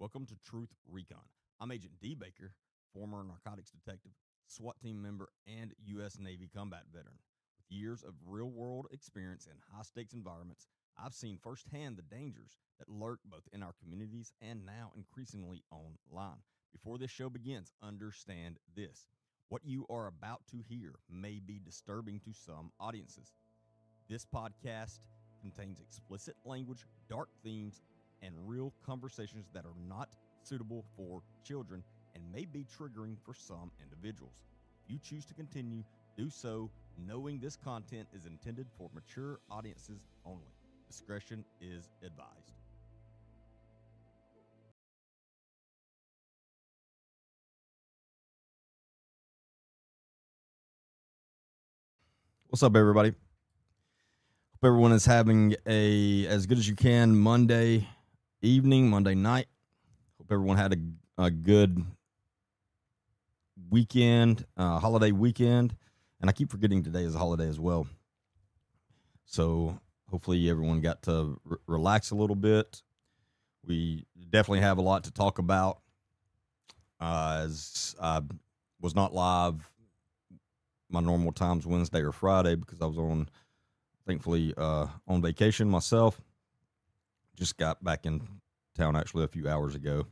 Welcome to Truth Recon. I'm Agent D. Baker, former narcotics detective, SWAT team member, and U.S. Navy combat veteran. With years of real world experience in high stakes environments, I've seen firsthand the dangers that lurk both in our communities and now increasingly online. Before this show begins, understand this. What you are about to hear may be disturbing to some audiences. This podcast contains explicit language, dark themes, and real conversations that are not suitable for children and may be triggering for some individuals. If you choose to continue, do so knowing this content is intended for mature audiences only. Discretion is advised. What's up, everybody? Hope everyone is having a as good as you can Monday evening, Monday night. Hope everyone had a good weekend, holiday weekend. And I keep forgetting today is a holiday as well. So hopefully everyone got to relax a little bit. We definitely have a lot to talk about. As I was not live my normal times Wednesday or Friday because I was thankfully on vacation myself. Just got back in town actually a few hours ago.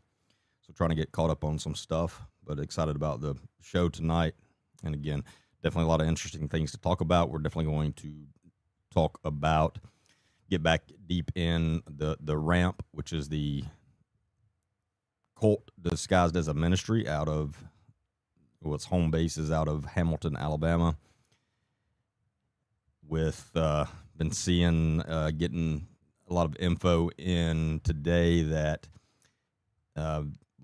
So trying to get caught up on some stuff, but excited about the show tonight. And again, definitely a lot of interesting things to talk about. We're definitely going to get back deep in the ramp, which is the cult disguised as a ministry out of its home base is out of Hamilton, Alabama. With been seeing getting a lot of info in today that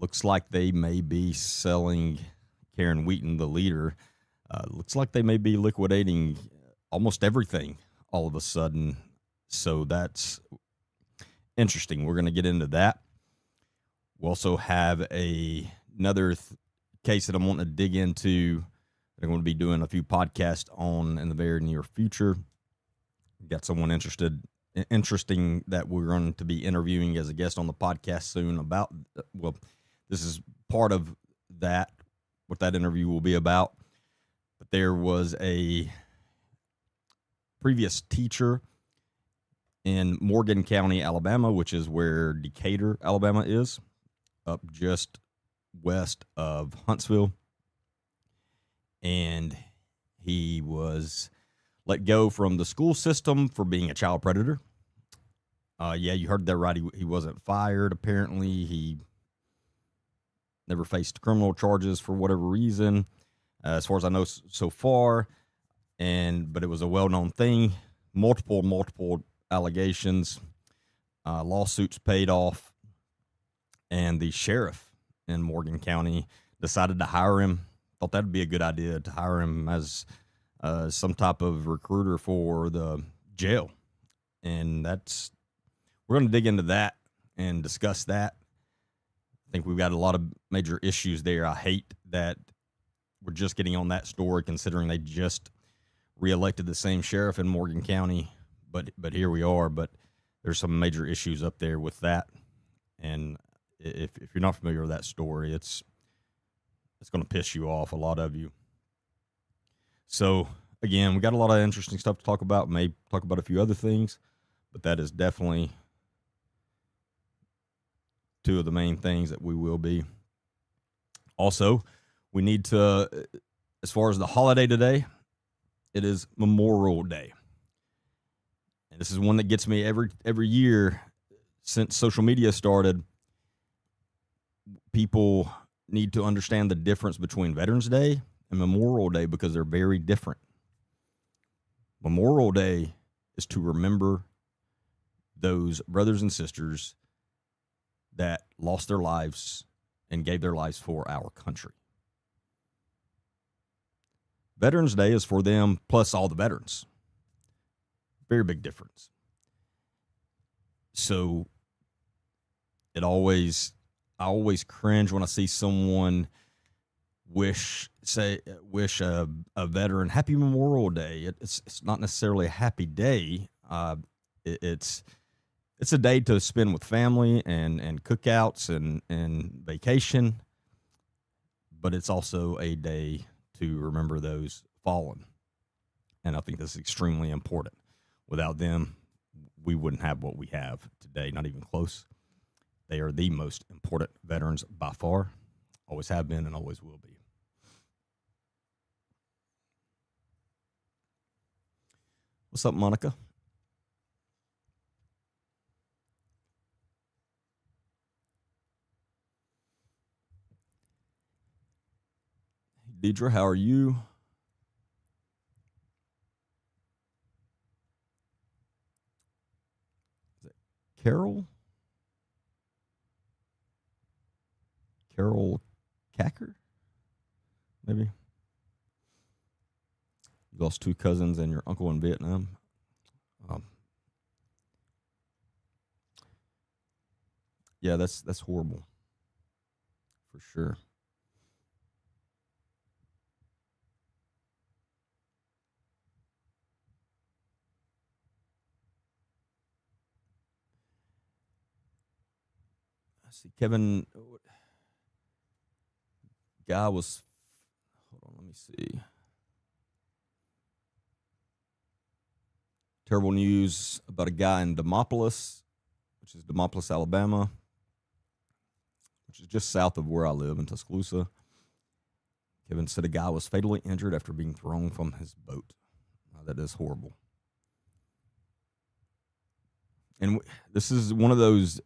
looks like they may be selling Karen Wheaton, the leader. Looks like they may be liquidating almost everything all of a sudden. So that's interesting. We're going to get into that. We also have another case that I'm wanting to dig into. I'm going to be doing a few podcasts on in the very near future. Got someone interesting that we're going to be interviewing as a guest on the podcast soon about, well, this is part of that, what that interview will be about. But there was a previous teacher in Morgan County, Alabama, which is where Decatur, Alabama is, up just west of Huntsville. And he was let go from the school system for being a child predator. Yeah, you heard that right. He wasn't fired. Apparently, he never faced criminal charges for whatever reason, as far as I know so far. But it was a well-known thing. Multiple allegations, lawsuits paid off, and the sheriff in Morgan County decided to hire him. Thought that'd be a good idea to hire him as some type of recruiter for the jail. And we're going to dig into that and discuss that. I think we've got a lot of major issues there. I hate that we're just getting on that story considering they just reelected the same sheriff in Morgan County. But here we are. But there's some major issues up there with that. And if you're not familiar with that story, it's going to piss you off, a lot of you. So, again, we got a lot of interesting stuff to talk about. May talk about a few other things, but that is definitely two of the main things that we will be. Also, we need to, as far as the holiday today, it is Memorial Day. And this is one that gets me every year since social media started. People need to understand the difference between Veterans Day and Memorial Day because they're very different. Memorial Day is to remember those brothers and sisters that lost their lives and gave their lives for our country. Veterans Day is for them plus all the veterans. Very big difference. So I always cringe when I see someone wish a veteran happy Memorial Day. It's not necessarily a happy day. It's It's a day to spend with family and cookouts and vacation, but it's also a day to remember those fallen. And I think this is extremely important. Without them, we wouldn't have what we have today, not even close. They are the most important veterans by far, always have been and always will be. What's up, Monica? Deidre, how are you? Is it Carol? Carol Cacker? Maybe. You lost 2 cousins and your uncle in Vietnam. Yeah, that's horrible, for sure. I see Kevin. Guy was. Hold on, let me see. Terrible news about a guy in Demopolis, which is Demopolis, Alabama, which is just south of where I live in Tuscaloosa. Kevin said a guy was fatally injured after being thrown from his boat. That is horrible. And this is one of those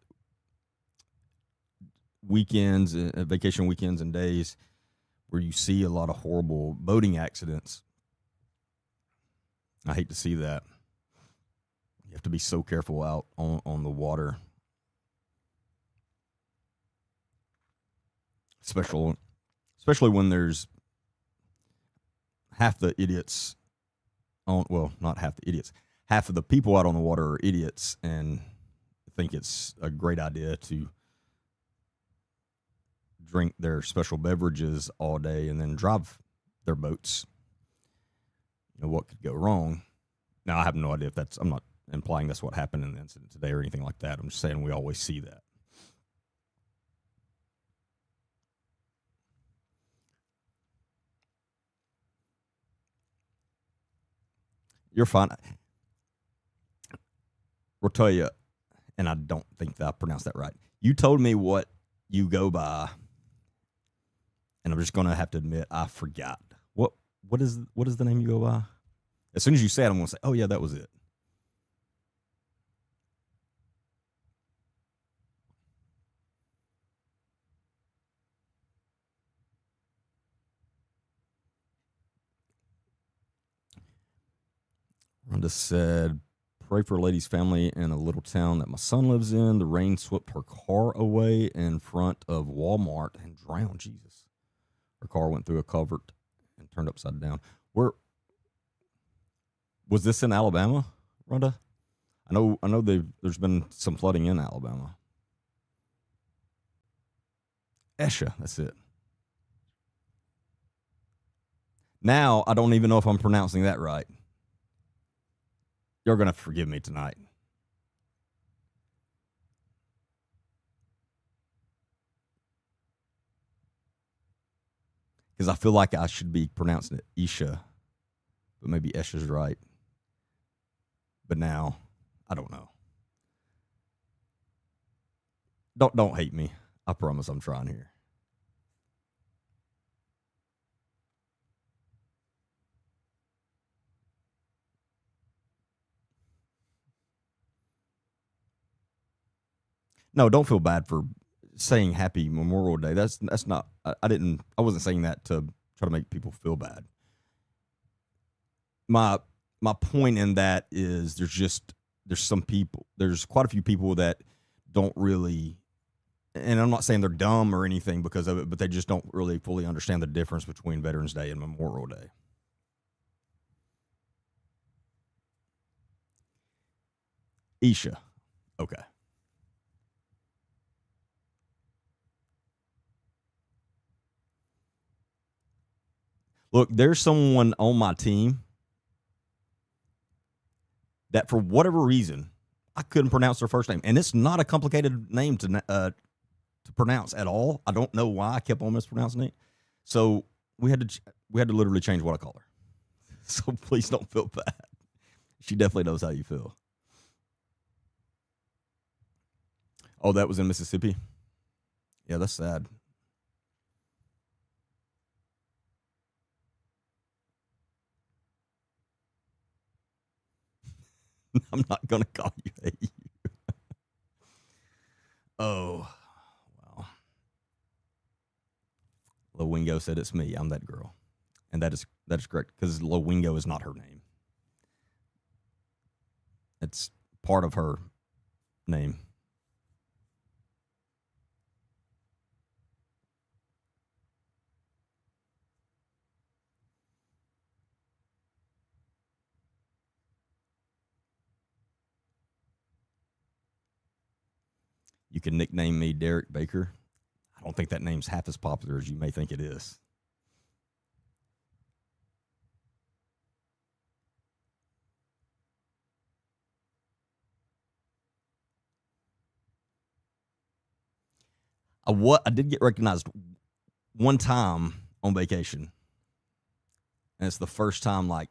weekends, vacation weekends and days where you see a lot of horrible boating accidents. I hate to see that. You have to be so careful out on the water. Especially when there's half the idiots on, well, not half the idiots, half of the people out on the water are idiots and think it's a great idea to drink their special beverages all day and then drive their boats. You know, what could go wrong? Now, I have no idea if that's, I'm not implying that's what happened in the incident today or anything like that. I'm just saying we always see that. You're fine. Rotoya, and I don't think that I pronounced that right. You told me what you go by, and I'm just gonna have to admit I forgot. What is the name you go by? As soon as you say it, I'm gonna say, oh yeah, that was it. Rhonda said, pray for a lady's family in a little town that my son lives in. The rain swept her car away in front of Walmart and drowned. Jesus. Her car went through a culvert and turned upside down. Where was this in Alabama, Rhonda? I know there's been some flooding in Alabama. Esha, that's it. Now I don't even know if I'm pronouncing that right. You're gonna forgive me tonight. Because I feel like I should be pronouncing it Isha, but maybe Esha's right. But now, I don't know. Don't hate me. I promise I'm trying here. No, don't feel bad for saying Happy Memorial Day. That's not. I wasn't saying that to try to make people feel bad. My point in that is there's quite a few people that don't really, and I'm not saying they're dumb or anything because of it, but they just don't really fully understand the difference between Veterans Day and Memorial Day. Isha. Okay. Look, there's someone on my team that, for whatever reason, I couldn't pronounce her first name, and it's not a complicated name to pronounce at all. I don't know why I kept on mispronouncing it. So we had to literally change what I call her. So please don't feel bad. She definitely knows how you feel. Oh, that was in Mississippi? Yeah, that's sad. I'm not going to call you a you. Oh, wow. Lowingo said it's me. I'm that girl. And that is correct because Lowingo is not her name. It's part of her name. You can nickname me Derek Baker. I don't think that name's half as popular as you may think it is. I did get recognized one time on vacation, and it's the first time like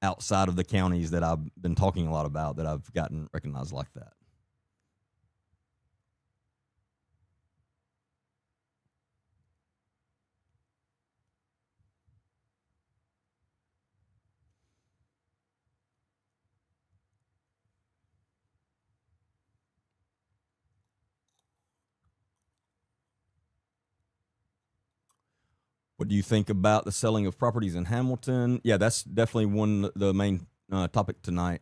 outside of the counties that I've been talking a lot about that I've gotten recognized like that. What do you think about the selling of properties in Hamilton? Yeah, that's definitely the main topic tonight.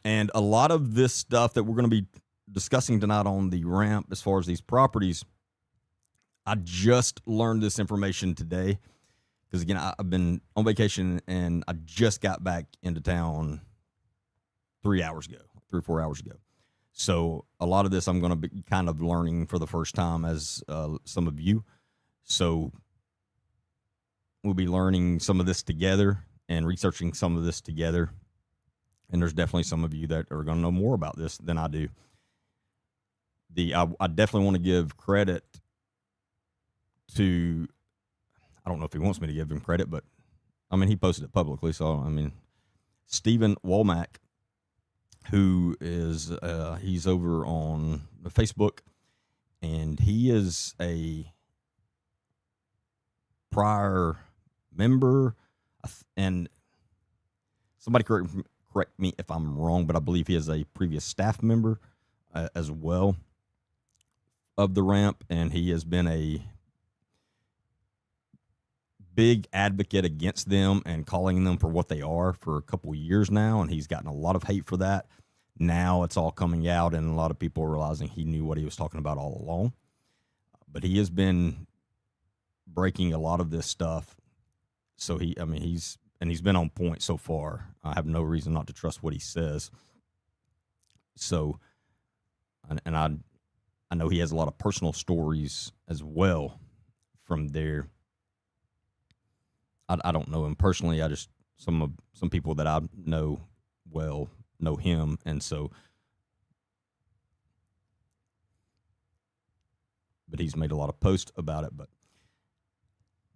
And a lot of this stuff that we're going to be discussing tonight on the ramp, as far as these properties, I just learned this information today because again, I've been on vacation and I just got back into town 3 or 4 hours ago. So a lot of this I'm going to be kind of learning for the first time as some of you. So we'll be learning some of this together and researching some of this together. And there's definitely some of you that are going to know more about this than I do. I definitely want to give credit to, I don't know if he wants me to give him credit, but I mean, he posted it publicly. So, I mean, Stephen Womack, who is, he's over on Facebook, and he is a prior member, and somebody correct me if I'm wrong, but I believe he is a previous staff member as well of the ramp, and he has been a big advocate against them and calling them for what they are for a couple years now, and he's gotten a lot of hate for that. Now it's all coming out, and a lot of people are realizing he knew what he was talking about all along. But he has been breaking a lot of this stuff. So he's been on point so far. I have no reason not to trust what he says. So, and I know he has a lot of personal stories as well from there. I don't know him personally. I just some people that I know well know him, and so. But he's made a lot of posts about it. But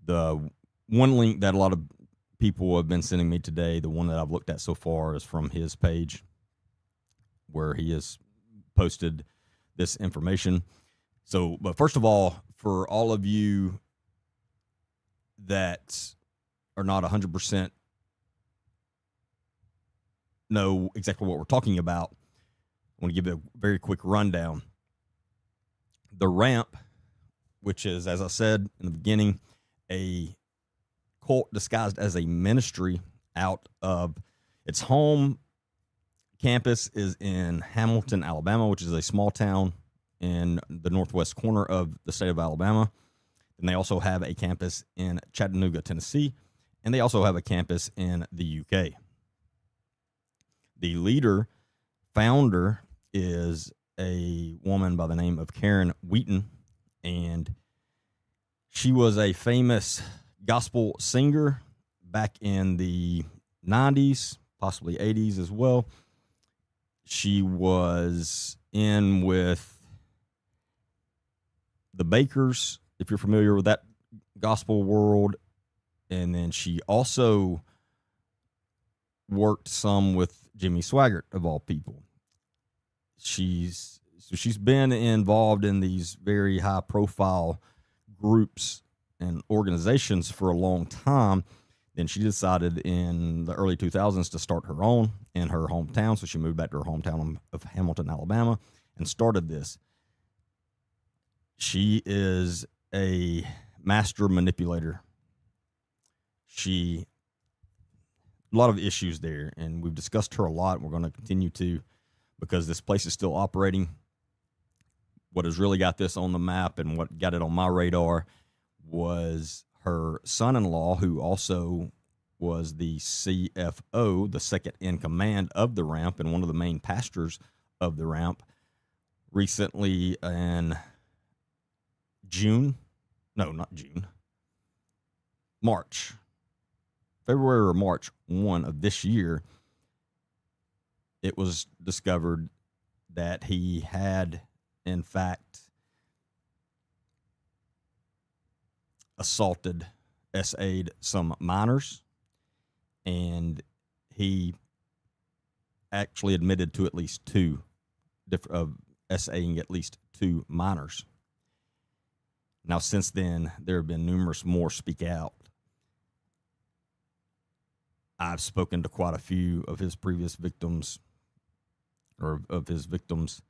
the one link that a lot of people have been sending me today, the one that I've looked at so far, is from his page where he has posted this information. So, but first of all, for all of you that are not 100% know exactly what we're talking about, I want to give you a very quick rundown. The ramp, which is, as I said in the beginning, a cult disguised as a ministry out of its home campus is in Hamilton, Alabama, which is a small town in the northwest corner of the state of Alabama. And they also have a campus in Chattanooga, Tennessee, and they also have a campus in the UK. The founder is a woman by the name of Karen Wheaton, and she was a famous gospel singer back in the 90s, possibly 80s as well. She was in with the Bakers, if you're familiar with that gospel world. And then she also worked some with Jimmy Swaggart, of all people. She's been involved in these very high profile groups and organizations for a long time. Then she decided in the early 2000s to start her own in her hometown. So she moved back to her hometown of Hamilton, Alabama, and started this. She is a master manipulator. A lot of issues there, and we've discussed her a lot. And we're going to continue to, because this place is still operating. What has really got this on the map and what got it on my radar was her son-in-law, who also was the CFO, the second in command of the ramp, and one of the main pastors of the ramp. Recently in February or March 1 of this year, it was discovered that he had, in fact, assaulted, SA'd some minors, and he actually admitted to at least SAing at least two minors. Now, since then, there have been numerous more speak out. I've spoken to quite a few of his previous victims, or of his victims.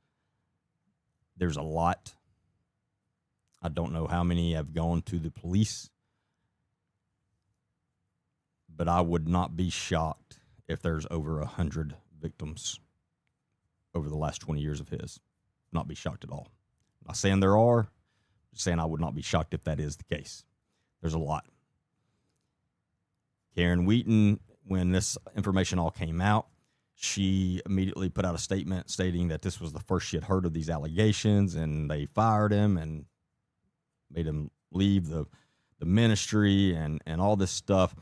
There's a lot. I don't know how many have gone to the police, but I would not be shocked if there's over 100 victims over the last 20 years of his. Not be shocked at all. I'm not saying there are, just saying I would not be shocked if that is the case. There's a lot. Karen Wheaton, when this information all came out, she immediately put out a statement stating that this was the first she had heard of these allegations, and they fired him and made him leave the ministry and all this stuff.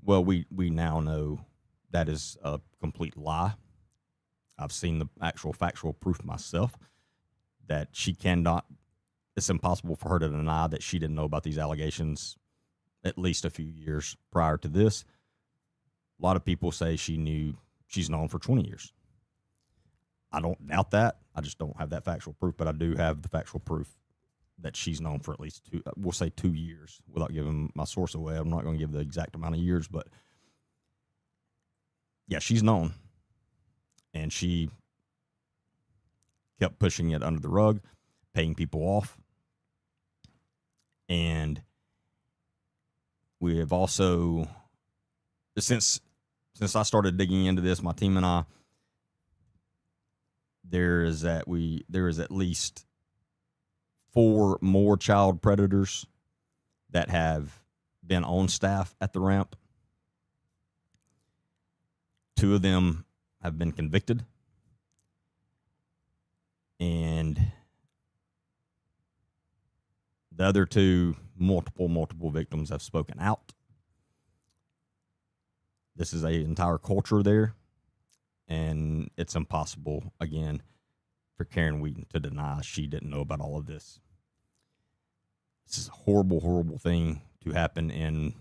Well, we now know that is a complete lie. I've seen the actual factual proof myself that she cannot, it's impossible for her to deny that she didn't know about these allegations at least a few years prior to this. A lot of people say she's known for 20 years. I don't doubt that. I just don't have that factual proof, but I do have the factual proof that she's known for at least 2 years, without giving my source away. I'm not going to give the exact amount of years, but yeah, she's known. And she kept pushing it under the rug, paying people off. And we have also, since I started digging into this, my team and I, there is at least 4 more child predators that have been on staff at the ramp. 2 of them have been convicted, and the other 2, multiple victims, have spoken out. This is an entire culture there, and it's impossible, again, for Karen Wheaton to deny she didn't know about all of this. This is a horrible, horrible thing to happen in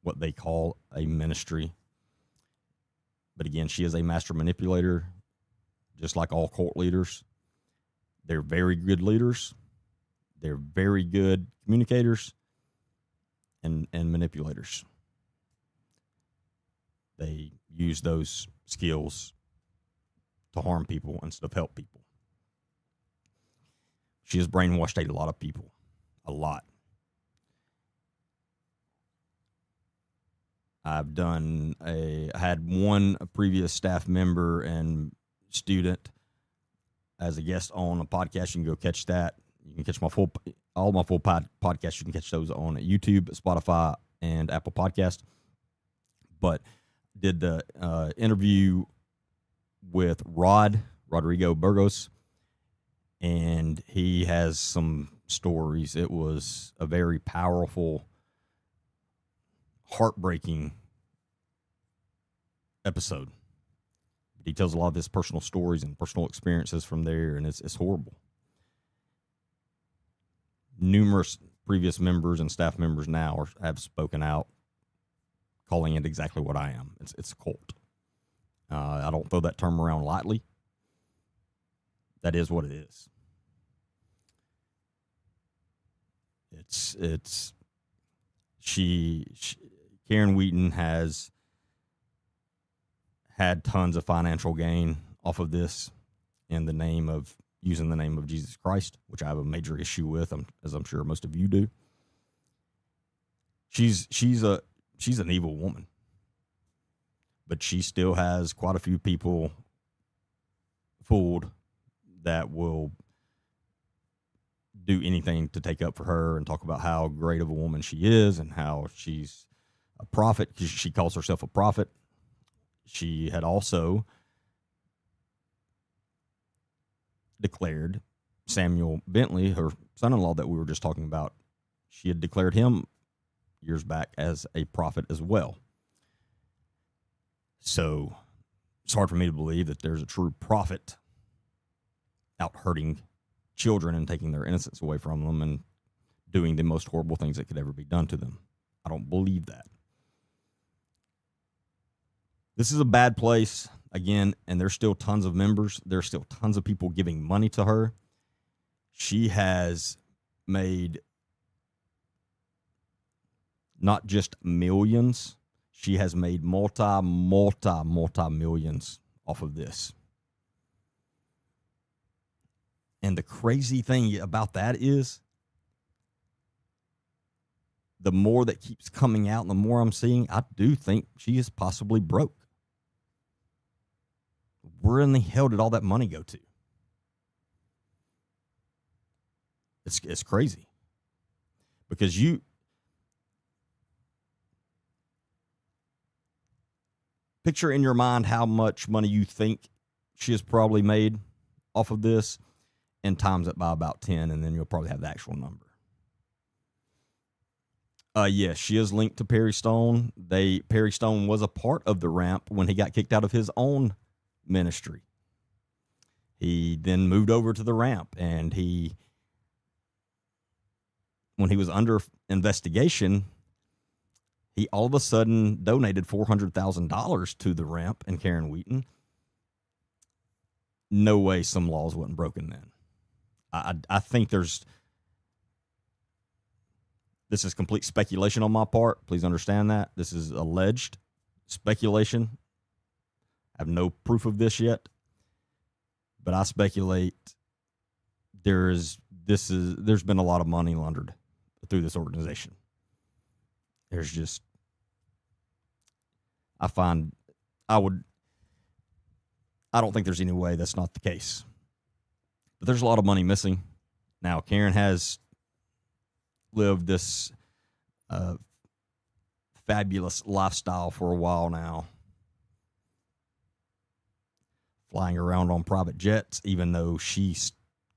what they call a ministry. But again, she is a master manipulator, just like all cult leaders. They're very good leaders. They're very good communicators and manipulators. They use those skills to harm people instead of help people. She has brainwashed a lot of people. A lot. I had one previous staff member and student as a guest on a podcast. You can go catch that. You can catch all my full podcasts. You can catch those on YouTube, Spotify, and Apple Podcast. But did the interview with Rodrigo Burgos, and he has some stories. It was a very powerful, heartbreaking episode. He tells a lot of his personal stories and personal experiences from there, and it's horrible. Numerous previous members and staff members now have spoken out, calling it exactly what I am. It's a cult. I don't throw that term around lightly. That is what it is. Karen Wheaton has had tons of financial gain off of this in the name of using the name of Jesus Christ, which I have a major issue with, as I'm sure most of you do. She's an evil woman, but she still has quite a few people fooled that will do anything to take up for her and talk about how great of a woman she is and how she's a prophet. She calls herself a prophet. She had also declared Samuel Bentley, her son-in-law that we were just talking about, she had declared him years back as a prophet as well. So it's hard for me to believe that there's a true prophet out hurting children and taking their innocence away from them and doing the most horrible things that could ever be done to them. I don't believe that. This is a bad place, again, and there's still tons of members. There's still tons of people giving money to her. She has made not just millions, she has made multi-millions off of this. And the crazy thing about that is the more that keeps coming out and the more I'm seeing, I do think she is possibly broke. Where in the hell did all that money go to? It's crazy. Because you picture in your mind how much money you think she has probably made off of this and times it by about 10, and then you'll probably have the actual number. Yes, she is linked to Perry Stone. Perry Stone was a part of the Ramp when he got kicked out of his own ministry. He then moved over to the Ramp, and when he was under investigation, he all of a sudden donated $400,000 to the Ramp and Karen Wheaton. No way some laws wasn't broken then. I think this is complete speculation on my part. Please understand that. This is alleged speculation. I have no proof of this yet, but I speculate there's been a lot of money laundered through this organization. There's just, I don't think there's any way that's not the case. But there's a lot of money missing. Now, Karen has lived this fabulous lifestyle for a while now, flying around on private jets, even though she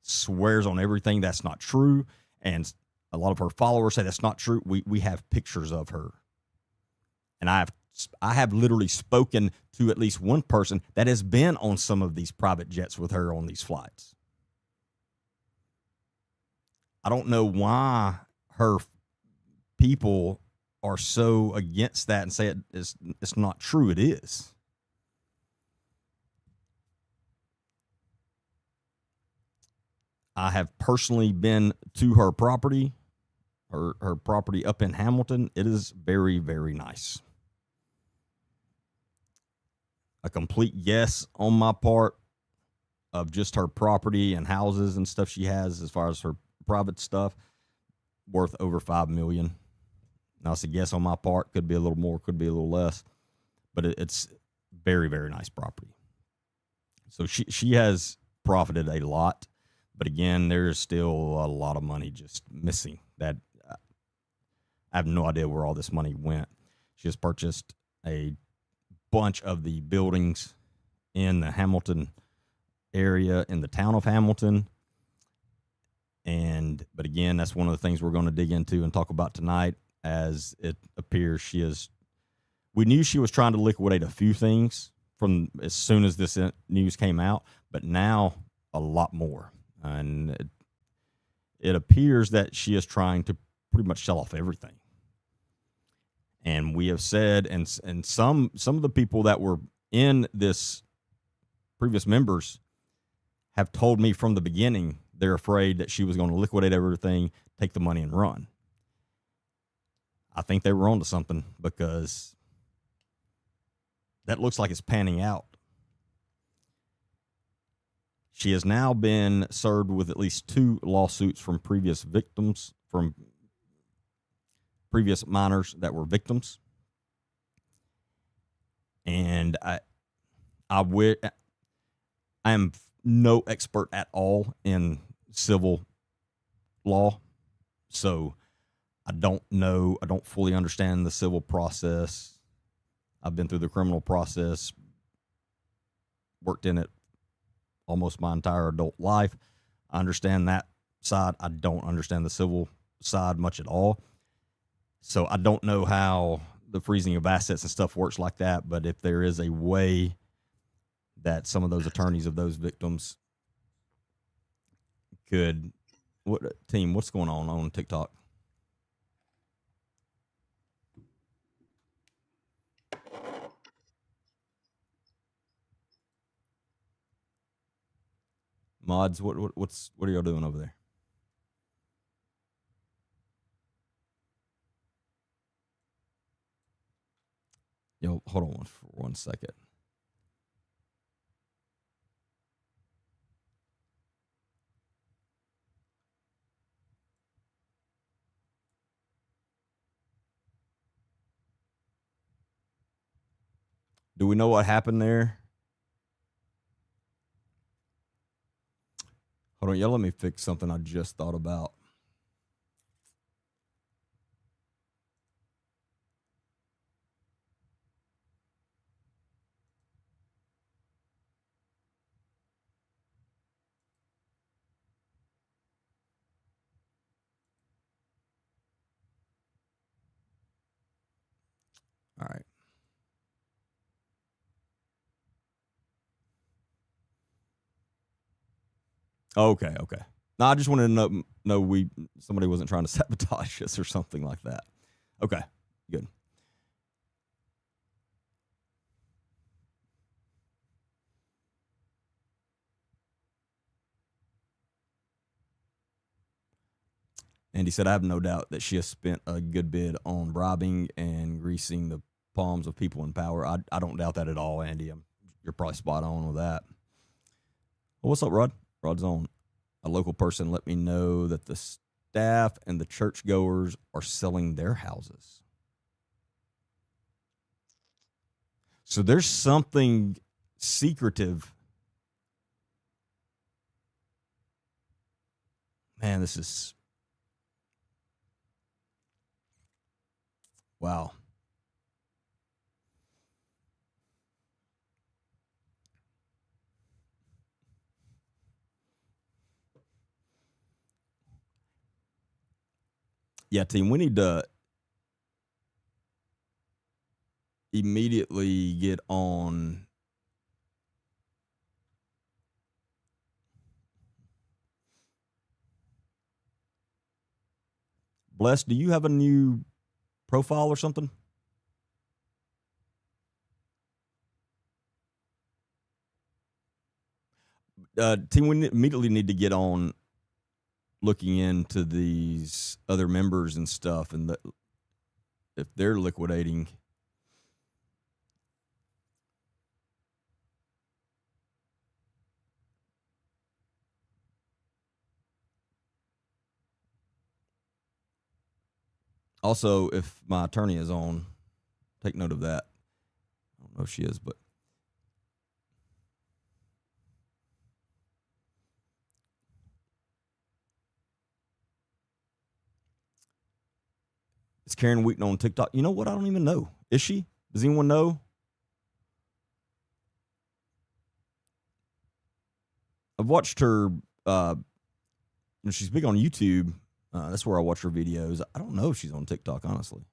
swears on everything that's not true. And a lot of her followers say that's not true. We have pictures of her. And I have literally spoken to at least one person that has been on some of these private jets with her on these flights. I don't know why her people are so against that and say it's not true. It is. I have personally been to her property, her property up in Hamilton. It is very, very nice. A complete yes on my part of just her property and houses and stuff she has as far as her private stuff, worth over $5 million. Now, it's a guess on my part. Could be a little more, could be a little less, but it's very, very nice property. So she has profited a lot, but again, there's still a lot of money just missing. That I have no idea where all this money went. She has purchased a bunch of the buildings in the Hamilton area, in the town of Hamilton. But again, that's one of the things we're going to dig into and talk about tonight, as it appears she has we knew she was trying to liquidate a few things from as soon as this news came out, but now a lot more. And it appears that she is trying to pretty much sell off everything. And we have said, and some of the people that were in this, previous members, have told me from the beginning they're afraid that she was going to liquidate everything, take the money, and run. I think they were onto something, because that looks like it's panning out. She has now been served with at least 2 lawsuits from previous victims, from previous minors that were victims. And I am no expert at all in civil law, so I don't know. I don't fully understand the civil process. I've been through the criminal process, worked in it almost my entire adult life. I understand that side. I don't understand the civil side much at all. So I don't know how the freezing of assets and stuff works like that. But if there is a way that some of those attorneys of those victims could, what's going on TikTok? Mods, what are y'all doing over there? Yo, hold on for 1 second. Do we know what happened there? Hold on, y'all, let me fix something I just thought about. All right. Okay. No, I just wanted to know somebody wasn't trying to sabotage us or something like that. Okay, good. And he said, I have no doubt that she has spent a good bit on bribing and greasing the palms of people in power. I don't doubt that at all, Andy. You're probably spot on with that. Well, what's up, Rod? Rod's on. A local person let me know that the staff and the churchgoers are selling their houses. So there's something secretive. Man, this is... Wow. Yeah, team, we need to immediately get on. Bless, do you have a new profile or something? Team, we immediately need to get on looking into these other members and stuff, and if they're liquidating. Also, if my attorney is on, take note of that. I don't know if she is, but is Karen Wheaton on TikTok? You know what? I don't even know. Is she? Does anyone know? I've watched her. She's big on YouTube. That's where I watch her videos. I don't know if she's on TikTok, honestly.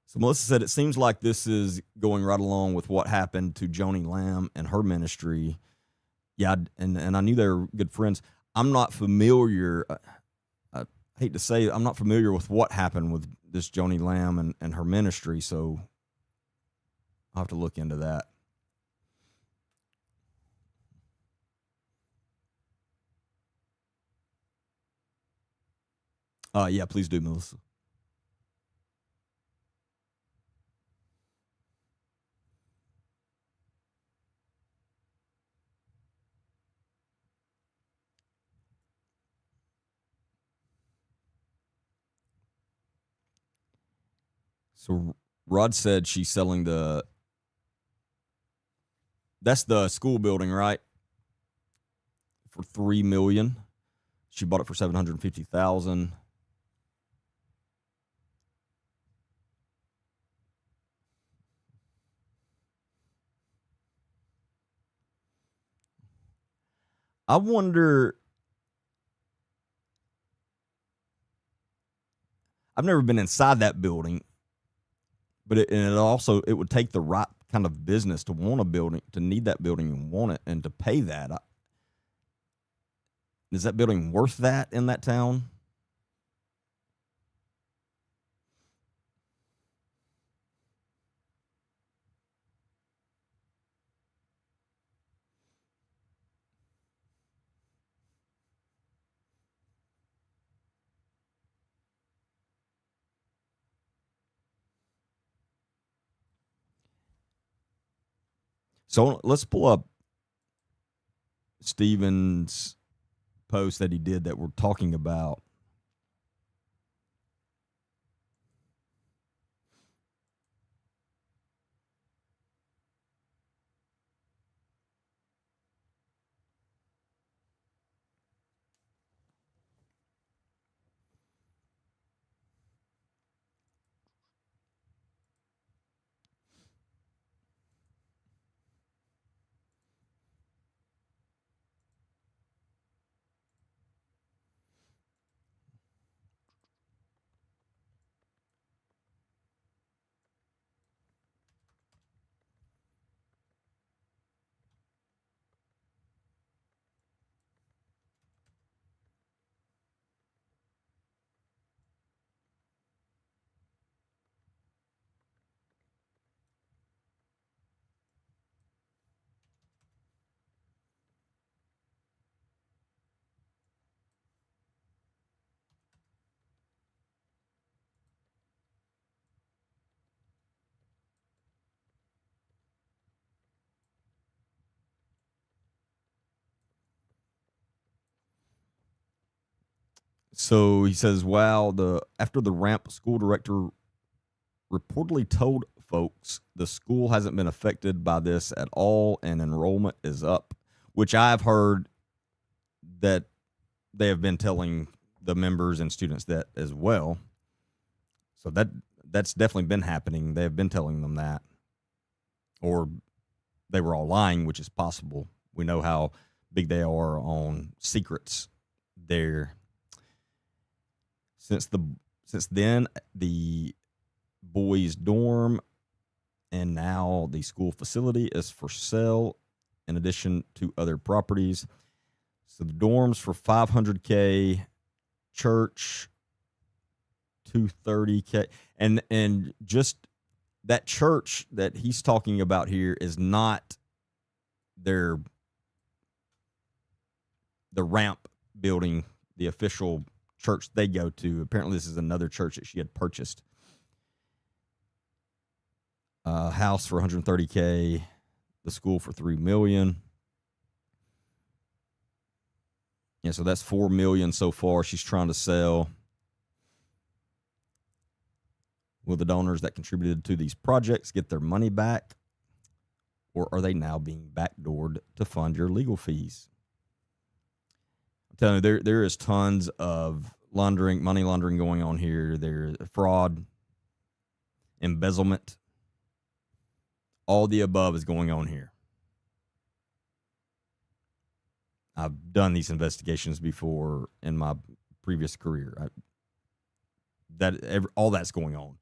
So Melissa said it seems like this is going right along with what happened to Joni Lamb and her ministry. Yeah, and I knew they were good friends. I'm not familiar. I hate to say it, I'm not familiar with what happened with this Joni Lamb and her ministry, so I'll have to look into that. Yeah, please do, Melissa. So Rod said she's selling that's the school building, right? For $3 million. She bought it for $750,000. I wonder. I've never been inside that building, but it would take the right kind of business to want a building, to need that building and want it, and to pay that. Is that building worth that in that town? So let's pull up Stephen's post that he did that we're talking about. So he says, "Wow, the after the ramp school director reportedly told folks the school hasn't been affected by this at all and enrollment is up," which I've heard that they have been telling the members and students that as well. So that's definitely been happening. They have been telling them that, or they were all lying, which is possible. We know how big they are on secrets there. Since then, the boys' dorm and now the school facility is for sale, in addition to other properties. So the dorms for $500K, church $230K, and just that church that he's talking about here is not the ramp building, the official church they go to. Apparently, this is another church that she had purchased. House for $130K, the school for $3 million. Yeah, so that's $4 million so far. She's trying to sell. Will the donors that contributed to these projects get their money back, or are they now being backdoored to fund your legal fees? I'm telling you, there is tons of money laundering going on here. There's fraud, embezzlement. All the above is going on here. I've done these investigations before in my previous career. All that's going on.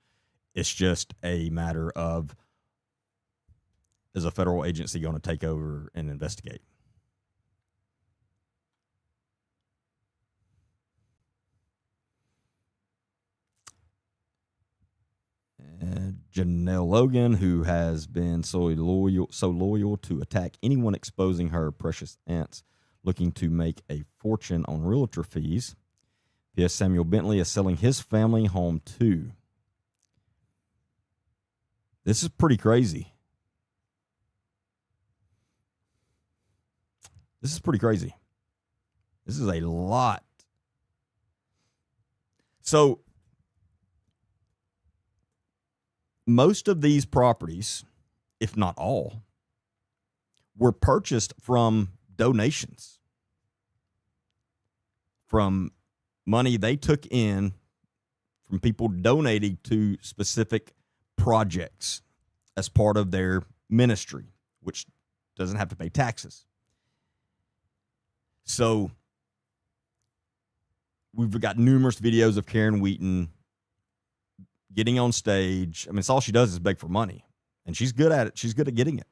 It's just a matter of, is a federal agency going to take over and investigate? Janelle Logan, who has been so loyal to attack anyone exposing her precious aunts looking to make a fortune on realtor fees. P.S. Samuel Bentley is selling his family home too. This is pretty crazy. This is pretty crazy. This is a lot. So, most of these properties, if not all, were purchased from donations, from money they took in from people donating to specific projects as part of their ministry, which doesn't have to pay taxes. So we've got numerous videos of Karen Wheaton getting on stage. I mean, it's all she does is beg for money, and she's good at it. She's good at getting it.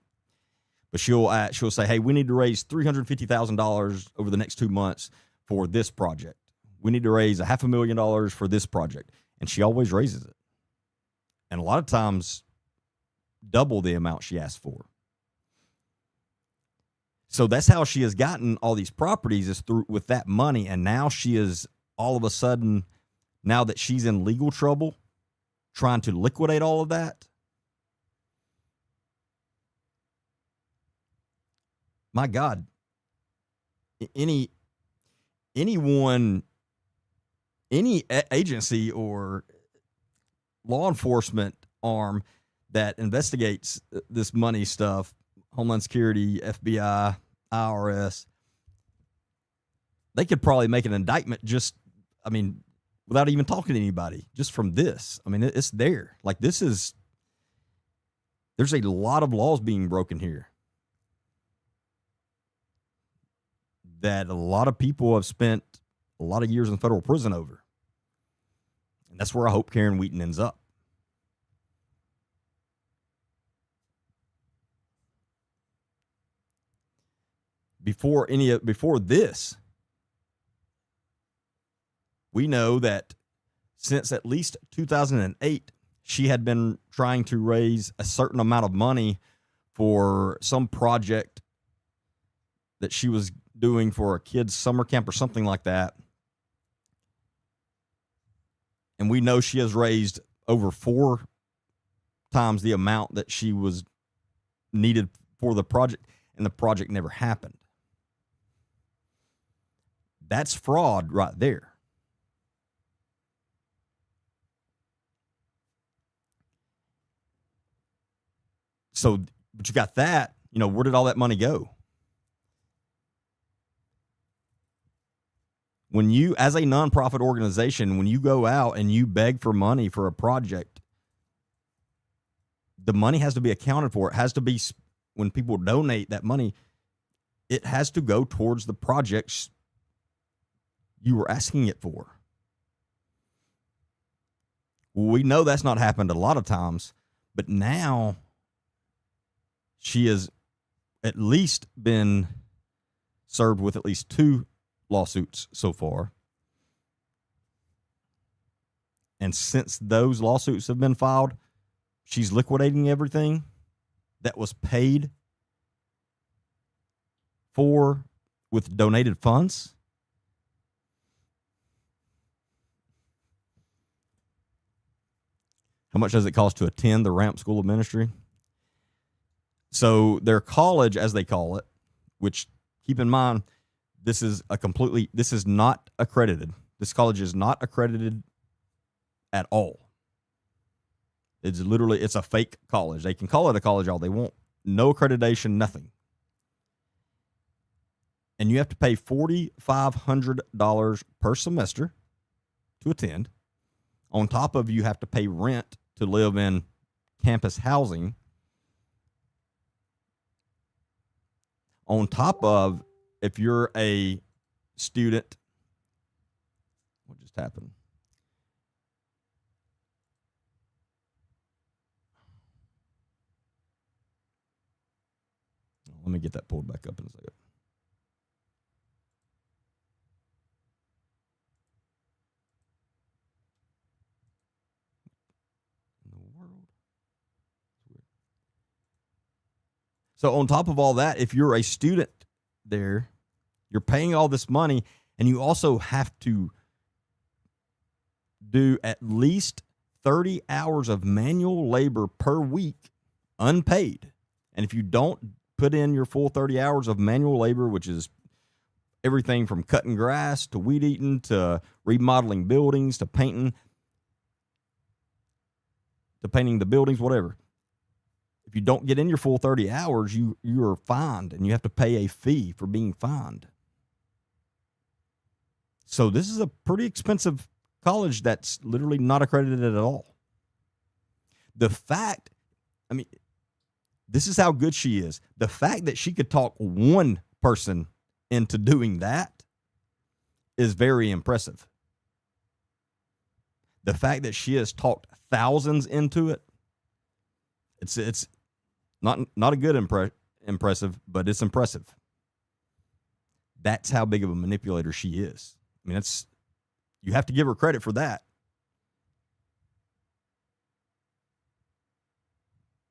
But she'll say, hey, we need to raise $350,000 over the next 2 months for this project. We need to raise $500,000 for this project. And she always raises it. And a lot of times double the amount she asked for. So that's how she has gotten all these properties, is through with that money. And now she is all of a sudden, now that she's in legal trouble, trying to liquidate all of that. My God, any agency or law enforcement arm that investigates this money stuff, Homeland Security, FBI, IRS, they could probably make an indictment without even talking to anybody, just from this. I mean, it's there. Like, there's a lot of laws being broken here that a lot of people have spent a lot of years in federal prison over. And that's where I hope Karen Wheaton ends up. Before this, we know that since at least 2008, she had been trying to raise a certain amount of money for some project that she was doing for a kid's summer camp or something like that. And we know she has raised over 4 times the amount that she was needed for the project, and the project never happened. That's fraud right there. So, but you got that, where did all that money go? When you, as a nonprofit organization, when you go out and you beg for money for a project, the money has to be accounted for. It has to be, when people donate that money, it has to go towards the projects you were asking it for. We know that's not happened a lot of times, but now she has at least been served with at least 2 lawsuits so far. And since those lawsuits have been filed, she's liquidating everything that was paid for with donated funds. How much does it cost to attend the Ramp School of Ministry? So their college, as they call it, which, keep in mind, this is not accredited. This college is not accredited at all. It's a fake college. They can call it a college all they want. No accreditation, nothing. And you have to pay $4,500 per semester to attend. On top of, you have to pay rent to live in campus housing. On top of, if you're a student, what just happened? Let me get that pulled back up in a second. In the world. So on top of all that, if you're a student there, you're paying all this money, and you also have to do at least 30 hours of manual labor per week unpaid. And if you don't put in your full 30 hours of manual labor, which is everything from cutting grass to weed eating to remodeling buildings to painting the buildings, whatever. If you don't get in your full 30 hours, you are fined, and you have to pay a fee for being fined. So this is a pretty expensive college that's literally not accredited at all. The fact, I mean, this is how good she is. The fact that she could talk one person into doing that is very impressive. The fact that she has talked thousands into it, it's not a good impressive, but it's impressive. That's how big of a manipulator she is. I mean, you have to give her credit for that.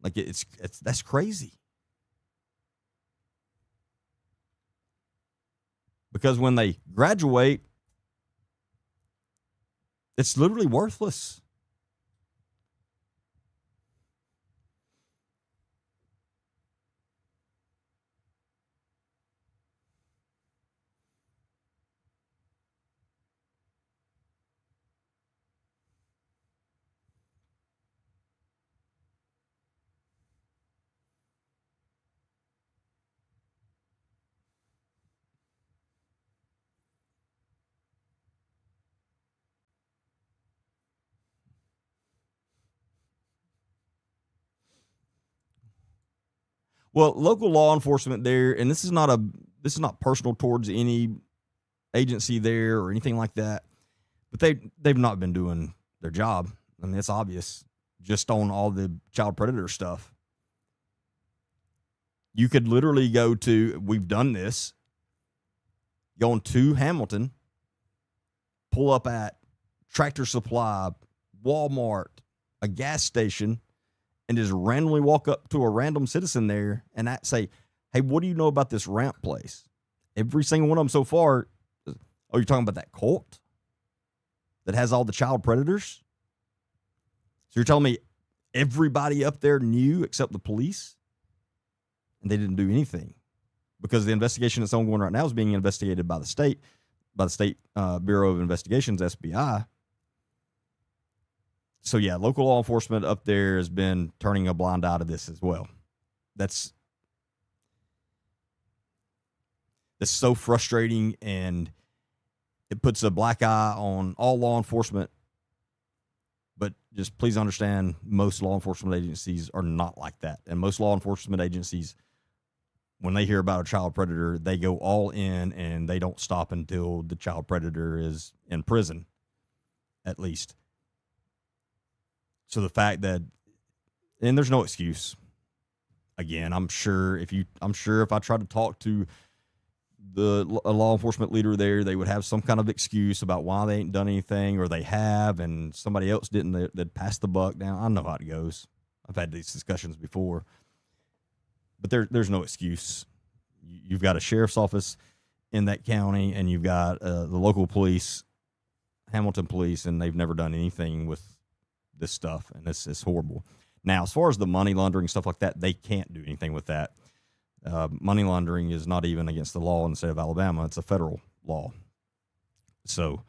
Like that's crazy. Because when they graduate, it's literally worthless. Well, local law enforcement there, and this is not personal towards any agency there or anything like that, but they've not been doing their job. I mean, it's obvious just on all the child predator stuff. You could literally we've done this, going to Hamilton, pull up at Tractor Supply, Walmart, a gas station, and just randomly walk up to a random citizen there and say, hey, what do you know about this ramp place? Every single one of them so far, oh, you're talking about that cult that has all the child predators? So you're telling me everybody up there knew except the police? And they didn't do anything because the investigation that's ongoing right now is being investigated by the state Bureau of Investigations, SBI. So yeah, local law enforcement up there has been turning a blind eye to this as well. That's so frustrating, and it puts a black eye on all law enforcement. But just please understand, most law enforcement agencies are not like that. And most law enforcement agencies, when they hear about a child predator, they go all in, and they don't stop until the child predator is in prison, at least. So the fact that, and there's no excuse. Again, I'm sure if I tried to talk to a law enforcement leader there, they would have some kind of excuse about why they ain't done anything, or they have and somebody else didn't. They'd pass the buck down. I know how it goes. I've had these discussions before, but there's no excuse. You've got a sheriff's office in that county, and you've got the local police, Hamilton police, and they've never done anything with this stuff, and it's horrible. Now, as far as the money laundering stuff like that, they can't do anything with that. Money laundering is not even against the law in the state of Alabama. It's a federal law. So,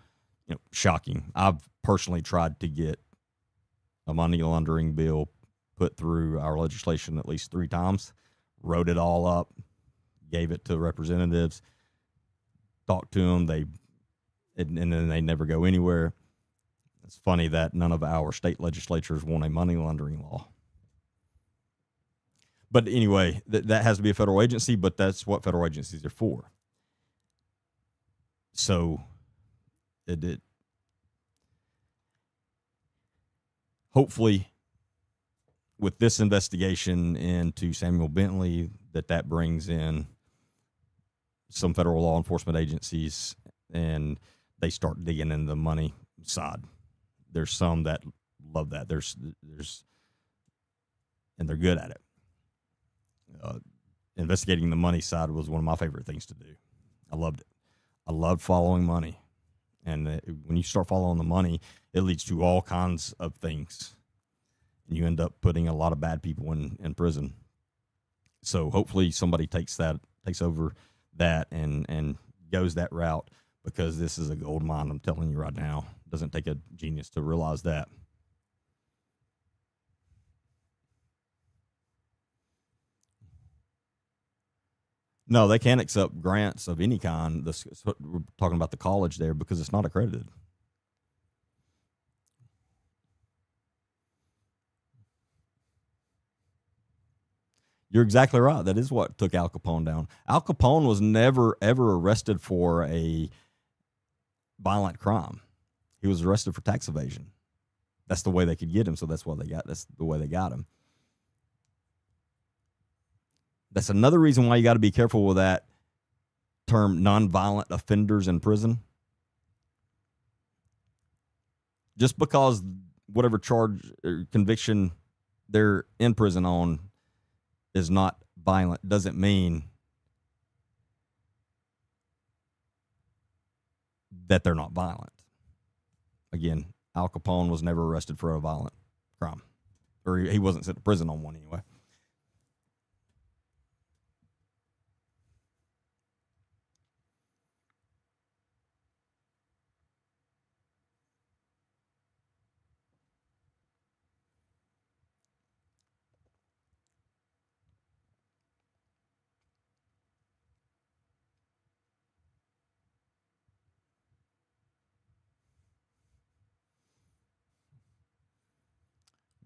shocking. I've personally tried to get a money laundering bill put through our legislation at least 3 times, wrote it all up, gave it to representatives, talked to them, and then they never go anywhere. It's funny that none of our state legislatures want a money laundering law. But anyway, that has to be a federal agency, but that's what federal agencies are for. So hopefully with this investigation into Samuel Bentley, that brings in some federal law enforcement agencies, and they start digging in the money side. There's some that love that. There's, and they're good at it. Investigating the money side was one of my favorite things to do. I loved it. I loved following money. And when you start following the money, it leads to all kinds of things. And you end up putting a lot of bad people in prison. So hopefully somebody takes over that and goes that route, because this is a gold mine. I'm telling you right now. It doesn't take a genius to realize that. No, they can't accept grants of any kind. We're talking about the college there, because it's not accredited. You're exactly right. That is what took Al Capone down. Al Capone was never, ever arrested for a violent crime. He was arrested for tax evasion. That's the way they could get him. So that's the way they got him. That's another reason why you got to be careful with that term, nonviolent offenders in prison. Just because whatever charge or conviction they're in prison on is not violent doesn't mean that they're not violent. Again, Al Capone was never arrested for a violent crime, or he wasn't sent to prison on one anyway.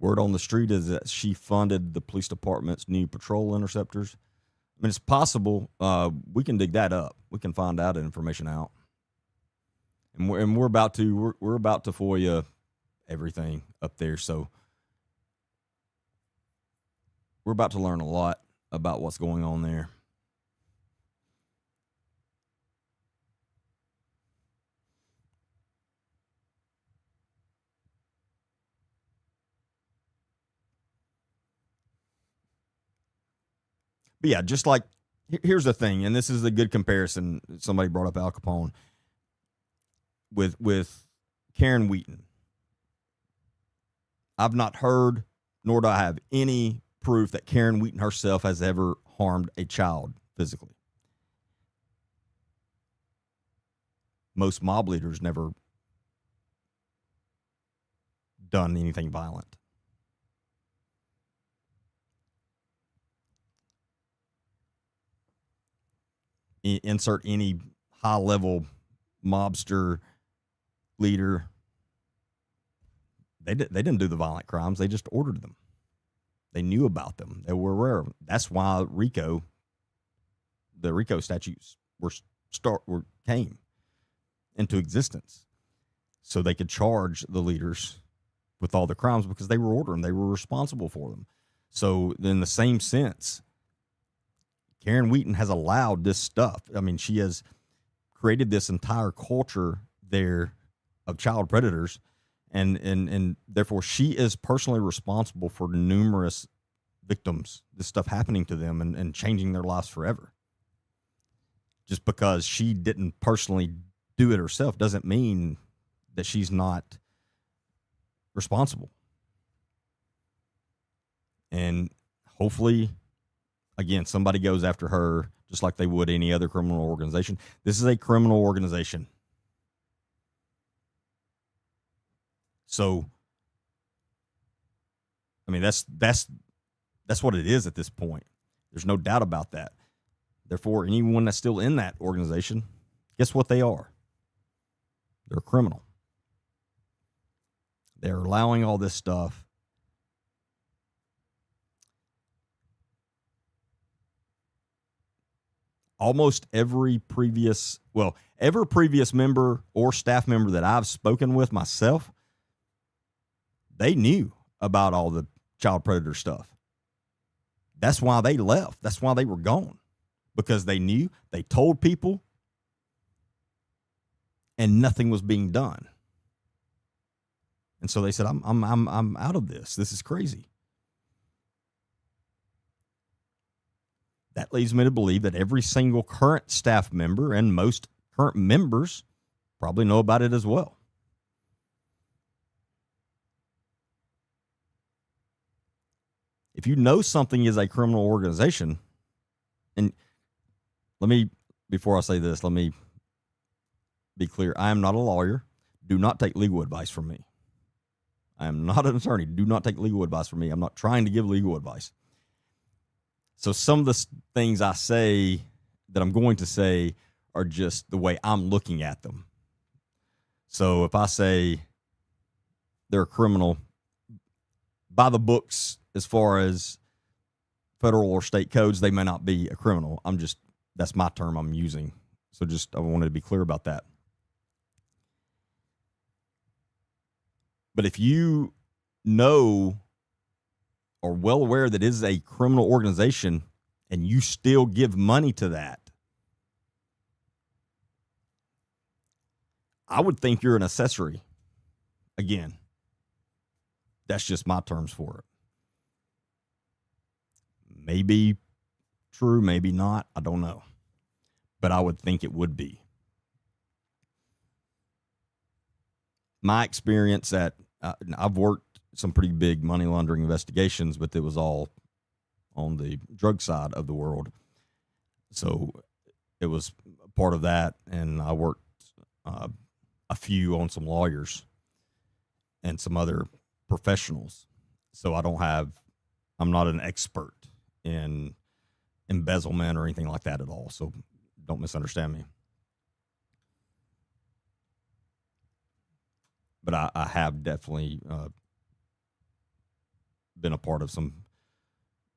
Word on the street is that she funded the police department's new patrol interceptors. I mean, it's possible. We can dig that up. We can find that information out. And we're about to FOIA everything up there. So we're about to learn a lot about what's going on there. But yeah, just like, here's the thing, and this is a good comparison. Somebody brought up Al Capone with Karen Wheaton. I've not heard, nor do I have any proof that Karen Wheaton herself has ever harmed a child physically. Most mob leaders never done anything violent. Insert any high-level mobster leader. They didn't do the violent crimes. They just ordered them. They knew about them. They were aware of them. That's why the RICO statutes came into existence, so they could charge the leaders with all the crimes, because they were ordering them. They were responsible for them. So in the same sense, Karen Wheaton has allowed this stuff. I mean, she has created this entire culture there of child predators, and therefore she is personally responsible for numerous victims, this stuff happening to them and changing their lives forever. Just because she didn't personally do it herself doesn't mean that she's not responsible. And hopefully, again, somebody goes after her just like they would any other criminal organization. This is a criminal organization. So, I mean, that's what it is at this point. There's no doubt about that. Therefore, anyone that's still in that organization, guess what they are? They're a criminal. They're allowing all this stuff. Almost every previous member or staff member that I've spoken with myself, they knew about all the child predator stuff. That's why they left. That's why they were gone, because they knew, they told people, and nothing was being done. And so they said, I'm out of this. This is crazy. That leads me to believe that every single current staff member and most current members probably know about it as well. If you know something is a criminal organization, and before I say this, let me be clear. I am not a lawyer. Do not take legal advice from me. I am not an attorney. Do not take legal advice from me. I'm not trying to give legal advice. So some of the things I say that I'm going to say are just the way I'm looking at them. So if I say they're a criminal, by the books, as far as federal or state codes, they may not be a criminal. That's my term I'm using. So I wanted to be clear about that. But if you know or well aware that it is a criminal organization and you still give money to that, I would think you're an accessory. Again, that's just my terms for it. Maybe true, maybe not. I don't know. But I would think it would be. My experience I've worked some pretty big money laundering investigations, but it was all on the drug side of the world. So it was part of that. And I worked a few on some lawyers and some other professionals. So I'm not an expert in embezzlement or anything like that at all. So don't misunderstand me. But I have definitely been a part of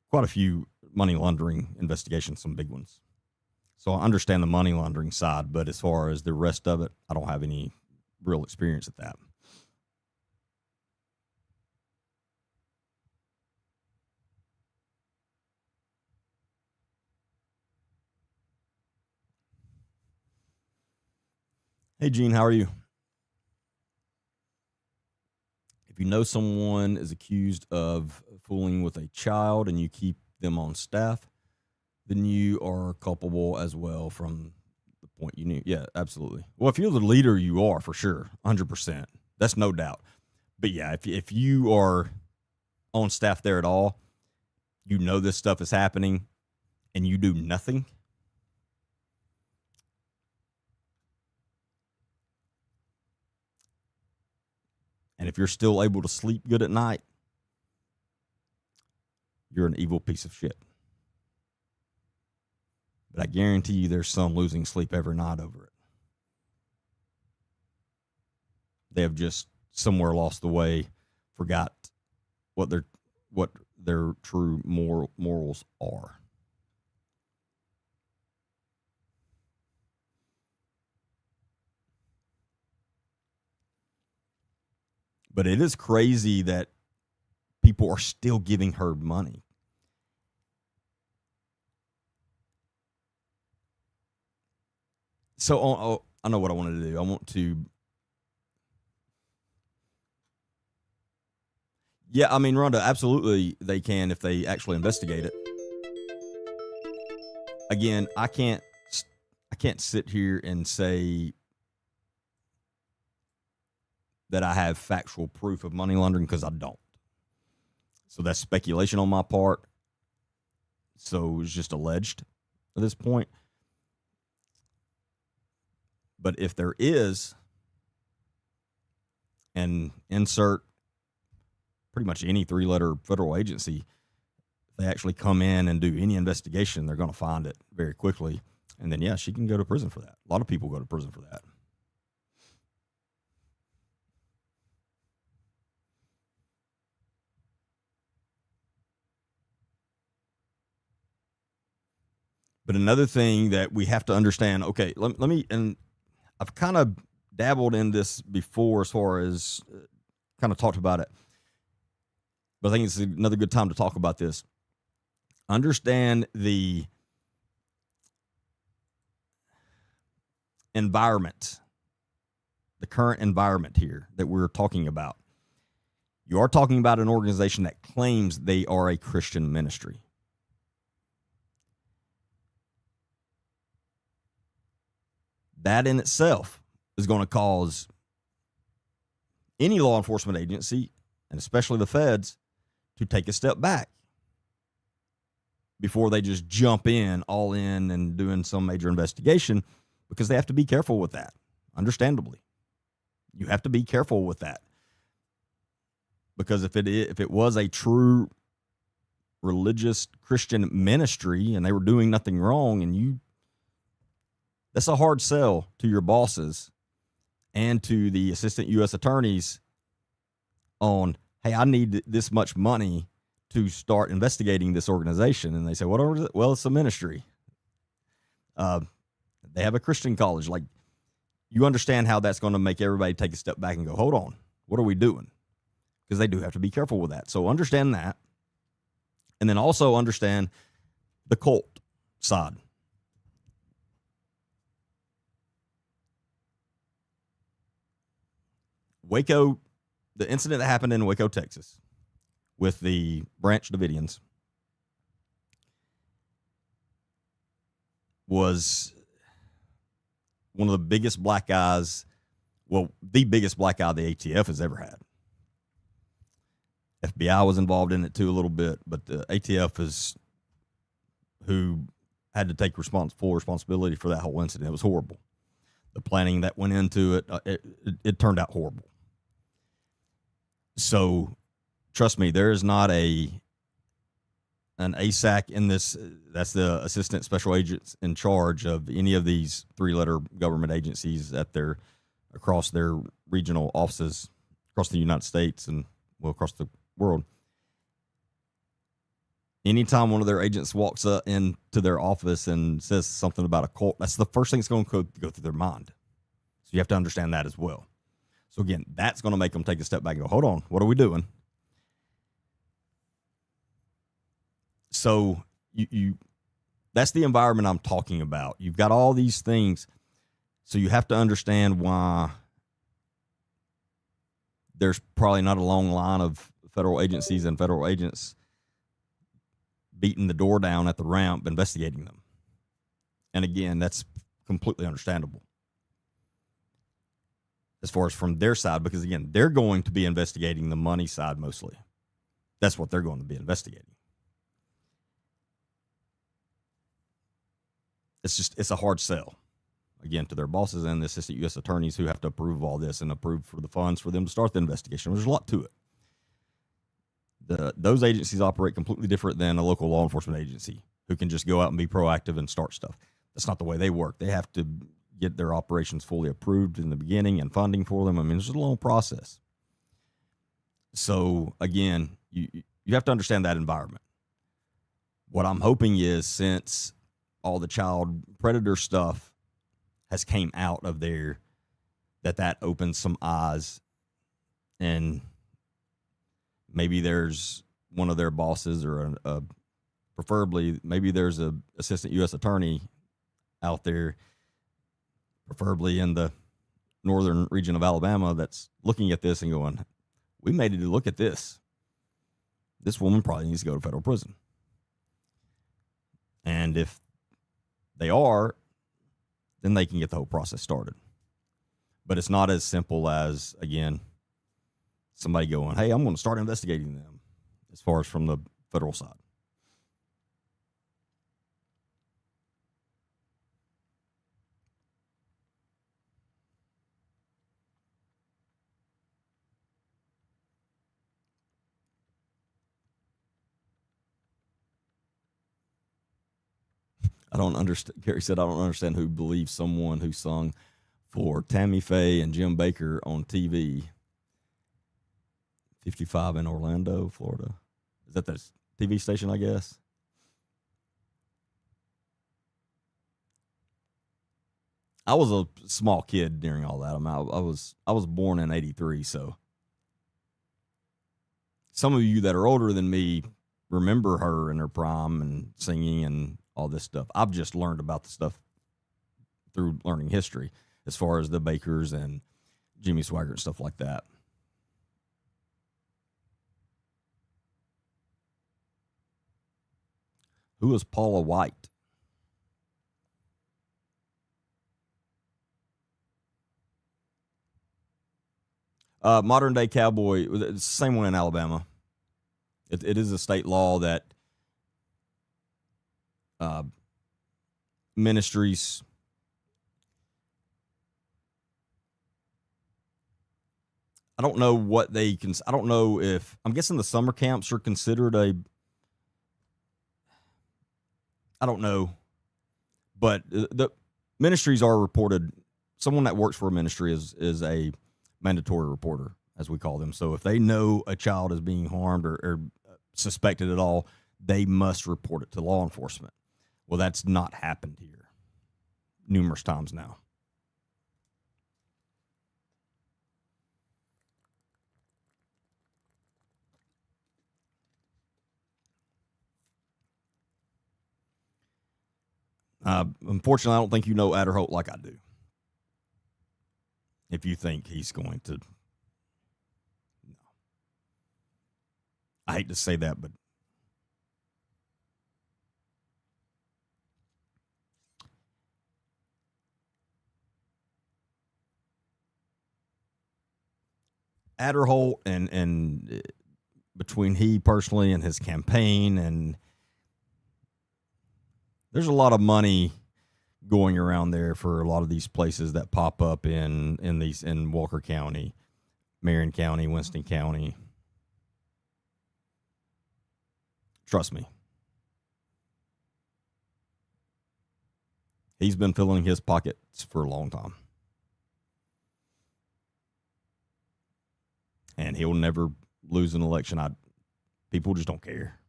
quite a few money laundering investigations, some big ones. So I understand the money laundering side, but as far as the rest of it, I don't have any real experience at that. Hey, Gene, how are you? If you know someone is accused of fooling with a child and you keep them on staff, then you are culpable as well from the point you knew. Yeah, absolutely. Well, if you're the leader, you are for sure, 100%. That's no doubt. But yeah, if you are on staff there at all, you know this stuff is happening, and you do nothing, and if you're still able to sleep good at night, you're an evil piece of shit. But I guarantee you there's some losing sleep every night over it. They have just somewhere lost the way, forgot what their true morals are. But it is crazy that people are still giving her money. So I know what I want to do. I want to. Yeah, I mean, Rhonda, absolutely they can if they actually investigate it. Again, I can't sit here and say that I have factual proof of money laundering, because I don't. So that's speculation on my part. So it's just alleged at this point. But if there is, and insert pretty much any 3-letter federal agency, if they actually come in and do any investigation, they're going to find it very quickly. And then, yeah, she can go to prison for that. A lot of people go to prison for that. But another thing that we have to understand, okay, let me, and I've kind of dabbled in this before as far as kind of talked about it. but I think it's another good time to talk about this. Understand the environment, the current environment here that we're talking about. You are talking about an organization that claims they are a Christian ministry. That in itself is going to cause any law enforcement agency, and especially the feds, to take a step back before they just jump in, all in, and doing some major investigation, because they have to be careful with that, understandably. You have to be careful with that. Because if it was a true religious Christian ministry and they were doing nothing wrong, and that's a hard sell to your bosses and to the assistant U.S. attorneys on, hey, I need this much money to start investigating this organization. And they say, what is it? Well, it's a ministry. They have a Christian college. Like, you understand how that's going to make everybody take a step back and go, hold on, what are we doing? Because they do have to be careful with that. So understand that. And then also understand the cult side. Waco, the incident that happened in Waco, Texas, with the Branch Davidians was one of the biggest black eyes, well, the biggest black eye the ATF has ever had. FBI was involved in it too a little bit, but the ATF is who had to take full responsibility for that whole incident. It was horrible. The planning that went into it, it turned out horrible. So, trust me, there is not an ASAC in this. That's the assistant special agents in charge of any of these 3-letter government agencies across their regional offices across the United States and across the world. Anytime one of their agents walks up into their office and says something about a cult, that's the first thing that's going to go through their mind. So you have to understand that as well. So again, that's going to make them take a step back and go, hold on, what are we doing? So that's the environment I'm talking about. You've got all these things. So you have to understand why there's probably not a long line of federal agencies and federal agents beating the door down at the ramp, investigating them. And again, that's completely understandable as far as from their side, because again, they're going to be investigating the money side mostly. That's what they're going to be investigating. It's a hard sell, again, to their bosses and the assistant U.S. attorneys who have to approve all this and approve for the funds for them to start the investigation. There's a lot to it. Those agencies operate completely different than a local law enforcement agency who can just go out and be proactive and start stuff. That's not the way they work. They have to get their operations fully approved in the beginning and funding for them. I mean, it's a long process. So again, you have to understand that environment. What I'm hoping is, since all the child predator stuff has came out of there, that opens some eyes, and maybe there's one of their bosses, or preferably maybe there's a assistant U.S. attorney out there, preferably in the northern region of Alabama, that's looking at this and going, we may need to look at this. This woman probably needs to go to federal prison. And if they are, then they can get the whole process started. But it's not as simple as, again, somebody going, hey, I'm going to start investigating them, as far as from the federal side. I don't understand. Gary said, I don't understand who believes someone who sung for Tammy Faye and Jim Baker on TV. 55 in Orlando, Florida. Is that the TV station, I guess? I was a small kid during all that. I mean, I was born in '83, so some of you that are older than me remember her in her prime and singing and all this stuff. I've just learned about the stuff through learning history as far as the Bakers and Jimmy Swaggart and stuff like that. Who is Paula White? Modern day cowboy. It's the same one in Alabama. It is a state law that ministries. I don't know what they can. I don't know if I'm guessing the summer camps are considered a. I don't know, but the ministries are reported. Someone that works for a ministry is a mandatory reporter, as we call them. So if they know a child is being harmed or suspected at all, they must report it to law enforcement. Well, that's not happened here numerous times now. Unfortunately, I don't think you know Adderholt like I do. If you think he's going to, no. I hate to say that, but Adderholt and between he personally and his campaign, and there's a lot of money going around there for a lot of these places that pop up in Walker County, Marion County, Winston County. Trust me. He's been filling his pockets for a long time. And he'll never lose an election. People just don't care.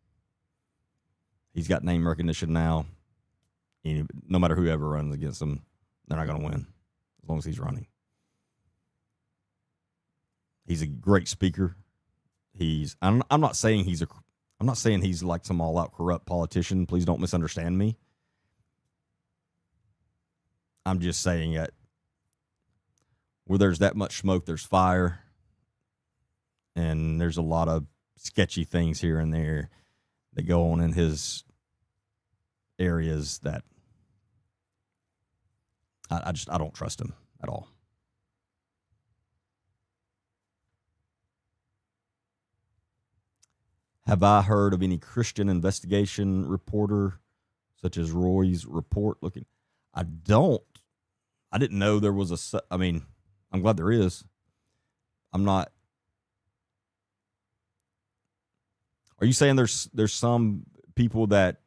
He's got name recognition now. No matter who ever runs against him, they're not going to win as long as he's running. He's a great speaker. I'm not saying he's like some all-out corrupt politician. Please don't misunderstand me. I'm just saying that where there's that much smoke, there's fire. And there's a lot of sketchy things here and there that go on in his areas that I don't trust him at all. Have I heard of any Christian investigation reporter such as Roy's Report looking? I didn't know there was I'm glad there is. I'm not. Are you saying there's some people that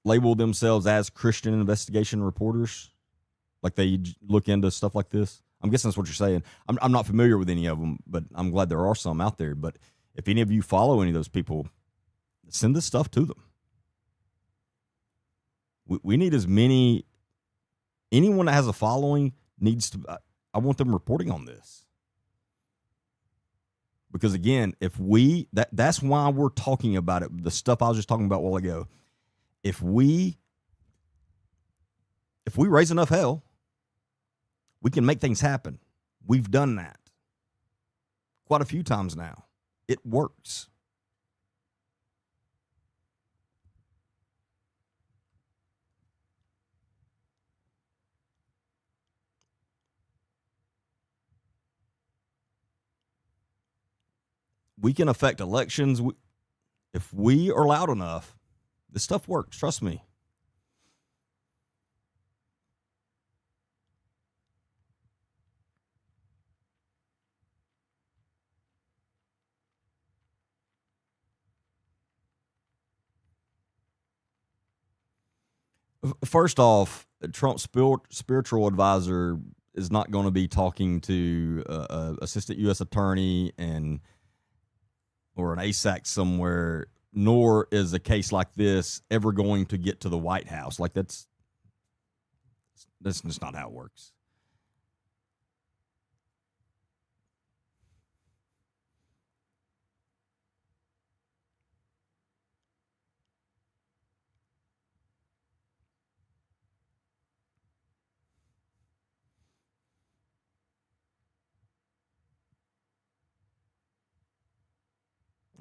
label themselves as Christian investigation reporters? Like they look into stuff like this? I'm guessing that's what you're saying. I'm not familiar with any of them, but I'm glad there are some out there. But if any of you follow any of those people, send this stuff to them. We need as many. Anyone that has a following needs to. I want them reporting on this. Because again, that's why we're talking about it. The stuff I was just talking about a while ago. If we raise enough hell, we can make things happen. We've done that quite a few times now. It works. We can affect elections. If we are loud enough, this stuff works. Trust me. First off, Trump's spiritual advisor is not going to be talking to assistant U.S. attorney or an ASAC somewhere, nor is a case like this ever going to get to the White House. Like that's just not how it works.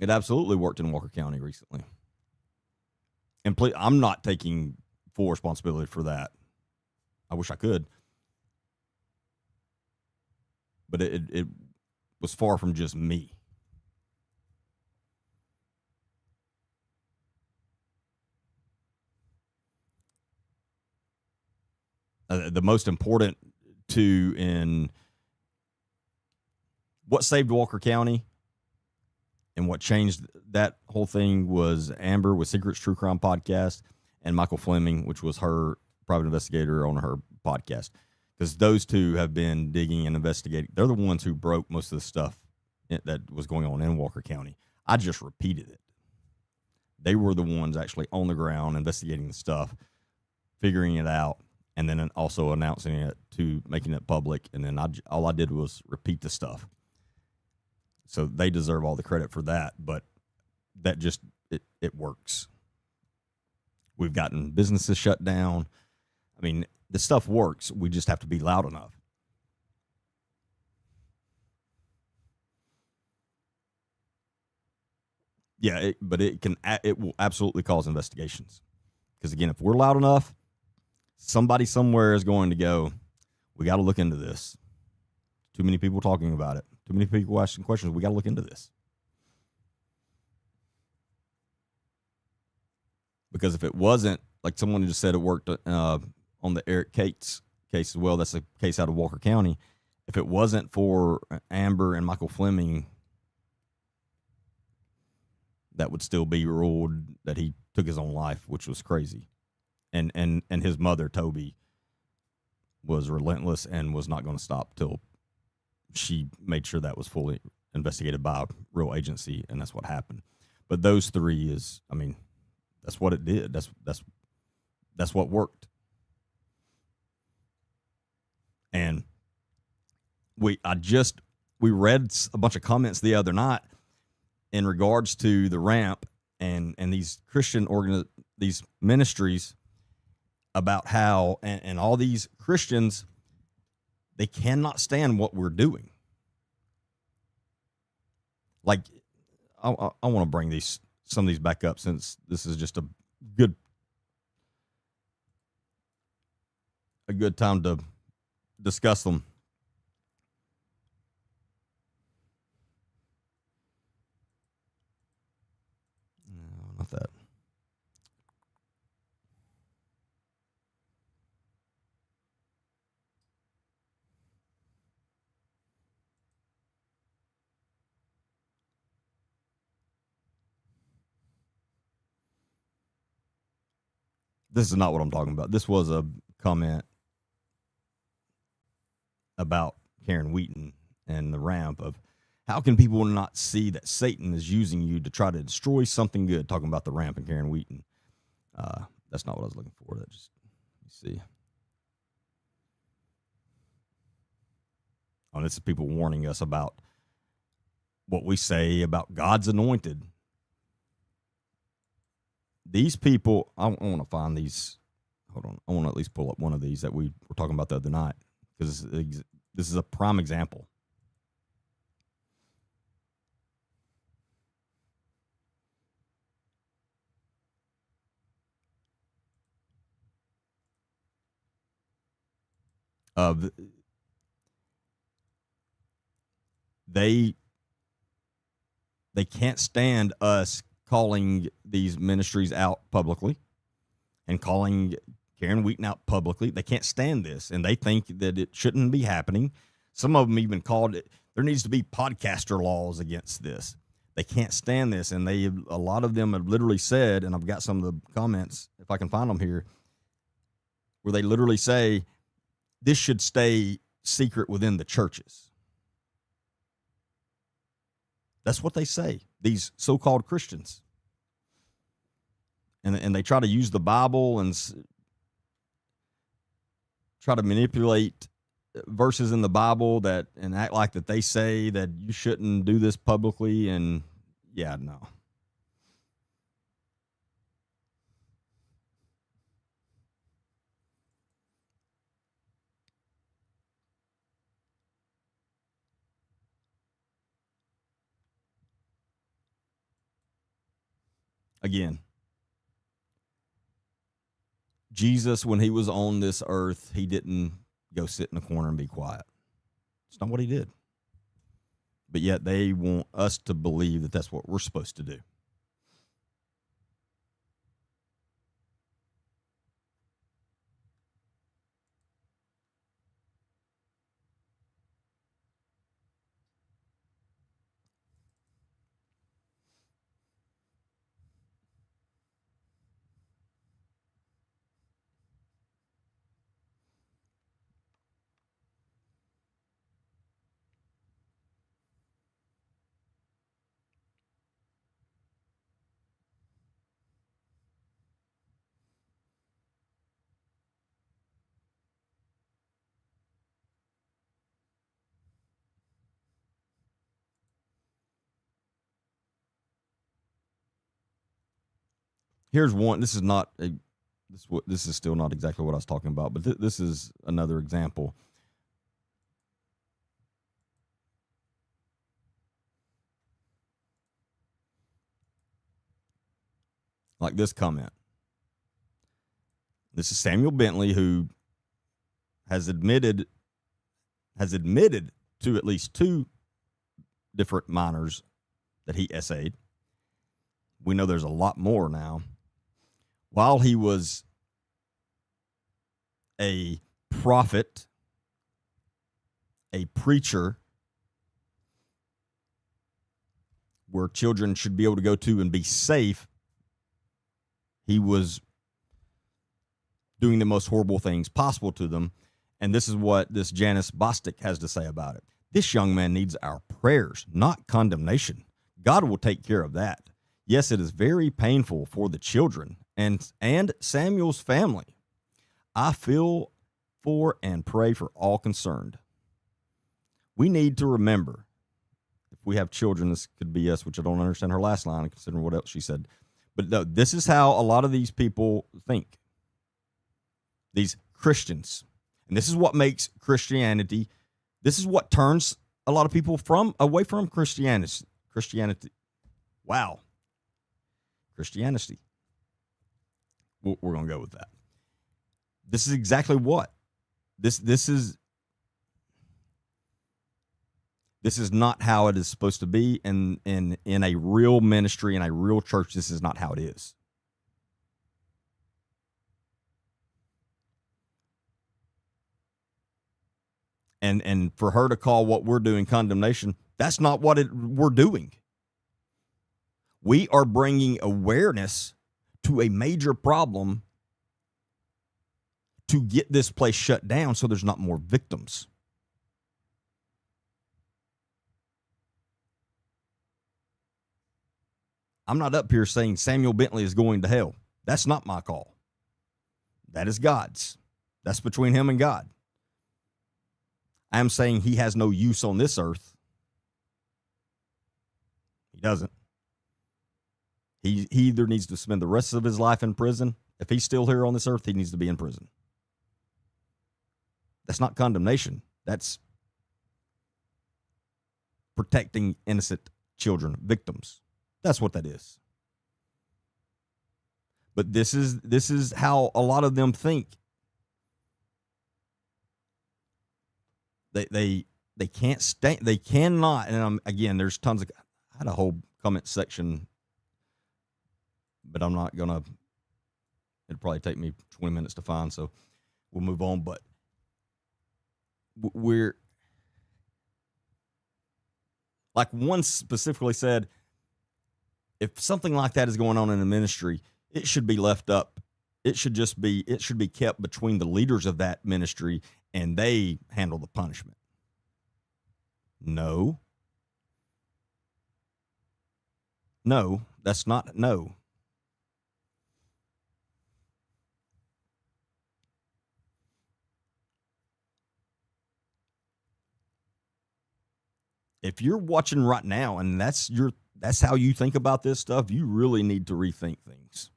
It absolutely worked in Walker County recently. And I'm not taking full responsibility for that. I wish I could. But it was far from just me. The most important two in what saved Walker County and what changed that whole thing was Amber with Secrets True Crime podcast and Michael Fleming, which was her private investigator on her podcast. Because those two have been digging and investigating. They're the ones who broke most of the stuff that was going on in Walker County. I just repeated it. They were the ones actually on the ground investigating the stuff, figuring it out, and then also announcing it to making it public. And then all I did was repeat the stuff. So they deserve all the credit for that. But that just, it works. We've gotten businesses shut down. I mean, the stuff works. We just have to be loud enough. Yeah, but it will absolutely cause investigations. Because again, if we're loud enough, somebody somewhere is going to go, we got to look into this. Too many people talking about it. Too many people asking questions. We got to look into this. Because if it wasn't, like someone just said, it worked on the Eric Cates case as well. That's a case out of Walker County. If it wasn't for Amber and Michael Fleming, that would still be ruled that he took his own life, which was crazy. And his mother, Toby, was relentless and was not going to stop till she made sure that was fully investigated by a real agency, and that's what happened. But those three is, I mean, that's what it did. That's what worked. And we read a bunch of comments the other night in regards to the ramp and these these ministries about how and all these Christians, they cannot stand what we're doing. Like, I want to bring some of these back up since this is just a good time to discuss them. No, not that. This is not what I'm talking about. This was a comment about Karen Wheaton and the ramp of how can people not see that Satan is using you to try to destroy something good? Talking about the ramp and Karen Wheaton. That's not what I was looking for. That just, let me see. Oh, this is people warning us about what we say about God's anointed. These people, I want to find these. Hold on. I want to at least pull up one of these that we were talking about the other night because this is a prime example. Of they can't stand us calling these ministries out publicly and calling Karen Wheaton out publicly. They can't stand this, and they think that it shouldn't be happening. Some of them even called it, there needs to be podcaster laws against this. They can't stand this, and a lot of them have literally said, and I've got some of the comments, if I can find them here, where they literally say, this should stay secret within the churches. That's what they say, these so-called Christians. And they try to use the Bible and try to manipulate verses in the Bible and act like that they say that you shouldn't do this publicly. And yeah, no. Again, Jesus, when he was on this earth, he didn't go sit in a corner and be quiet. It's not what he did. But yet they want us to believe that that's what we're supposed to do. Here's one. This is not a this is still not exactly what I was talking about, but this is another example. Like this comment. This is Samuel Bentley, who has admitted to at least 2 different minors that he essayed. We know there's a lot more now. While he was a prophet, a preacher, where children should be able to go to and be safe, he was doing the most horrible things possible to them. And this is what this Janice Bostic has to say about it. This young man needs our prayers, not condemnation. God will take care of that. Yes, it is very painful for the children and Samuel's family. I feel for and pray for all concerned. We need to remember, if we have children, this could be us, which I don't understand her last line, considering what else she said. But no, this is how a lot of these people think. These Christians. And this is what makes Christianity, this is what turns a lot of people away from Christianity. Wow. Christianity. We're going to go with that. This is exactly what. This is not how it is supposed to be. And in a real ministry, in a real church, this is not how it is. And for her to call what we're doing condemnation, that's not what we're doing. We are bringing awareness to a major problem to get this place shut down so there's not more victims. I'm not up here saying Samuel Bentley is going to hell. That's not my call. That is God's. That's between him and God. I am saying he has no use on this earth. He doesn't. He either needs to spend the rest of his life in prison. If he's still here on this earth, he needs to be in prison. That's not condemnation. That's protecting innocent children, victims. That's what that is. But this is how a lot of them think. They can't stay. They cannot. And again, there's tons of. I had a whole comment section, but I'm not gonna. It'd probably take me 20 minutes to find, so we'll move on. But we're like one specifically said, if something like that is going on in a ministry, it should be left up. It should be kept between the leaders of that ministry and they handle the punishment. No, that's not, no. If you're watching right now and that's how you think about this stuff, you really need to rethink things.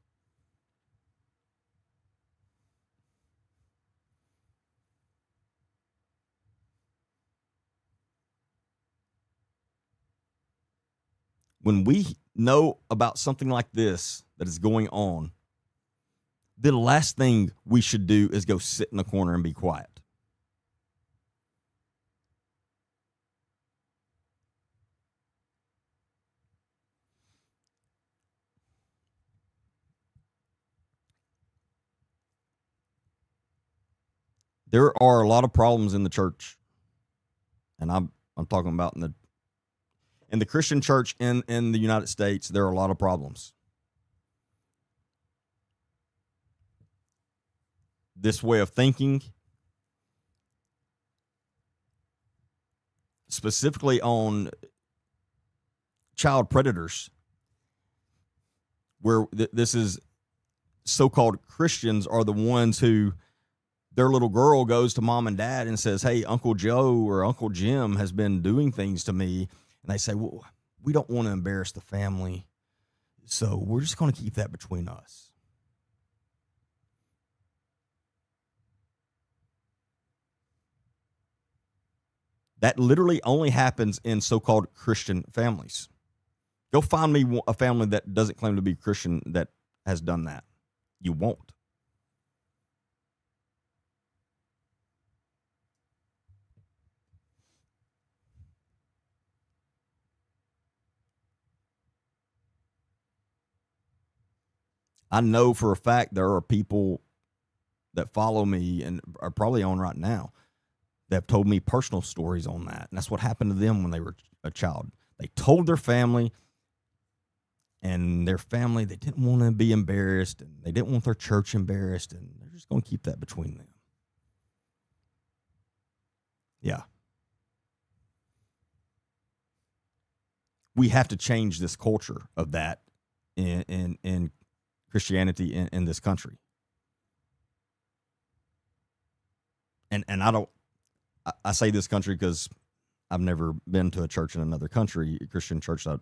When we know about something like this that is going on, the last thing we should do is go sit in a corner and be quiet. There are a lot of problems in the church, and I'm talking about in the Christian church in the United States. There are a lot of problems. This way of thinking, specifically on child predators, where this is so-called Christians are the ones who their little girl goes to mom and dad and says, hey, Uncle Joe or Uncle Jim has been doing things to me. And they say, well, we don't want to embarrass the family, so we're just going to keep that between us. That literally only happens in so-called Christian families. Go find me a family that doesn't claim to be Christian that has done that. You won't. I know for a fact there are people that follow me and are probably on right now that have told me personal stories on that. And that's what happened to them when they were a child. They told their family, and their family, they didn't want to be embarrassed, and they didn't want their church embarrassed, and they're just going to keep that between them. Yeah. We have to change this culture of that in Christianity in this country. And I say this country because I've never been to a church in another country, a Christian church. I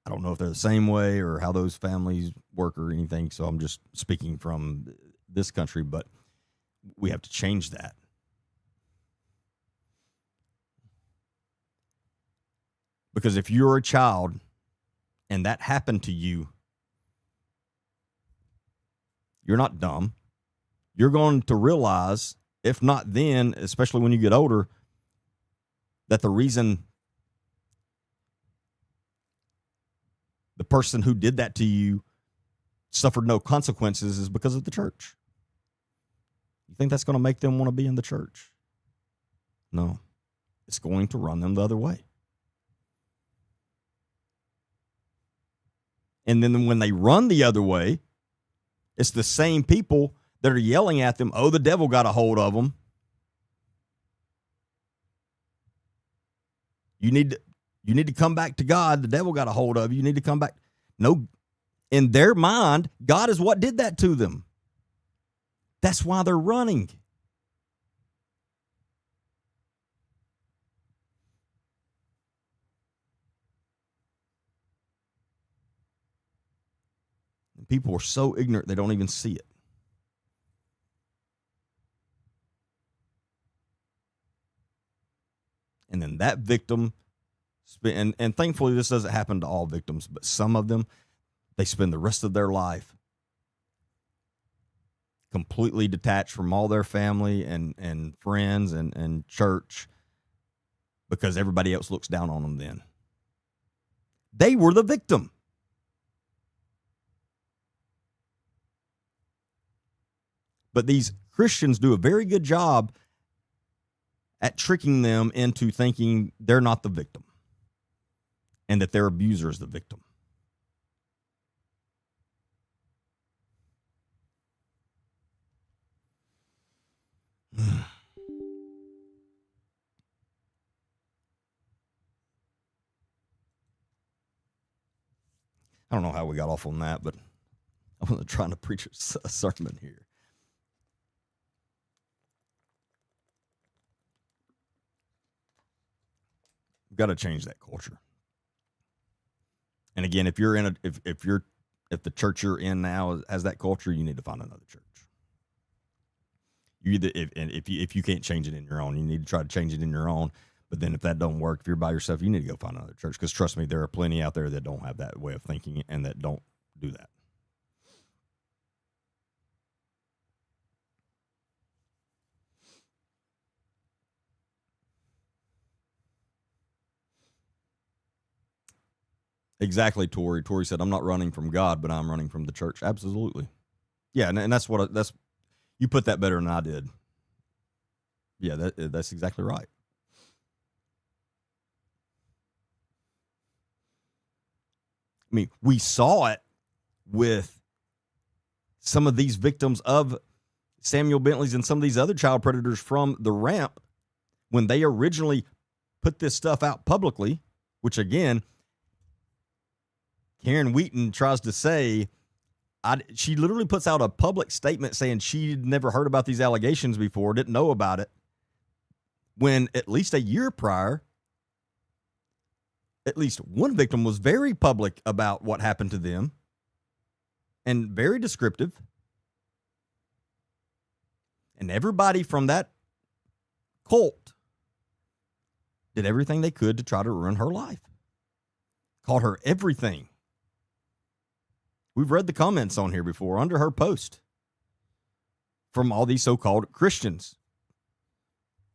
don't know if they're the same way or how those families work or anything. So I'm just speaking from this country, but we have to change that. Because if you're a child and that happened to you, you're not dumb. You're going to realize, if not then, especially when you get older, that the reason the person who did that to you suffered no consequences is because of the church. You think that's going to make them want to be in the church? No. It's going to run them the other way. And then when they run the other way, it's the same people that are yelling at them, oh, the devil got a hold of them. You need to come back to God. The devil got a hold of you. You need to come back. No, in their mind, God is what did that to them. That's why they're running. And people are so ignorant, they don't even see it. And then that victim, and thankfully this doesn't happen to all victims, but some of them, they spend the rest of their life completely detached from all their family and friends and church because everybody else looks down on them then. They were the victim. But these Christians do a very good job at tricking them into thinking they're not the victim and that their abuser is the victim. I don't know how we got off on that, but I wasn't trying to preach a sermon here. We've got to change that culture. And again, if the church you're in now has that culture, you need to find another church. You either if you can't change it in your own, you need to try to change it in your own. But then if that don't work, if you're by yourself, you need to go find another church. Because trust me, there are plenty out there that don't have that way of thinking and that don't do that. Exactly, Tori. Tori said, "I'm not running from God, but I'm running from the church." Absolutely, yeah, and that's you put that better than I did. Yeah, that's exactly right. I mean, we saw it with some of these victims of Samuel Bentley's and some of these other child predators from the Ramp when they originally put this stuff out publicly, which again, Karen Wheaton tries to say, she literally puts out a public statement saying she'd never heard about these allegations before, didn't know about it, when at least a year prior, at least one victim was very public about what happened to them and very descriptive. And everybody from that cult did everything they could to try to ruin her life. Called her everything. We've read the comments on here before under her post from all these so-called Christians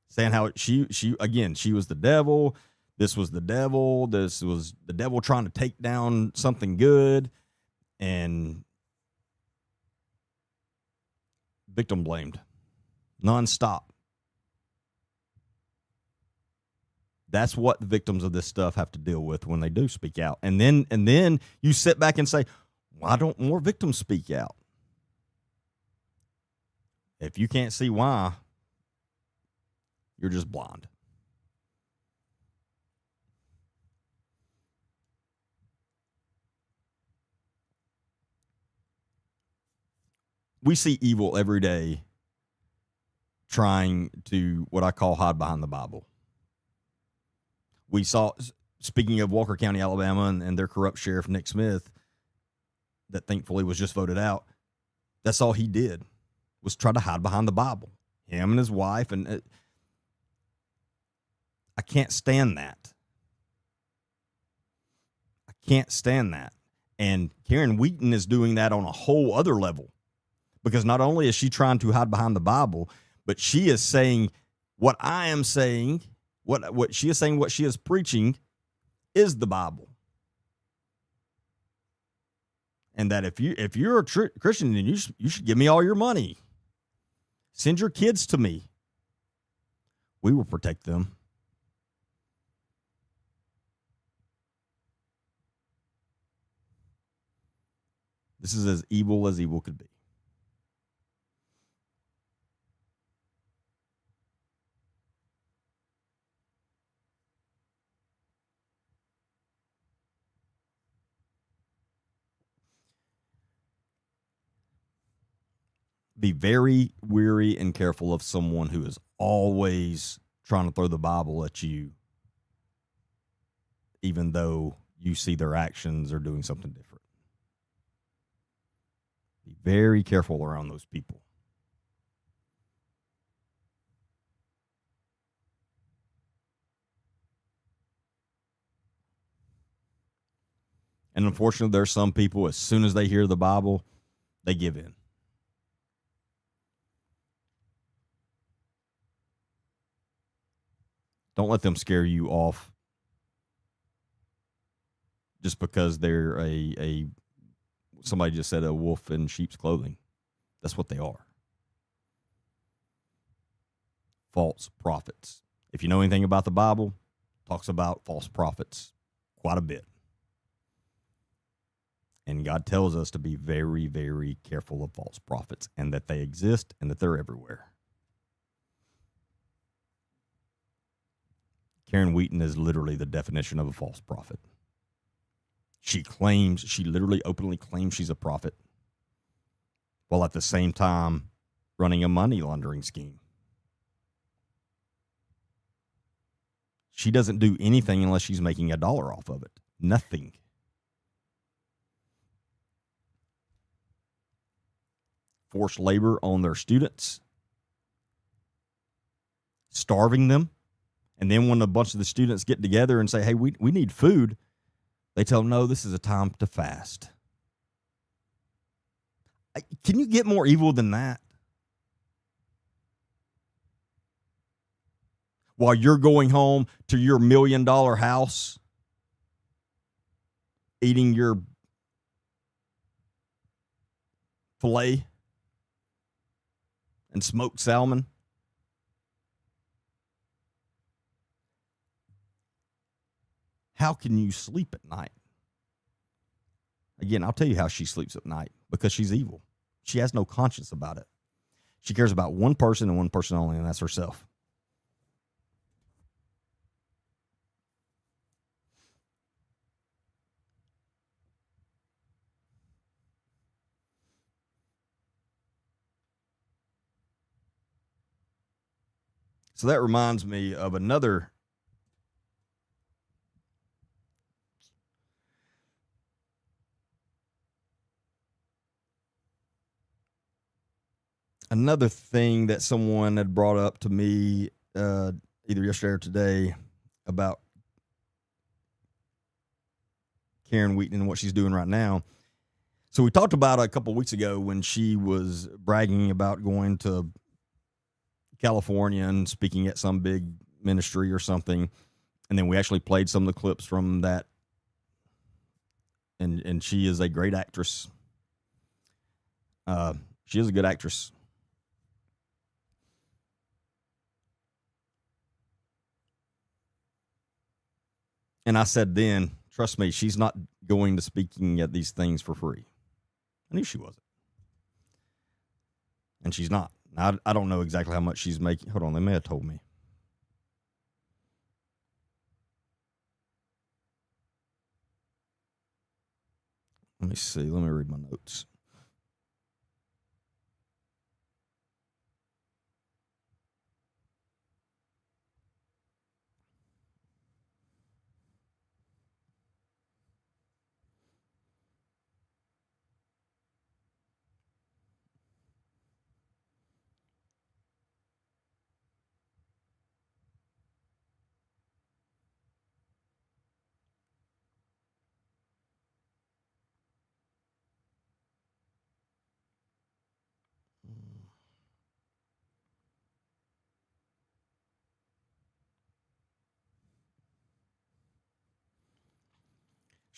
saying how she was the devil. This was the devil. This was the devil trying to take down something good, and victim blamed nonstop. That's what the victims of this stuff have to deal with when they do speak out. And then you sit back and say, why don't more victims speak out? If you can't see why, you're just blind. We see evil every day trying to, what I call, hide behind the Bible. We saw, speaking of Walker County, Alabama, and their corrupt sheriff, Nick Smith, that thankfully was just voted out. That's all he did, was try to hide behind the Bible. Him and his wife. And I can't stand that. I can't stand that. And Karen Wheaton is doing that on a whole other level. Because not only is she trying to hide behind the Bible, but she is saying what I am saying, what she is saying, what she is preaching is the Bible. And that if you're a Christian, then you should give me all your money. Send your kids to me. We will protect them. This is as evil could be. Be very wary and careful of someone who is always trying to throw the Bible at you, even though you see their actions are doing something different. Be very careful around those people. And unfortunately, there's some people, as soon as they hear the Bible, they give in. Don't let them scare you off just because they're somebody just said a wolf in sheep's clothing. That's what they are. False prophets. If you know anything about the Bible, it talks about false prophets quite a bit. And God tells us to be very, very careful of false prophets and that they exist and that they're everywhere. Karen Wheaton is literally the definition of a false prophet. She literally openly claims she's a prophet, while at the same time running a money laundering scheme. She doesn't do anything unless she's making $1 off of it. Nothing. Forced labor on their students, starving them, And then when a bunch of the students get together and say, hey, we need food, they tell them, no, this is a time to fast. Can you get more evil than that? While you're going home to your $1 million house, eating your filet and smoked salmon. How can you sleep at night? Again, I'll tell you how she sleeps at night, because she's evil. She has no conscience about it. She cares about one person and one person only, and that's herself. So that reminds me of another thing that someone had brought up to me either yesterday or today about Karen Wheaton and what she's doing right now. So we talked about a couple of weeks ago when she was bragging about going to California and speaking at some big ministry or something. And then we actually played some of the clips from that. And she is a great actress. She is a good actress. And I said then, trust me, she's not going to speaking at these things for free. I knew she wasn't. And she's not. I don't know exactly how much she's making. Hold on, they may have told me. Let me see. Let me read my notes.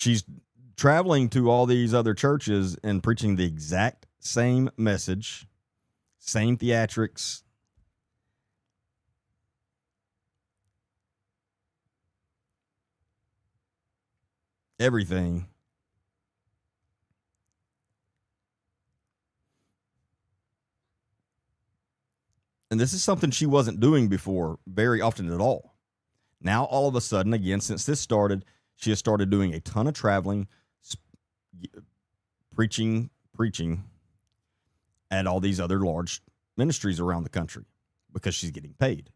She's traveling to all these other churches and preaching the exact same message, same theatrics. Everything. And this is something she wasn't doing before very often at all. Now, all of a sudden, again, since this started, she has started doing a ton of traveling, preaching at all these other large ministries around the country because she's getting paid.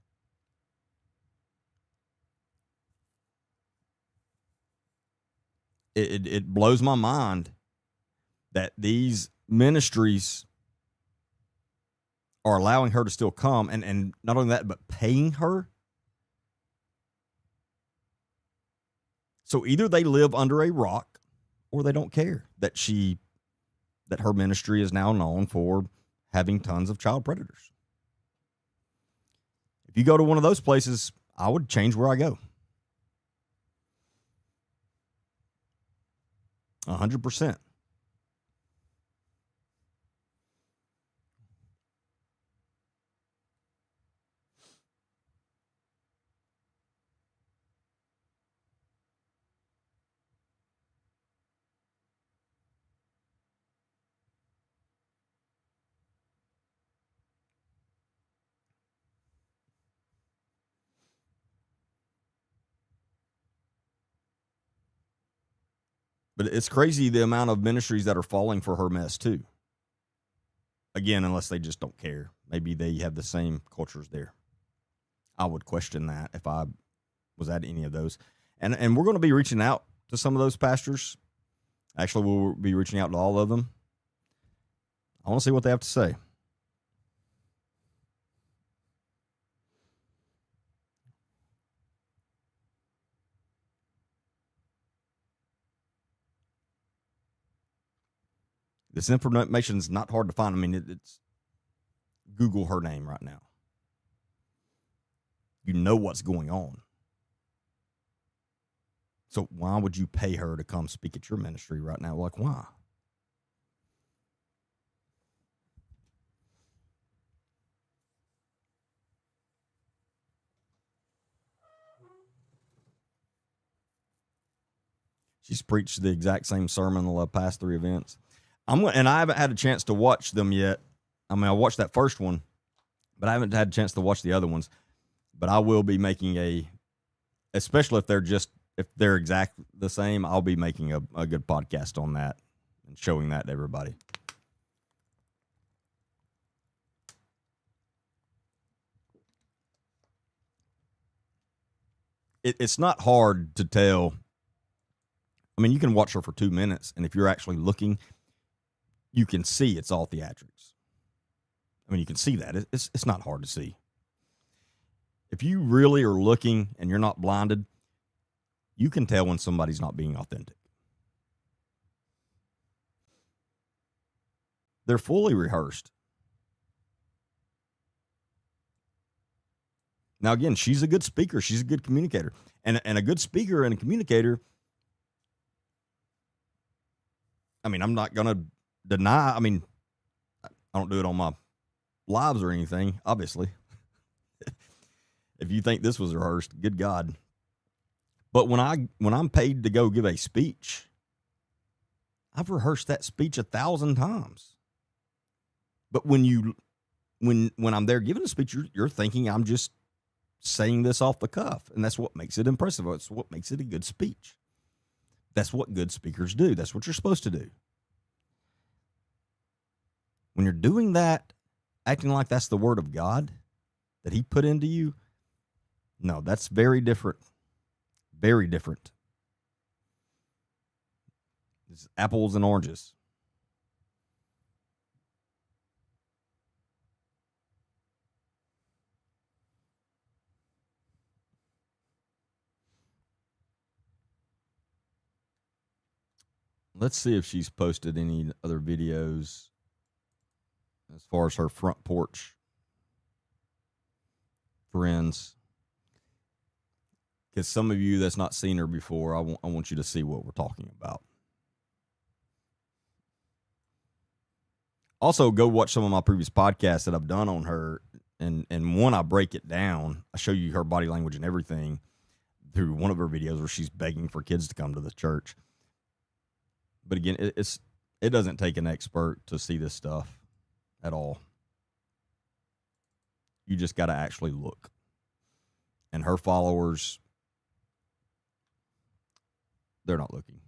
It blows my mind that these ministries are allowing her to still come, and not only that, but paying her. So either they live under a rock or they don't care that her ministry is now known for having tons of child predators. If you go to one of those places, I would change where I go. 100%. But it's crazy the amount of ministries that are falling for her mess too. Again, unless they just don't care. Maybe they have the same cultures there. I would question that if I was at any of those. And we're going to be reaching out to some of those pastors. Actually, we'll be reaching out to all of them. I want to see what they have to say. This information is not hard to find. I mean, it's Google her name right now. You know what's going on. So why would you pay her to come speak at your ministry right now? Like, why? She's preached the exact same sermon the past 3 events. And I haven't had a chance to watch them yet. I mean, I watched that first one, but I haven't had a chance to watch the other ones. But I will be making especially if they're exact the same, I'll be making a good podcast on that and showing that to everybody. It's not hard to tell. I mean, you can watch her for 2 minutes, and if you're actually looking, you can see it's all theatrics. I mean, you can see that. It's not hard to see. If you really are looking and you're not blinded, you can tell when somebody's not being authentic. They're fully rehearsed. Now, again, she's a good speaker. She's a good communicator. And a good speaker and a communicator, I mean, I'm not going to deny. I mean, I don't do it on my lives or anything, obviously. If you think this was rehearsed, good God. But when I'm paid to go give a speech, I've rehearsed that speech 1,000 times. But when I'm there giving a speech, you're thinking I'm just saying this off the cuff, and that's what makes it impressive. It's what makes it a good speech. That's what good speakers do. That's what you're supposed to do. When you're doing that, acting like that's the word of God that he put into you, no, that's very different. Very different. It's apples and oranges. Let's see if she's posted any other videos as far as her front porch friends. Because some of you that's not seen her before, I want you to see what we're talking about. Also, go watch some of my previous podcasts that I've done on her. And one, I break it down. I show you her body language and everything through one of her videos where she's begging for kids to come to the church. But again, it doesn't take an expert to see this stuff at all. You just got to actually look. And her followers, they're not looking.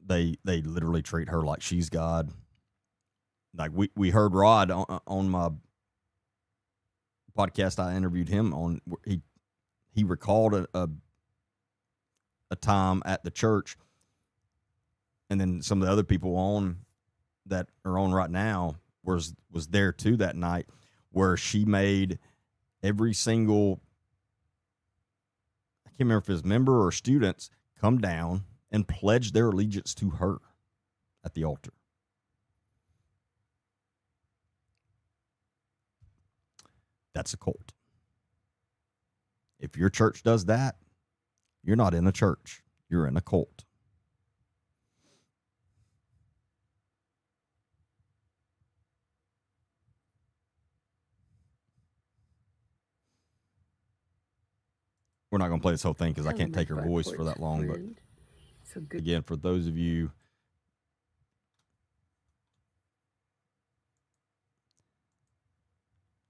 They literally treat her like she's God. Like we heard Rod on my podcast. I interviewed him on. He recalled a time at the church, and then some of the other people on that are on right now was there too that night, where she made every single, I can't remember if it was member or students, come down and pledge their allegiance to her at the altar. That's a cult. If your church does that, you're not in a church. You're in a cult. We're not going to play this whole thing because I can't take her voice for that long. But again, for those of you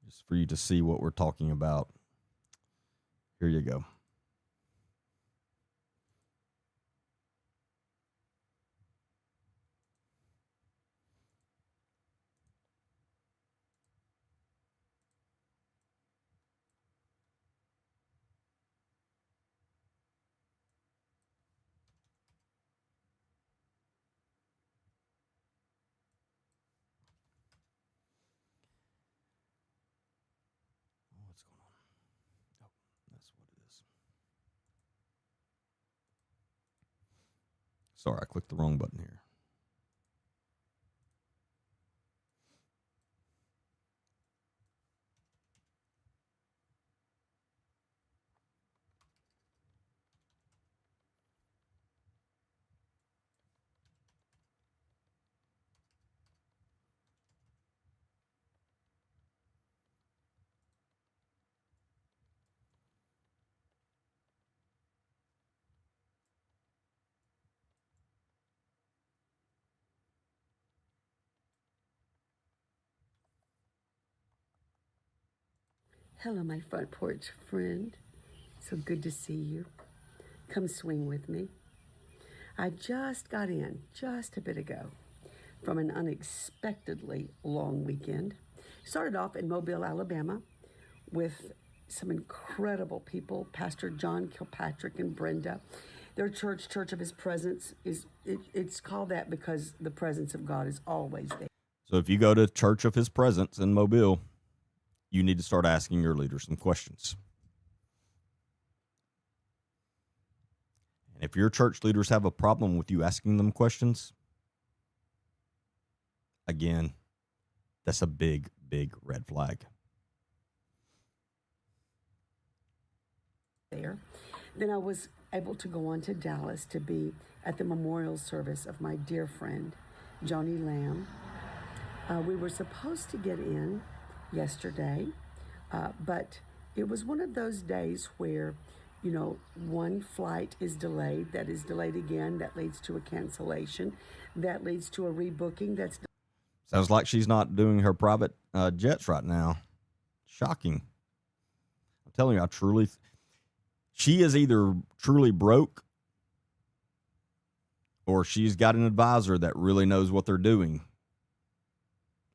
just for you to see what we're talking about, here you go. is. Sorry, I clicked the wrong button here. Hello, my front porch friend. So good to see you. Come swing with me. I just got in just a bit ago from an unexpectedly long weekend. Started off in Mobile, Alabama with some incredible people, Pastor John Kilpatrick and Brenda. Their church, Church of His Presence, it's called that because the presence of God is always there. So if you go to Church of His Presence in Mobile, you need to start asking your leader some questions. And if your church leaders have a problem with you asking them questions, again, that's a big, big red flag. There. Then I was able to go on to Dallas to be at the memorial service of my dear friend, Joni Lamb. We were supposed to get in yesterday, but it was one of those days where, you know, one flight is delayed, that is delayed again, that leads to a cancellation, that leads to a rebooking. Sounds like she's not doing her private jets right now. Shocking. I'm telling you, she is either truly broke or she's got an advisor that really knows what they're doing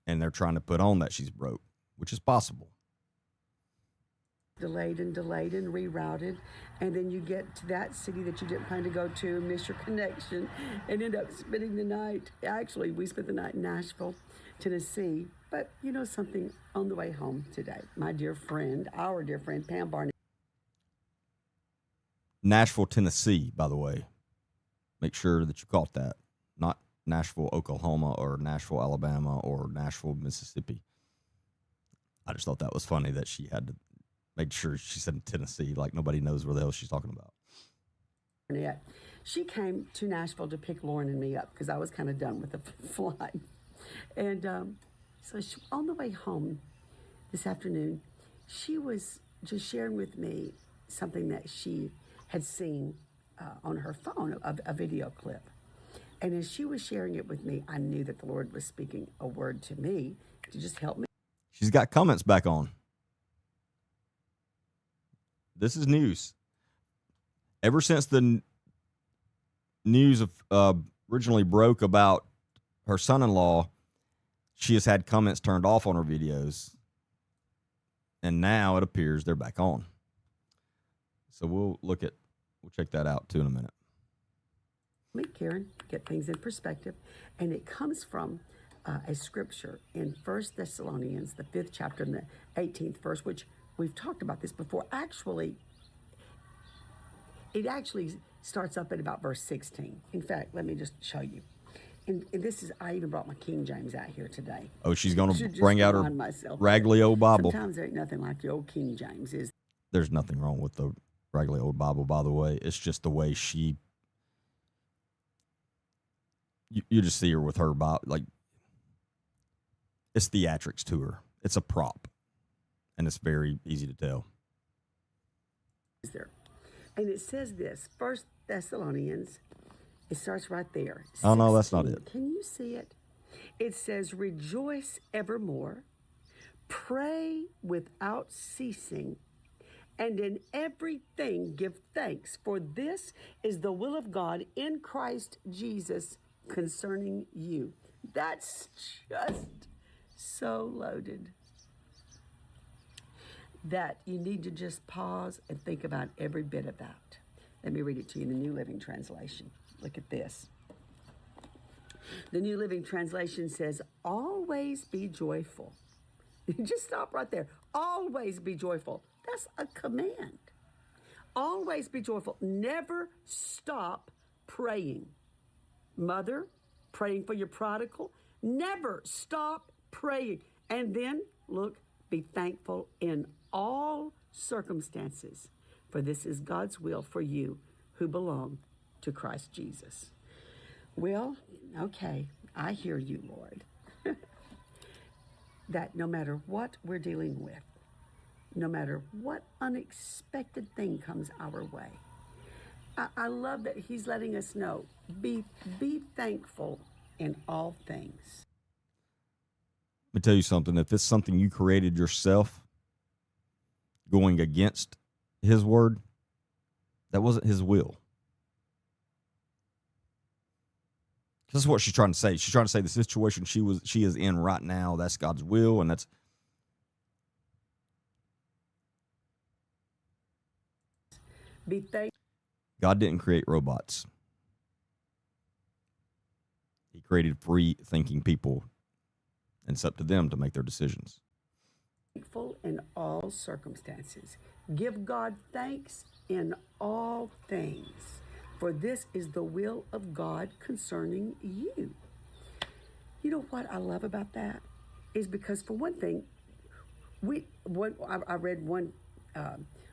and they're trying to put on that she's broke, which is possible. Delayed and rerouted, and then you get to that city that you didn't plan to go to, miss your connection, and end up spending the night. Actually, we spent the night in Nashville, Tennessee. But you know something, on the way home today, my dear friend, our dear friend, Pam Barnett. Nashville, Tennessee, by the way. Make sure that you caught that. Not Nashville, Oklahoma, or Nashville, Alabama, or Nashville, Mississippi. I just thought that was funny that she had to make sure she said Tennessee, like nobody knows where the hell she's talking about. She came to Nashville to pick Lauren and me up because I was kind of done with the flight. And so on the way home this afternoon, she was just sharing with me something that she had seen on her phone, a video clip. And as she was sharing it with me, I knew that the Lord was speaking a word to me to just help me. She's got comments back on. This is news. Ever since the news of originally broke about her son-in-law, she has had comments turned off on her videos. And now it appears they're back on. So we'll check that out too in a minute. Meet Karen, get things in perspective. And it comes from a scripture in 1 Thessalonians, the 5th chapter and the 18th verse, which we've talked about this before. It actually starts up at about verse 16. In fact, let me just show you. And I even brought my King James out here today. Oh, she's going to bring out her raggedy old Bible. Sometimes there ain't nothing like the old King James, is. There's nothing wrong with the raggedy old Bible, by the way. It's just the way you just see her with her Bible, like, it's theatrics to her. It's a prop, and it's very easy to tell. Is there? And it says this, 1 Thessalonians, it starts right there. 16. Oh, no, that's not it. Can you see it? It says, rejoice evermore, pray without ceasing, and in everything give thanks, for this is the will of God in Christ Jesus concerning you. That's just so loaded that you need to just pause and think about every bit of that. Let me read it to you in the New Living Translation. Look at this. The New Living Translation says, always be joyful. Just stop right there. Always be joyful. That's a command. Always be joyful. Never stop praying. Mother, praying for your prodigal. Never stop praying. And then, look, be thankful in all circumstances, for this is God's will for you who belong to Christ Jesus. Well, okay, I hear you, Lord. That no matter what we're dealing with, no matter what unexpected thing comes our way, I love that he's letting us know, be thankful in all things. Let me tell you something. If it's something you created yourself, going against his word, that wasn't his will. That's what she's trying to say. She's trying to say the situation she is in right now, that's God's will, and that's Be thankful. God didn't create robots. He created free thinking people, and it's up to them to make their decisions. Thankful in all circumstances. Give God thanks in all things, for this is the will of God concerning you. You know what I love about that is because, for one thing, I read one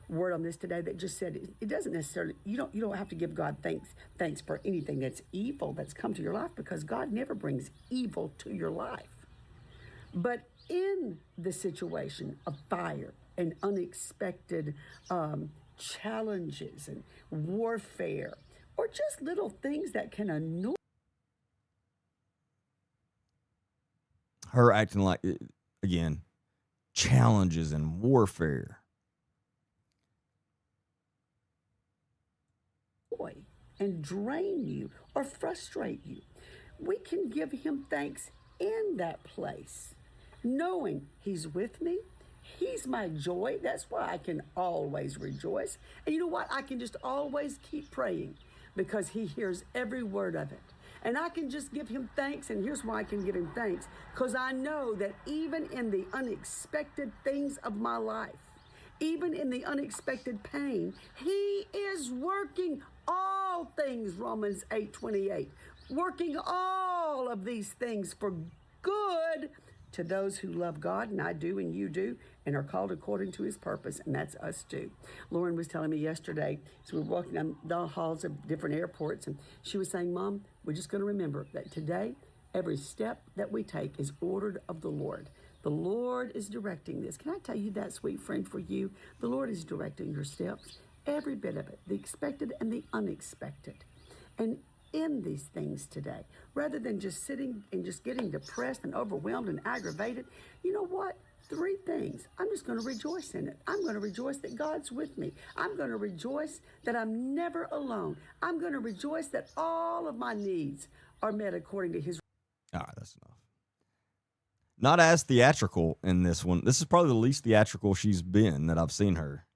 word on this today that just said it doesn't necessarily, you don't have to give God thanks for anything that's evil that's come to your life, because God never brings evil to your life. But in the situation of fire and unexpected challenges and warfare, or just little things that can annoy Her acting like, again, challenges and warfare. and drain you or frustrate you, we can give him thanks in that place, knowing he's with me. He's my joy. That's why I can always rejoice. And you know what? I can just always keep praying because he hears every word of it. And I can just give him thanks. And here's why I can give him thanks. Because I know that even in the unexpected things of my life, even in the unexpected pain, he is working all things, Romans 8:28, working all of these things for good to those who love God, and I do, and you do, and are called according to his purpose, and that's us too. Lauren was telling me yesterday, so we were walking down the halls of different airports, and she was saying, Mom, we're just going to remember that today, every step that we take is ordered of the Lord. The Lord is directing this. Can I tell you that, sweet friend, for you? The Lord is directing your steps, every bit of it, the expected and the unexpected. And in these things today, rather than just sitting and just getting depressed and overwhelmed and aggravated, you know what? 3 things. I'm just going to rejoice in it. I'm going to rejoice that God's with me. I'm going to rejoice that I'm never alone. I'm going to rejoice that all of my needs are met according to his. All right, that's enough. Not as theatrical in this one. This is probably the least theatrical she's been that I've seen her.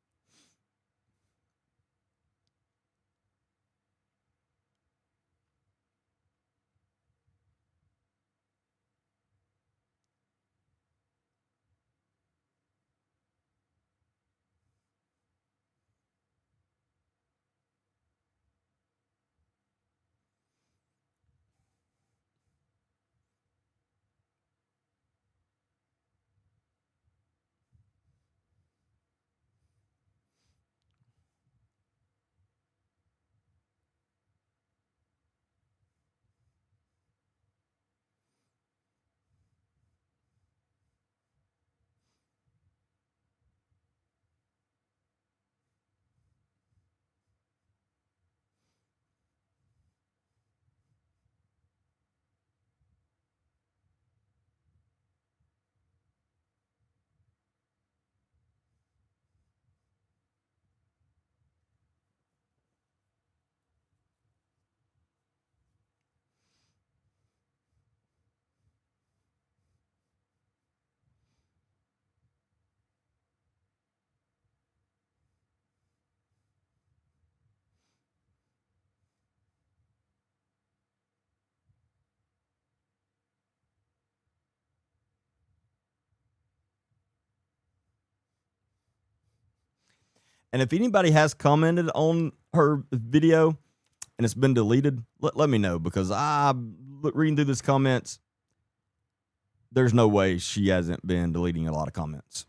And if anybody has commented on her video and it's been deleted, let me know, because reading through these comments, there's no way she hasn't been deleting a lot of comments.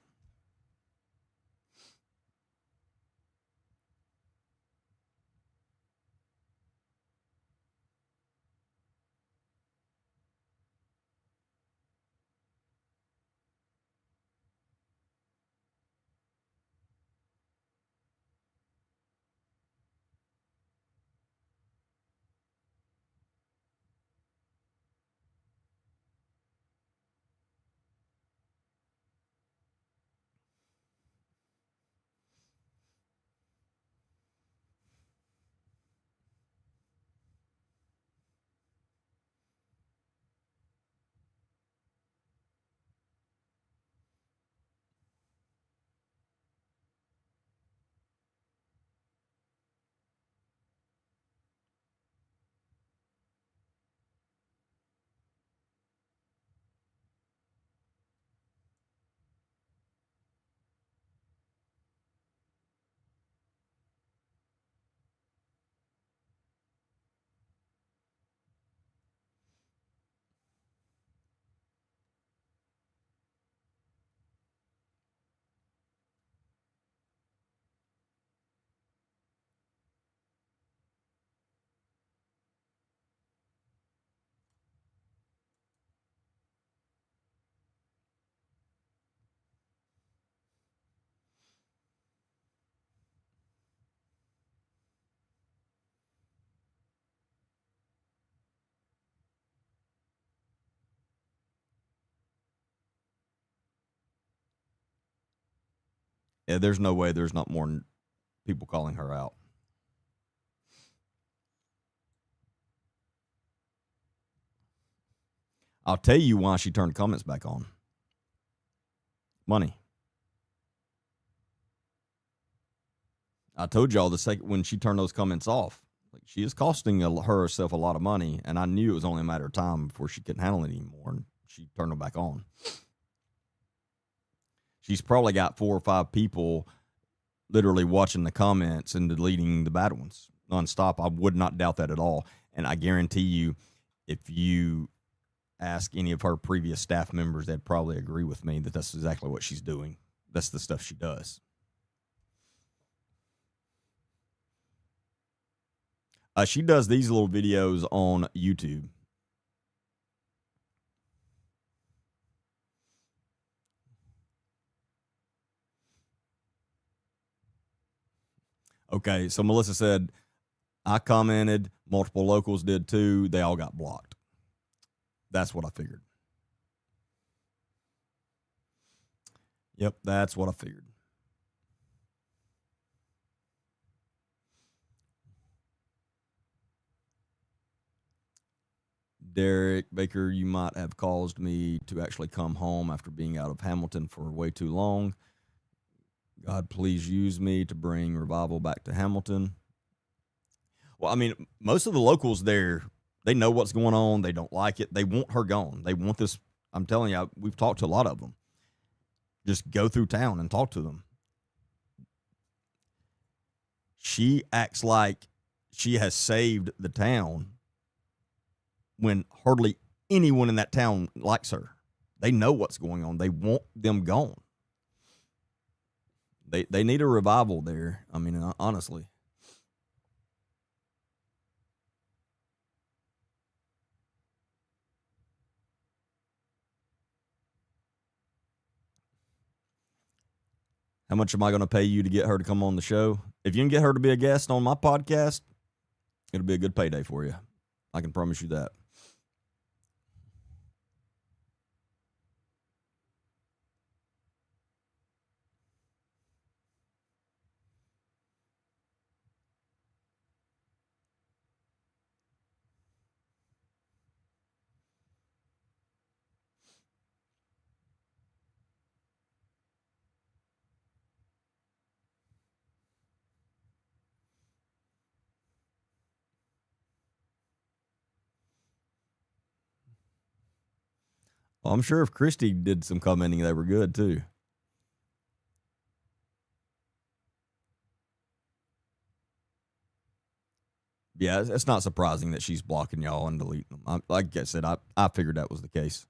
Yeah, there's no way there's not more people calling her out. I'll tell you why she turned comments back on. Money. I told y'all the second when she turned those comments off, like, she is costing herself a lot of money, and I knew it was only a matter of time before she couldn't handle it anymore, and she turned them back on. She's probably got 4 or 5 people literally watching the comments and deleting the bad ones nonstop. I would not doubt that at all. And I guarantee you, if you ask any of her previous staff members, they'd probably agree with me that that's exactly what she's doing. That's the stuff she does. She does these little videos on YouTube. Okay, so Melissa said, I commented, multiple locals did too. They all got blocked. That's what I figured. Yep, that's what I figured. Derek Baker, you might have caused me to actually come home after being out of Hamilton for way too long. God, please use me to bring revival back to Hamilton. Well, I mean, most of the locals there, they know what's going on. They don't like it. They want her gone. They want this. I'm telling you, we've talked to a lot of them. Just go through town and talk to them. She acts like she has saved the town when hardly anyone in that town likes her. They know what's going on. They want them gone. They need a revival there. I mean, honestly. How much am I going to pay you to get her to come on the show? If you can get her to be a guest on my podcast, it'll be a good payday for you. I can promise you that. Well, I'm sure if Christy did some commenting, they were good too. Yeah, it's not surprising that she's blocking y'all and deleting them. Like I said, I figured that was the case.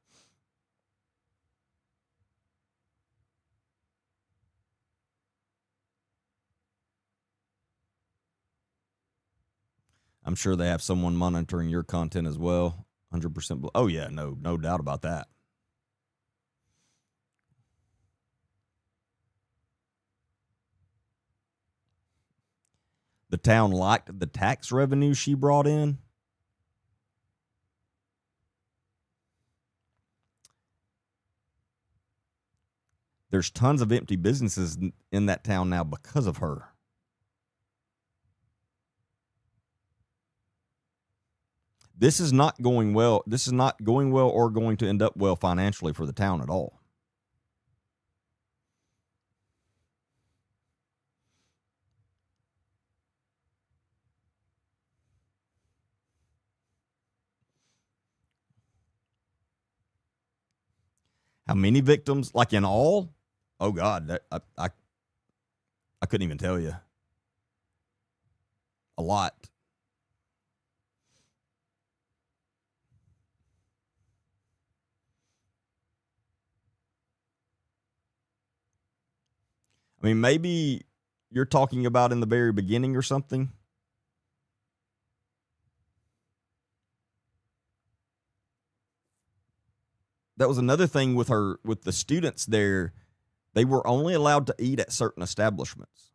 I'm sure they have someone monitoring your content as well. 100%. Oh yeah, no doubt about that. The town liked the tax revenue she brought in. There's tons of empty businesses in that town now because of her. This is not going well. This is not going well or going to end up well financially for the town at all. How many victims? Like in all? Oh God, I couldn't even tell you. A lot. I mean, maybe you're talking about in the very beginning or something. That was another thing with her, with the students there. They were only allowed to eat at certain establishments.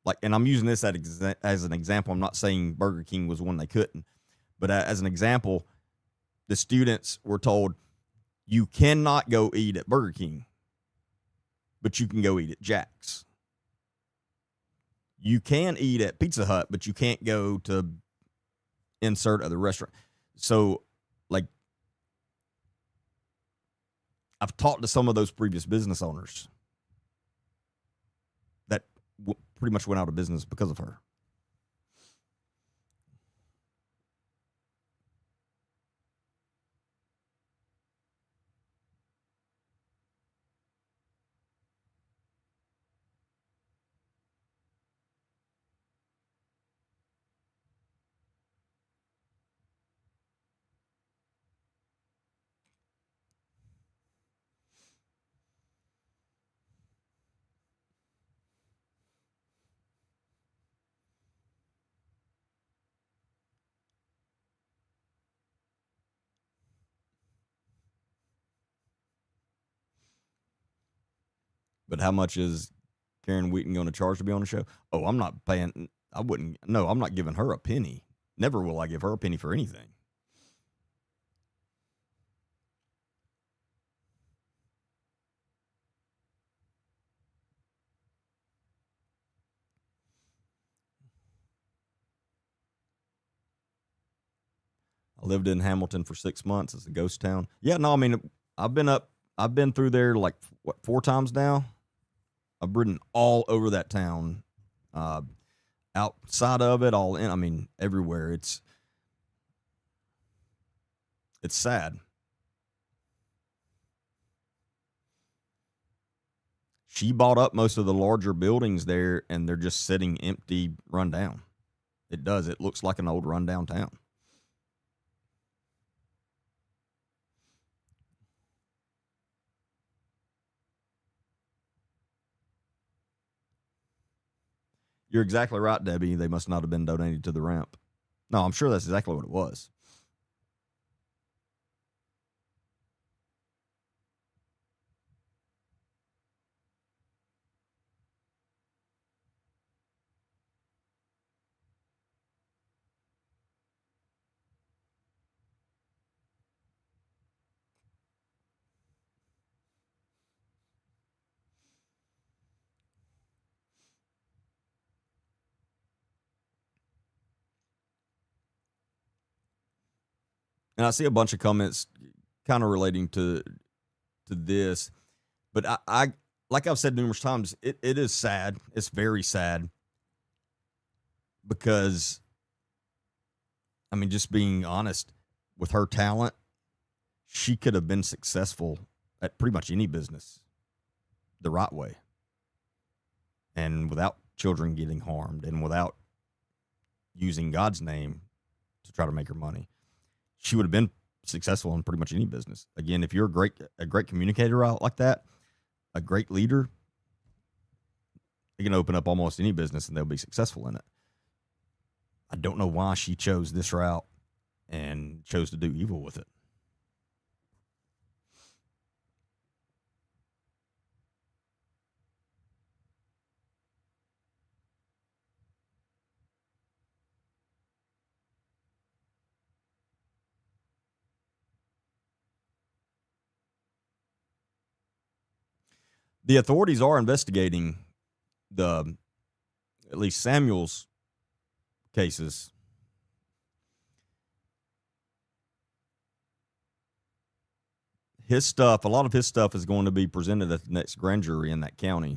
Like, and I'm using this as an example. I'm not saying Burger King was one they couldn't, but as an example, the students were told you cannot go eat at Burger King, but you can go eat at Jack's. You can eat at Pizza Hut, but you can't go to insert other restaurant. So, like, I've talked to some of those previous business owners that pretty much went out of business because of her. But how much is Karen Wheaton going to charge to be on the show? Oh, I'm not paying. I wouldn't. No, I'm not giving her a penny. Never will I give her a penny for anything. I lived in Hamilton for 6 months. It's a ghost town. Yeah, no, I mean, I've been through there like what 4 times now. I've ridden all over that town, outside of it, all in. I mean, everywhere. It's sad. She bought up most of the larger buildings there, and they're just sitting empty, run down. It does. It looks like an old rundown town. You're exactly right, Debbie. They must not have been donated to the ramp. No, I'm sure that's exactly what it was. And I see a bunch of comments kind of relating to this, but I like I've said numerous times, it is sad. It's very sad because I mean, just being honest, with her talent, she could have been successful at pretty much any business the right way, and without children getting harmed, and without using God's name to try to make her money. She would have been successful in pretty much any business. Again, if you're a great communicator out like that, a great leader, you can open up almost any business and they'll be successful in it. I don't know why she chose this route and chose to do evil with it. The authorities are investigating the, at least Samuel's cases. His stuff, a lot of his stuff is going to be presented at the next grand jury in that county.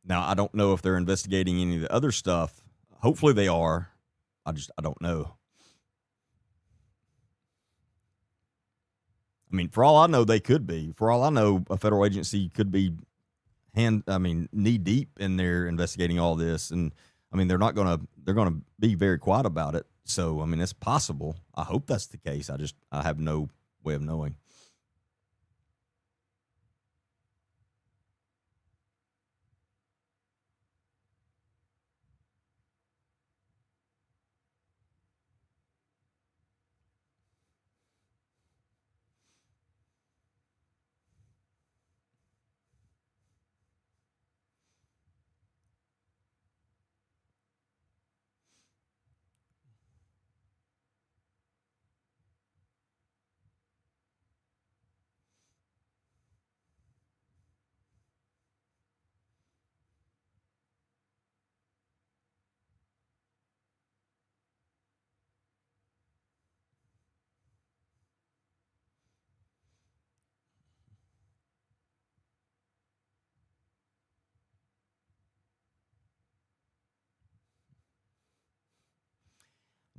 Now, I don't know if they're investigating any of the other stuff. Hopefully they are. I don't know. I mean, for all I know, they could be. For all I know, a federal agency could be knee deep in there investigating all this. And I mean, they're gonna be very quiet about it. So, I mean, it's possible. I hope that's the case. I have no way of knowing.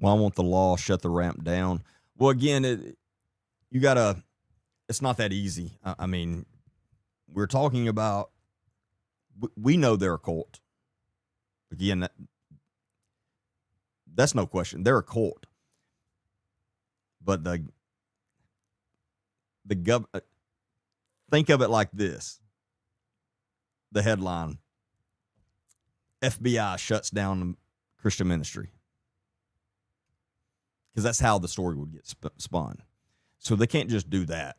Well, I want the law shut the ramp down. Well, again, you gotta. It's not that easy. I mean, we're talking about. We know they're a cult. Again, that's no question. They're a cult. But the gov. Think of it like this: the headline: FBI shuts down Christian ministry, because that's how the story would get spun. So they can't just do that.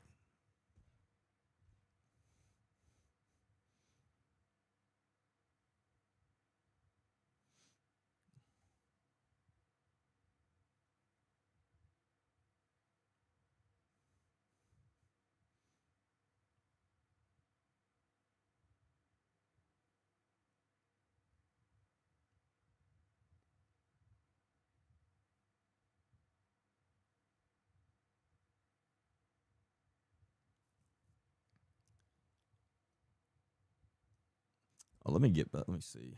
Let me get back. Let me see.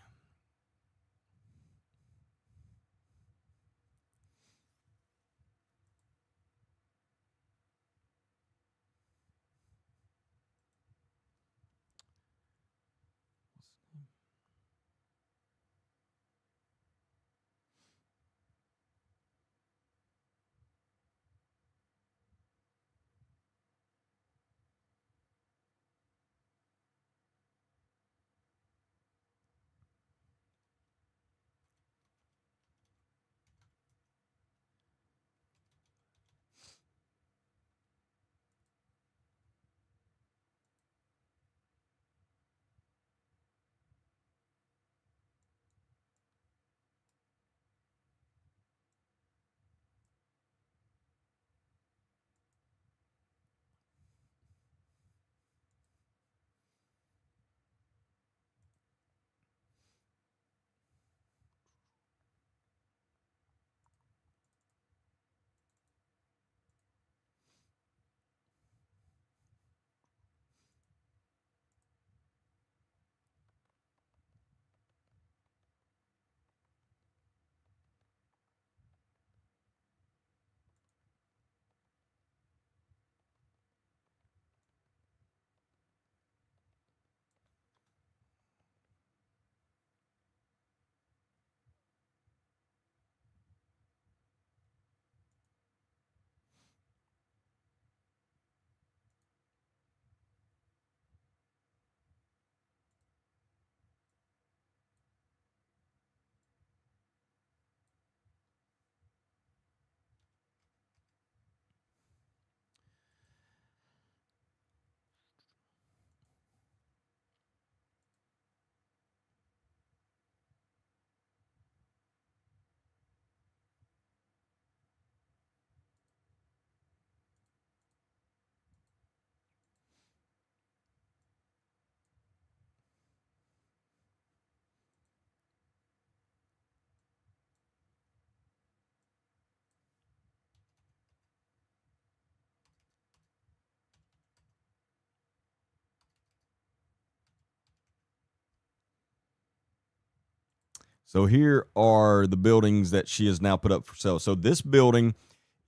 So here are the buildings that she has now put up for sale. So this building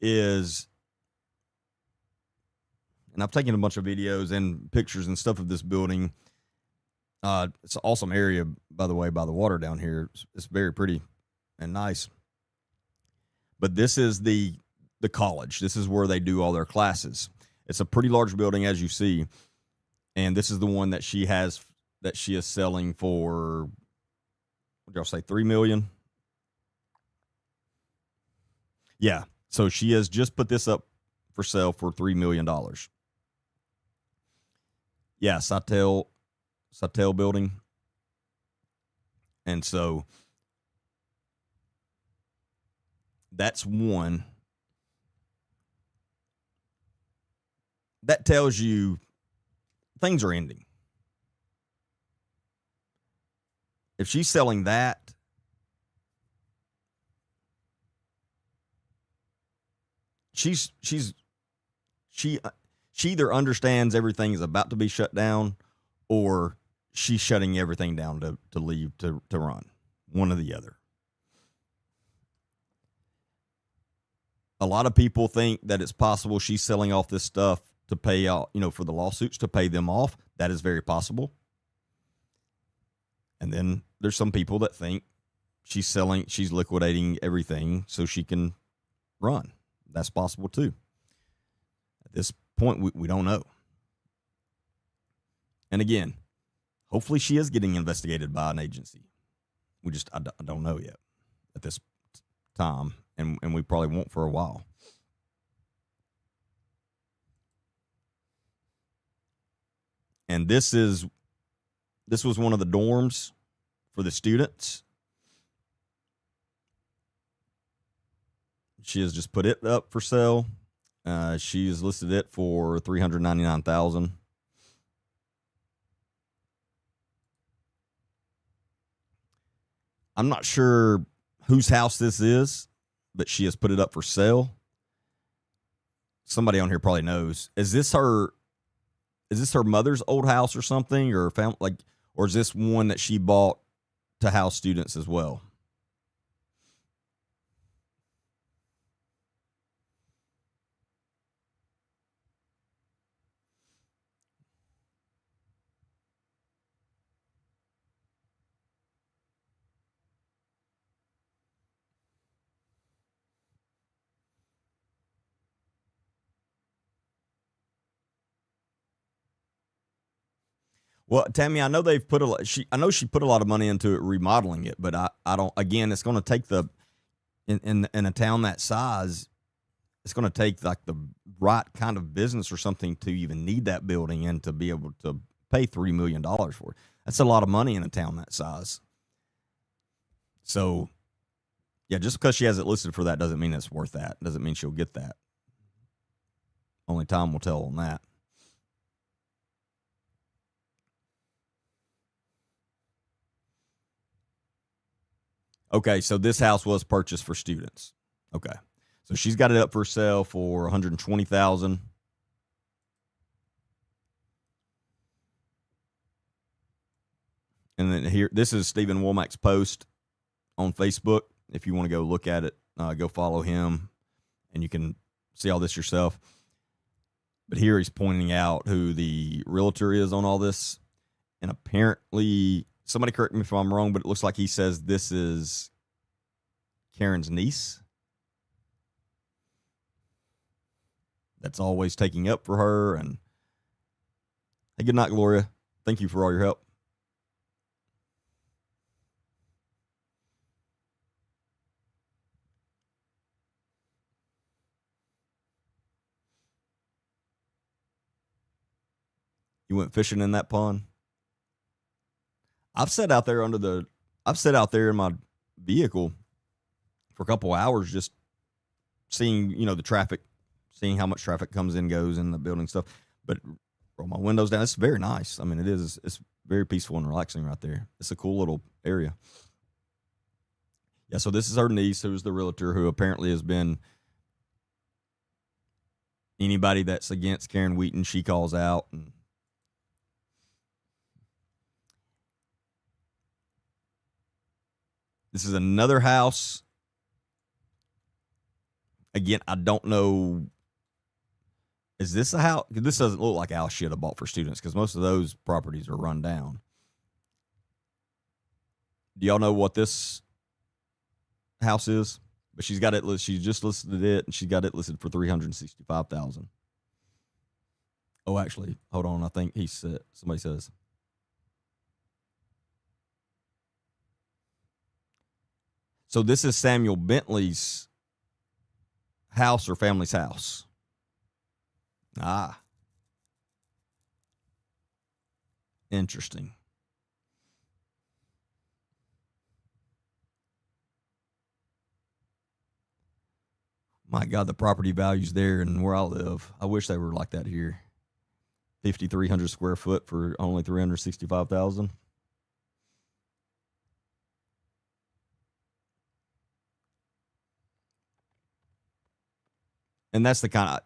is, and I've taken a bunch of videos and pictures and stuff of this building. It's an awesome area, by the way, by the water down here. It's very pretty and nice. But this is the college. This is where they do all their classes. It's a pretty large building, as you see. And this is the one that she is selling for, what did y'all say, $3 million? Yeah. So she has just put this up for sale for $3 million. Yeah, Sawtelle building. And so that's one. That tells you things are ending. If she's selling that, she either understands everything is about to be shut down, or she's shutting everything down to leave to run. One or the other. A lot of people think that it's possible she's selling off this stuff to pay out, for the lawsuits, to pay them off. That is very possible. And then there's some people that think she's liquidating everything so she can run. That's possible too. At this point, we don't know. And again, hopefully she is getting investigated by an agency. I don't know yet at this time, and we probably won't for a while. And this was one of the dorms for the students. She has just put it up for sale. She has listed it for $399,000. I'm not sure whose house this is, but she has put it up for sale. Somebody on here probably knows. Is this her mother's old house or something, or or is this one that she bought to house students as well? Well, Tammy, I know they've put I know she put a lot of money into it, remodeling it, but I don't. Again, it's going to take in a town that size, it's going to take like the right kind of business or something to even need that building and to be able to pay $3 million for it. That's a lot of money in a town that size. So, yeah, just because she has it listed for that doesn't mean it's worth that. Doesn't mean she'll get that. Only time will tell on that. Okay, so this house was purchased for students. Okay, so she's got it up for sale for $120,000. And then here, this is Stephen Womack's post on Facebook. If you want to go look at it, go follow him, and you can see all this yourself. But here he's pointing out who the realtor is on all this, and apparently, somebody correct me if I'm wrong, but it looks like he says this is Karen's niece. That's always taking up for her. And hey, good night, Gloria. Thank you for all your help. You went fishing in that pond? I've sat out there in my vehicle for a couple hours just seeing, the traffic, seeing how much traffic comes in, goes in the building stuff. But roll my windows down. It's very nice. I mean, it's very peaceful and relaxing right there. It's a cool little area. Yeah, so this is her niece, who's the realtor, who apparently has been anybody that's against Karen Wheaton, she calls out. And This is another house. Again, I don't know. Is this a house? This doesn't look like a house she'd have bought for students because most of those properties are run down. Do y'all know what this house is? But she's got it. She just listed it, and she got it listed for $365,000. Oh, actually, hold on. I think he said somebody says. So this is Samuel Bentley's house or family's house. Ah, interesting. My God, the property values there and where I live. I wish they were like that here. 5,300 square foot for only $365,000. And that's the kind of,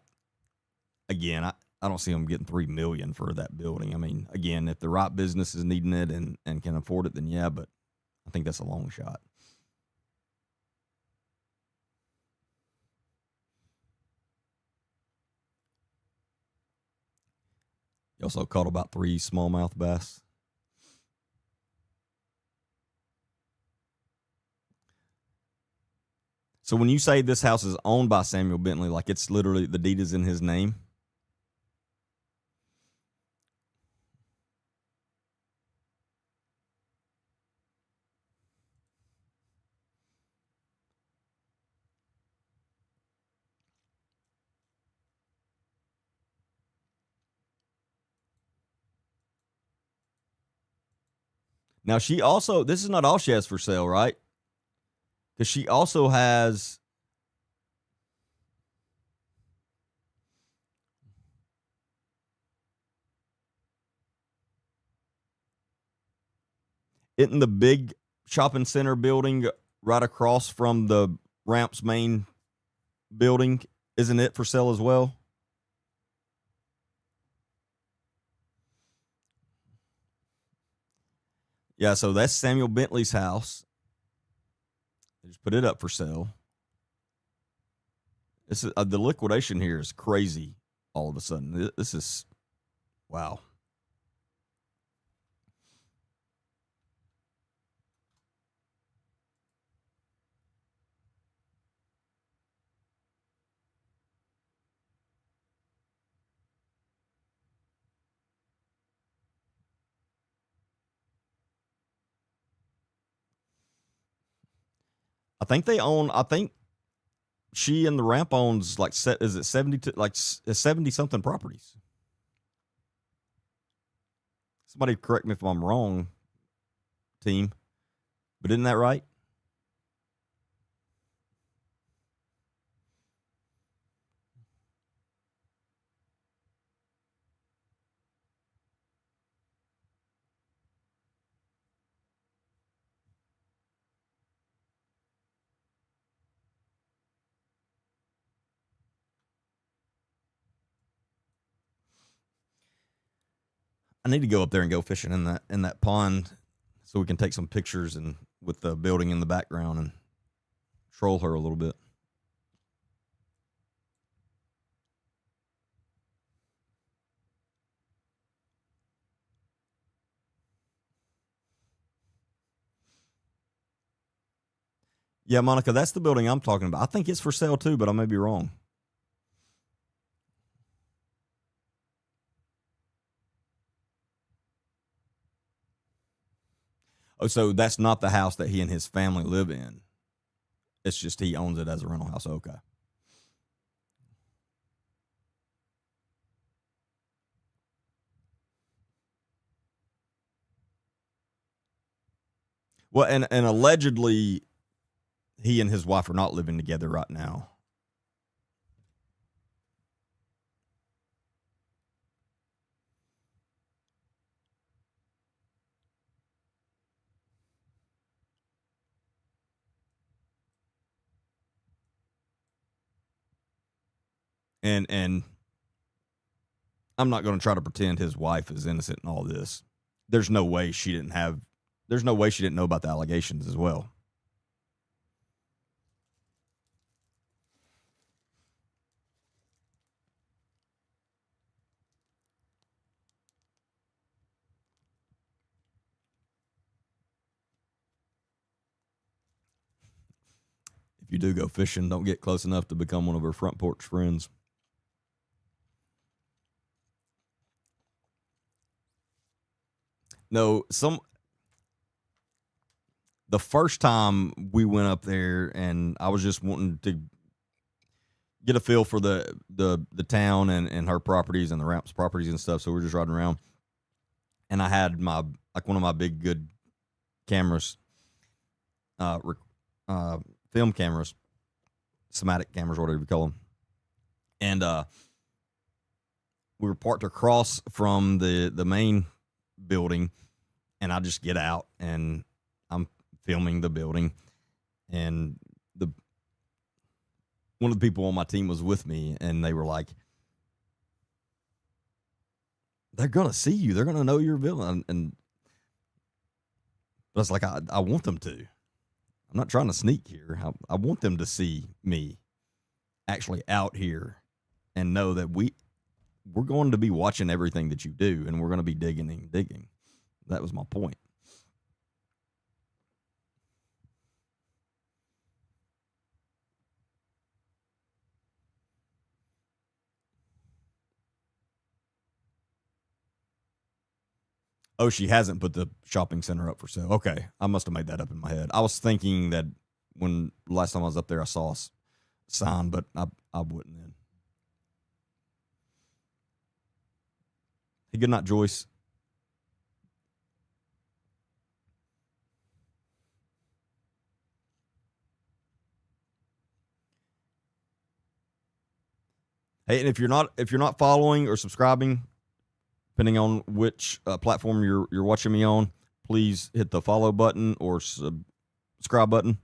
again, I don't see them getting $3 million for that building. I mean, again, if the right business is needing it and can afford it, then yeah, but I think that's a long shot. He also caught about 3 smallmouth bass. So when you say this house is owned by Samuel Bentley, like it's literally the deed is in his name? Now she also, this is not all she has for sale, right? Because she also has it in the big shopping center building right across from the Ramps main building. Isn't it for sale as well? Yeah, so that's Samuel Bentley's house. They just put it up for sale. This is the liquidation here is crazy. All of a sudden, this is wow. I think they own. I think she and the Ramp owns like is it 70 like 70 something properties. Somebody correct me if I'm wrong, team. But isn't that right? I need to go up there and go fishing in that pond so we can take some pictures and with the building in the background and troll her a little bit. Yeah, Monica, that's the building I'm talking about. I think it's for sale too, but I may be wrong. Oh, so that's not the house that he and his family live in. It's just he owns it as a rental house. Okay. Well, and allegedly, he and his wife are not living together right now. And I'm not going to try to pretend his wife is innocent in all this. There's no way she didn't know about the allegations as well. you do go fishing, don't get close enough to become one of her front porch friends. No, the first time we went up there, and I was just wanting to get a feel for the town and her properties and the Ramps properties and stuff. So we are just riding around, and I had one of my big good cameras, film cameras, somatic cameras, whatever you call them, and we were parked across from the main building, and I just get out and I'm filming the building, and one of the people on my team was with me, and they were like, they're gonna see you, they're gonna know you're a villain, and but it's like I want them to. I'm not trying to sneak here. I want them to see me actually out here and know that we're going to be watching everything that you do, and we're going to be digging and digging. That was my point. Oh, she hasn't put the shopping center up for sale. Okay, I must have made that up in my head. I was thinking that when last time I was up there, I saw a sign, but I wouldn't then. Hey, good night, Joyce. Hey, and if you're not following or subscribing, depending on which platform you're watching me on, please hit the follow button or subscribe button.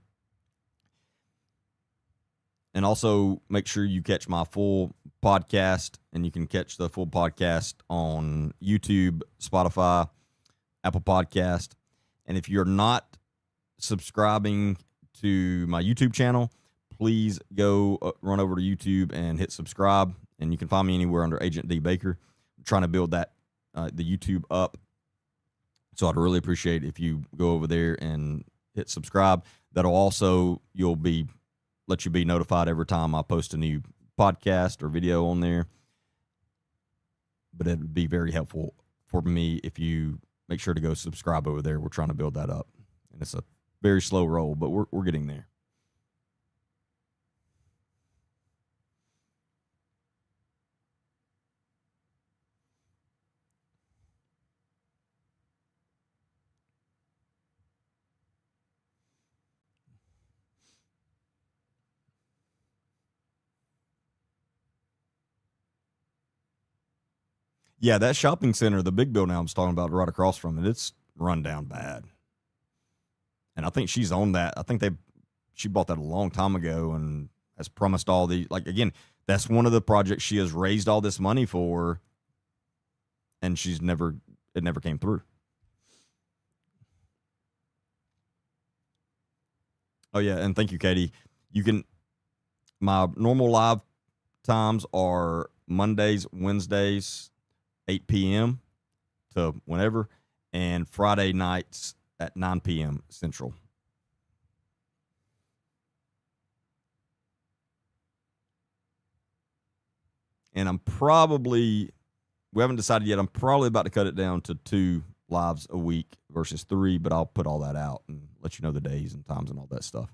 And also make sure you catch my full podcast, and you can catch the full podcast on YouTube, Spotify, Apple Podcast. And if you're not subscribing to my YouTube channel, please go run over to YouTube and hit subscribe. And you can find me anywhere under Agent D Baker. I'm trying to build that the YouTube up. So I'd really appreciate if you go over there and hit subscribe. That'll also let you be notified every time I post a new podcast or video on there. But it would be very helpful for me if you make sure to go subscribe over there. We're trying to build that up, and it's a very slow roll, but we're getting there. Yeah, that shopping center, the big building I was talking about right across from it, it's run down bad. And I think she's on that. I think she bought that a long time ago and has promised all the, like, again, that's one of the projects she has raised all this money for, and it never came through. Oh yeah, and thank you, Katie. My normal live times are Mondays, Wednesdays, 8 p.m. to whenever, and Friday nights at 9 p.m. Central. And we haven't decided yet. I'm probably about to cut it down to 2 lives a week versus 3, but I'll put all that out and let you know the days and times and all that stuff.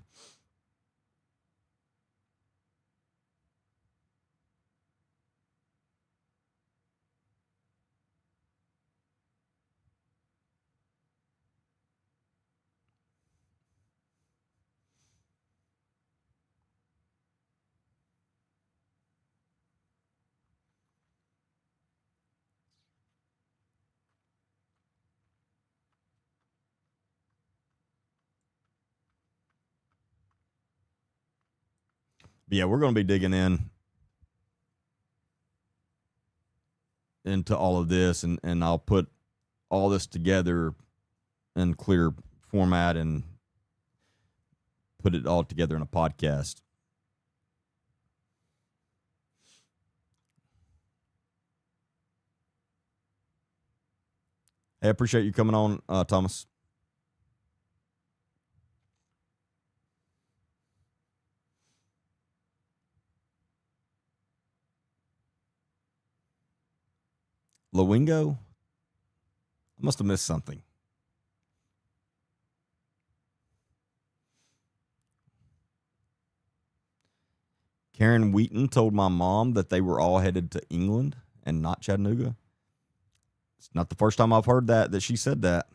But yeah, we're going to be digging into all of this, and I'll put all this together in clear format and put it all together in a podcast. Hey, I appreciate you coming on, Thomas. Lowingo? I must have missed something. Karen Wheaton told my mom that they were all headed to England and not Chattanooga. It's not the first time I've heard that she said that.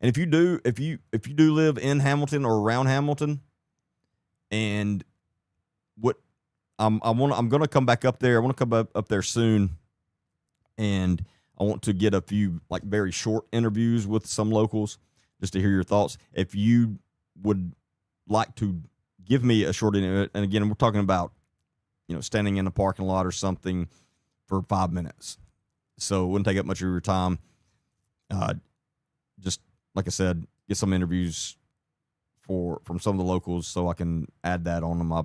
And if you do live in Hamilton or around Hamilton, and what I'm gonna come back up there. I want to come up there soon, and I want to get a few like very short interviews with some locals just to hear your thoughts. If you would like to give me a short interview, and again, we're talking about standing in a parking lot or something for 5 minutes, so it wouldn't take up much of your time. Just like I said, get some interviews from some of the locals so I can add that onto my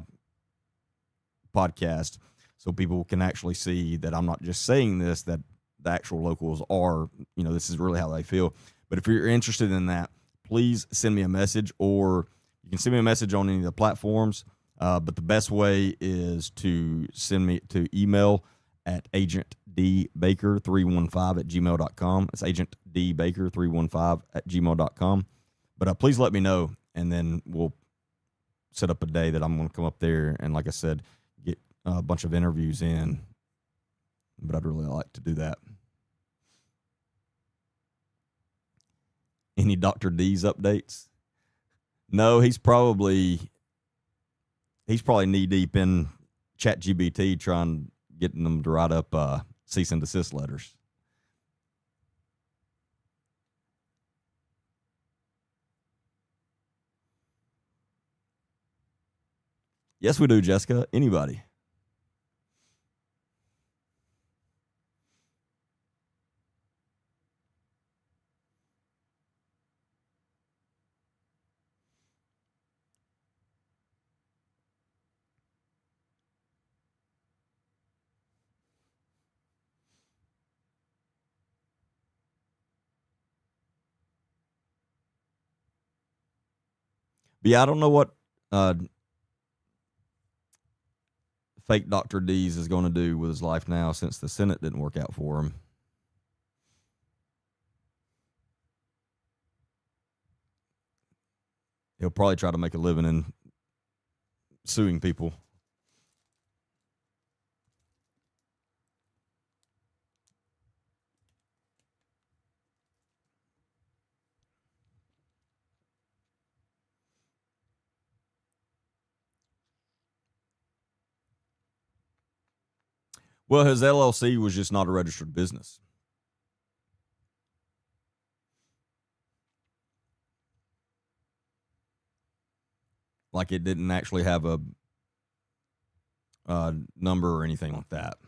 podcast so people can actually see that I'm not just saying this, that the actual locals are, this is really how they feel. But if you're interested in that, please send me a message, or you can send me a message on any of the platforms. But the best way is to send me to email at agentdbaker315@gmail.com. It's agentdbaker315@gmail.com. But please let me know, and then we'll set up a day that I'm going to come up there and, like I said, get a bunch of interviews in. But I'd really like to do that. Any Dr. D's updates? No, he's probably knee deep in ChatGPT getting them to write up cease and desist letters. Yes, we do, Jessica. Anybody. But yeah, I don't know what fake Dr. D's is going to do with his life now since the Senate didn't work out for him. He'll probably try to make a living in suing people. Well, his LLC was just not a registered business. Like it didn't actually have a number or anything like that.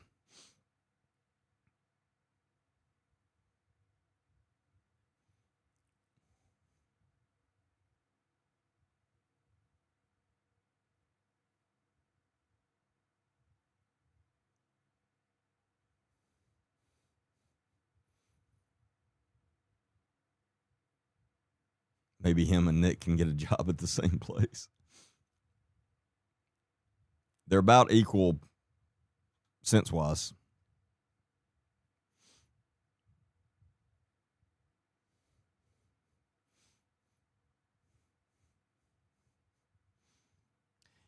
Maybe him and Nick can get a job at the same place. They're about equal sense-wise.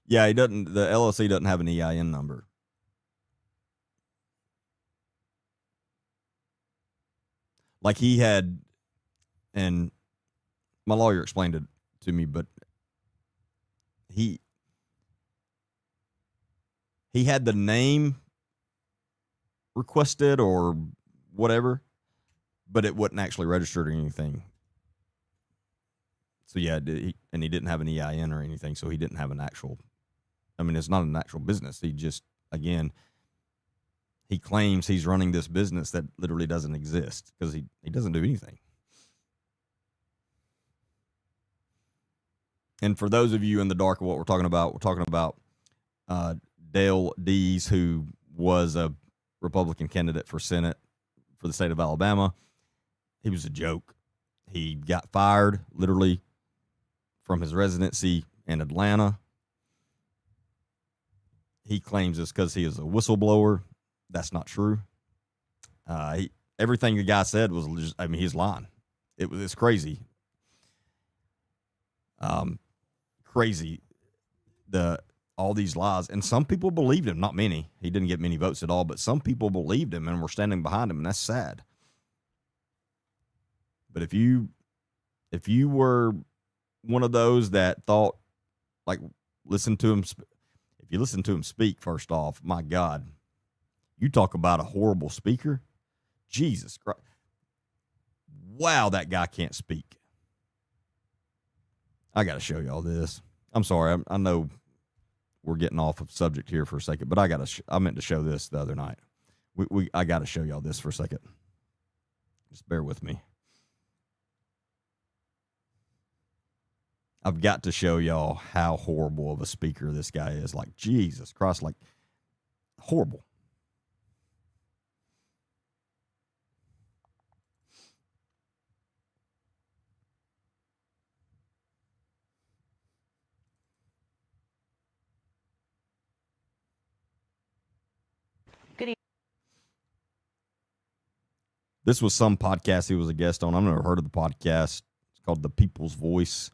Yeah, he doesn't. The LLC doesn't have an EIN number. Like he had, and my lawyer explained it to me, but he had the name requested or whatever, but it wasn't actually registered or anything. So yeah, and he didn't have an EIN or anything, so he didn't have an actual. I mean, it's not an actual business. He just, again, He claims he's running this business that literally doesn't exist because he doesn't do anything. And for those of you in the dark of what we're talking about Dale Dees, who was a Republican candidate for Senate for the state of Alabama. He was a joke. He got fired literally from his residency in Atlanta. He claims it's because he is a whistleblower. That's not true. Everything the guy said was just, he's lying. It's crazy. Crazy. All these lies, and some people believed him. Not many. He didn't get many votes at all, but some people believed him and were standing behind him, and that's sad. But if you were one of those that thought, like, listen to him, if you listen to him speak, first off, my God, you talk about a horrible speaker. Jesus Christ. Wow, that guy can't speak. I got to show y'all this. I'm sorry. I know we're getting off of subject here for a second, but I meant to show this the other night. I got to show y'all this for a second. Just bear with me. I've got to show y'all how horrible of a speaker this guy is. Like, Jesus Christ, like, horrible. Good evening. This was some podcast he was a guest on. I've never heard of the podcast. It's called The People's Voice.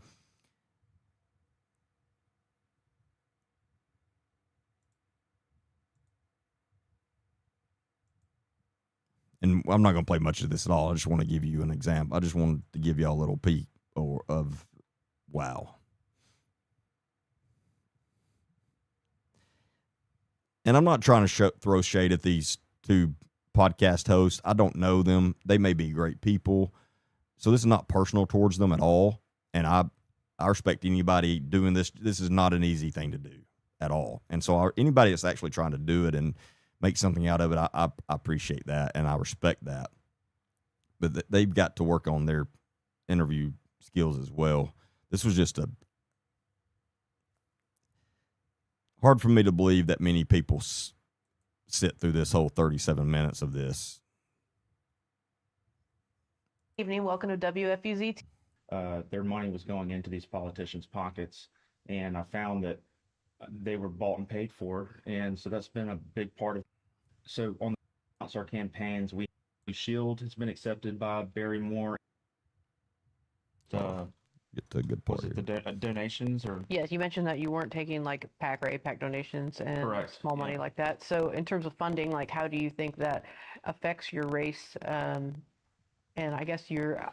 And I'm not going to play much of this at all. I just want to give you an example. I just wanted to give y'all a little peek of wow. And I'm not trying to throw shade at these two podcast hosts. I don't know them. They may be great people. So this is not personal towards them at all. And I respect anybody doing this. This is not an easy thing to do at all. And so anybody that's actually trying to do it and make something out of it, I appreciate that and I respect that. But they've got to work on their interview skills as well. This was just hard for me to believe that many people sit through this whole 37 minutes of this. Evening, welcome to WFUZ. Their money was going into these politicians' pockets, and I found that they were bought and paid for, and so that's been a big part of. So on our campaigns, we Shield has been accepted by Barry Moore. Get to a good part. Was it the donations or? Yes, you mentioned that you weren't taking like PAC or APAC donations and Correct, small money yeah. like that. So in terms of funding, like how do you think that affects your race? And I guess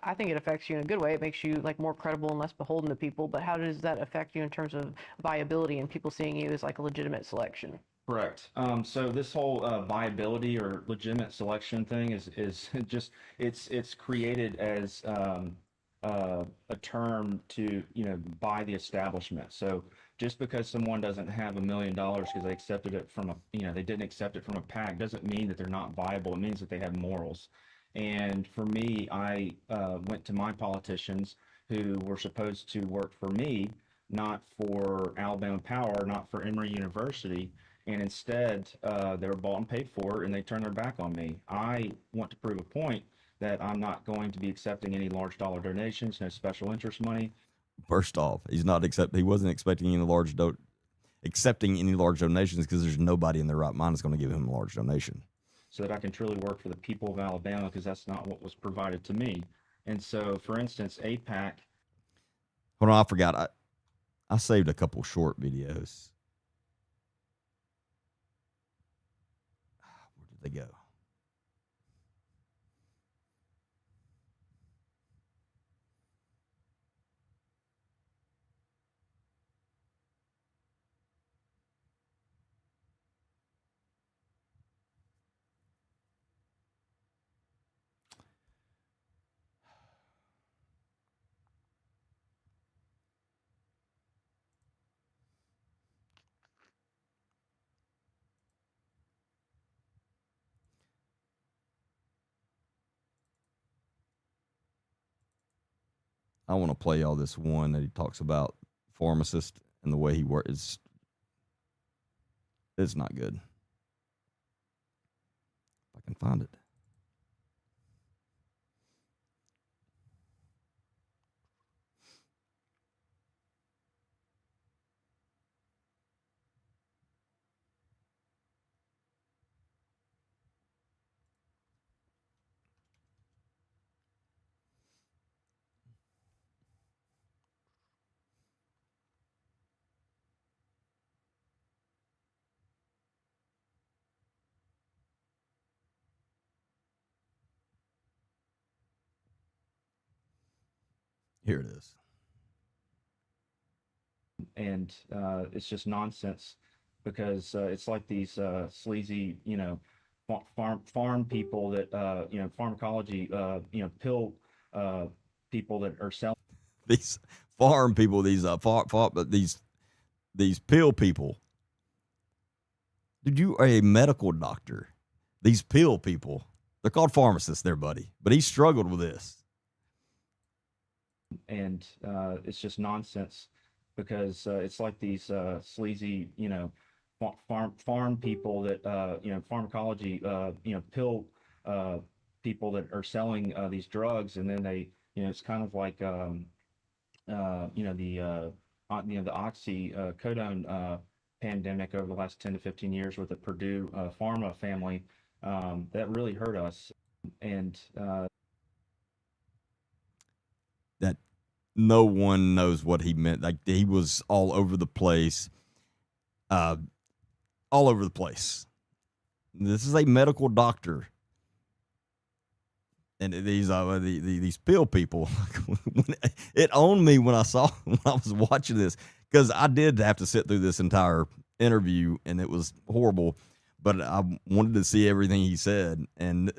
I think it affects you in a good way. It makes you like more credible and less beholden to people. But how does that affect you in terms of viability and people seeing you as like a legitimate selection? Correct. So this whole viability or legitimate selection thing is just it's created as a term to buy the establishment. So just because someone doesn't have $1 million because they accepted it from they didn't accept it from a PAC doesn't mean that they're not viable. It means that they have morals. And for me, I went to my politicians who were supposed to work for me, not for Alabama Power, not for Emory University. And instead, they were bought and paid for, and they turned their back on me. I want to prove a point that I'm not going to be accepting any large dollar donations, no special interest money. First off, he wasn't expecting any accepting any large donations because there's nobody in their right mind that's going to give him a large donation. So that I can truly work for the people of Alabama, because that's not what was provided to me. And so, for instance, APAC. Hold on, I forgot. I saved a couple short videos. Where did they go? I want to play all this one that he talks about pharmacist and the way he works. It's not good. If I can find it. Here it is. And it's just nonsense because it's like these sleazy, farm people that pharmacology, pill people that are selling. These farm people, these pill people. Dude, you are a medical doctor. These pill people, they're called pharmacists, there, buddy. But he struggled with this. And it's just nonsense because it's like these sleazy, farm people that pharmacology, pill people that are selling these drugs, and then they, it's kind of like the oxycodone pandemic over the last 10 to 15 years with the Purdue pharma family that really hurt us, and That no one knows what he meant. Like, he was all over the place. All over the place. This is a medical doctor. And these pill people, it owned me when I was watching this, because I did have to sit through this entire interview and it was horrible, but I wanted to see everything he said. And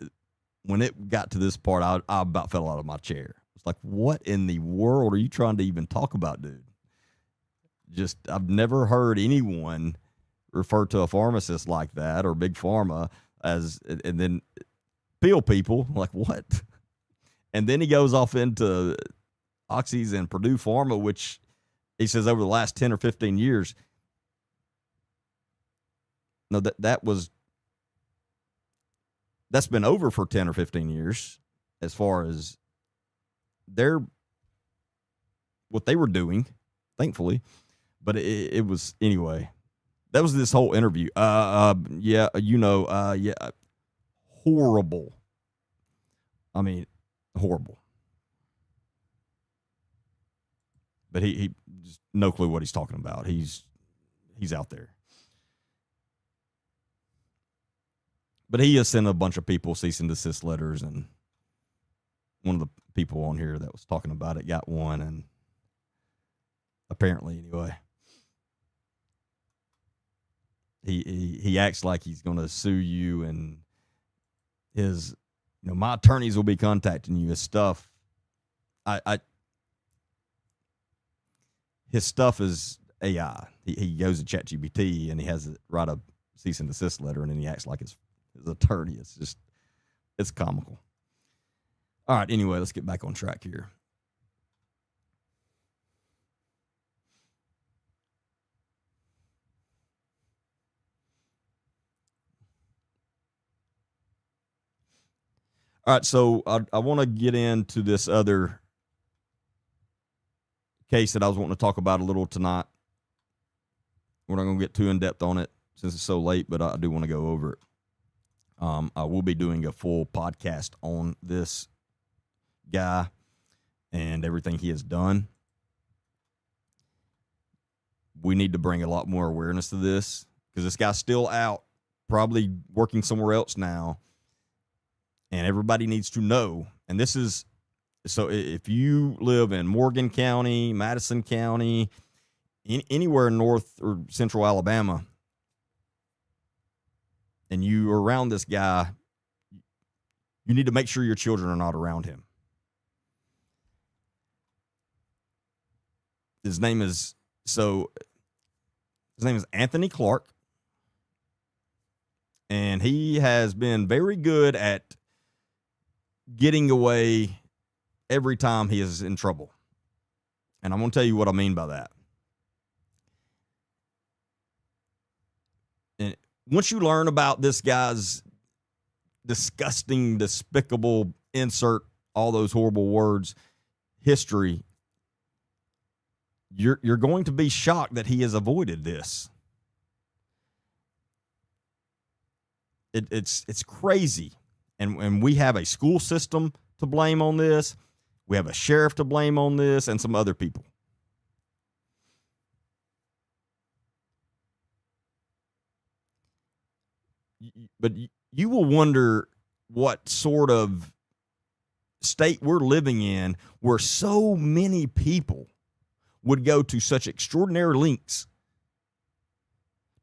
when it got to this part, I about fell out of my chair. It's like, what in the world are you trying to even talk about, dude? Just, I've never heard anyone refer to a pharmacist like that, or big pharma as, and then pill people, like, what? And then he goes off into Oxys and Purdue Pharma, which he says over the last 10 or 15 years. No, that's been over for 10 or 15 years as far as what they were doing, thankfully. But it was, anyway, that was this whole interview. Horrible. I mean, horrible. But he just no clue what he's talking about. He's out there. But he has sent a bunch of people cease and desist letters, and one of the people on here that was talking about it got one, and apparently, anyway, he acts like he's going to sue you, and his, my attorneys will be contacting you. His stuff, his stuff is AI. He goes to ChatGPT and he has it write a cease and desist letter, and then he acts like his attorney. It's comical. All right, anyway, let's get back on track here. All right, so I want to get into this other case that I was wanting to talk about a little tonight. We're not going to get too in-depth on it since it's so late, but I do want to go over it. I will be doing a full podcast on this guy and everything he has done. We need to bring a lot more awareness to this, because this guy's still out, probably working somewhere else now. And everybody needs to know. And this is, so if you live in Morgan County, Madison County, anywhere in North or Central Alabama, and you are around this guy, you need to make sure your children are not around him. His name is Anthony Clark. And he has been very good at getting away every time he is in trouble. And I'm going to tell you what I mean by that. And once you learn about this guy's disgusting, despicable, insert all those horrible words, history, you're going to be shocked that he has avoided this. It's crazy. And we have a school system to blame on this. We have a sheriff to blame on this and some other people. But you will wonder what sort of state we're living in where so many people would go to such extraordinary lengths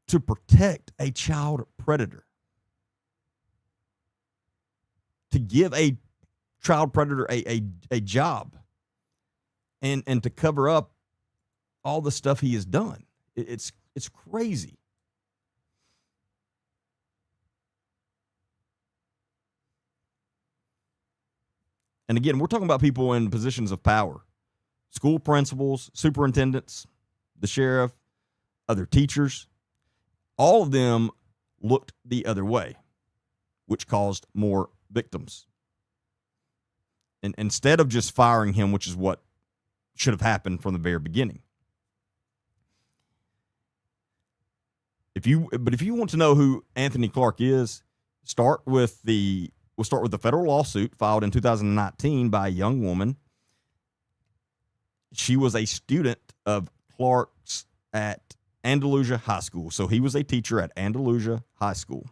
to protect a child predator, to give a child predator a job, and to cover up all the stuff he has done. It's crazy. And again, we're talking about people in positions of power: school principals, superintendents, the sheriff, other teachers. All of them looked the other way, which caused more victims. And instead of just firing him, which is what should have happened from the very beginning. If you want to know who Anthony Clark is, we'll start with the federal lawsuit filed in 2019 by a young woman. She was a student of Clark's at Andalusia High School. So he was a teacher at Andalusia High School.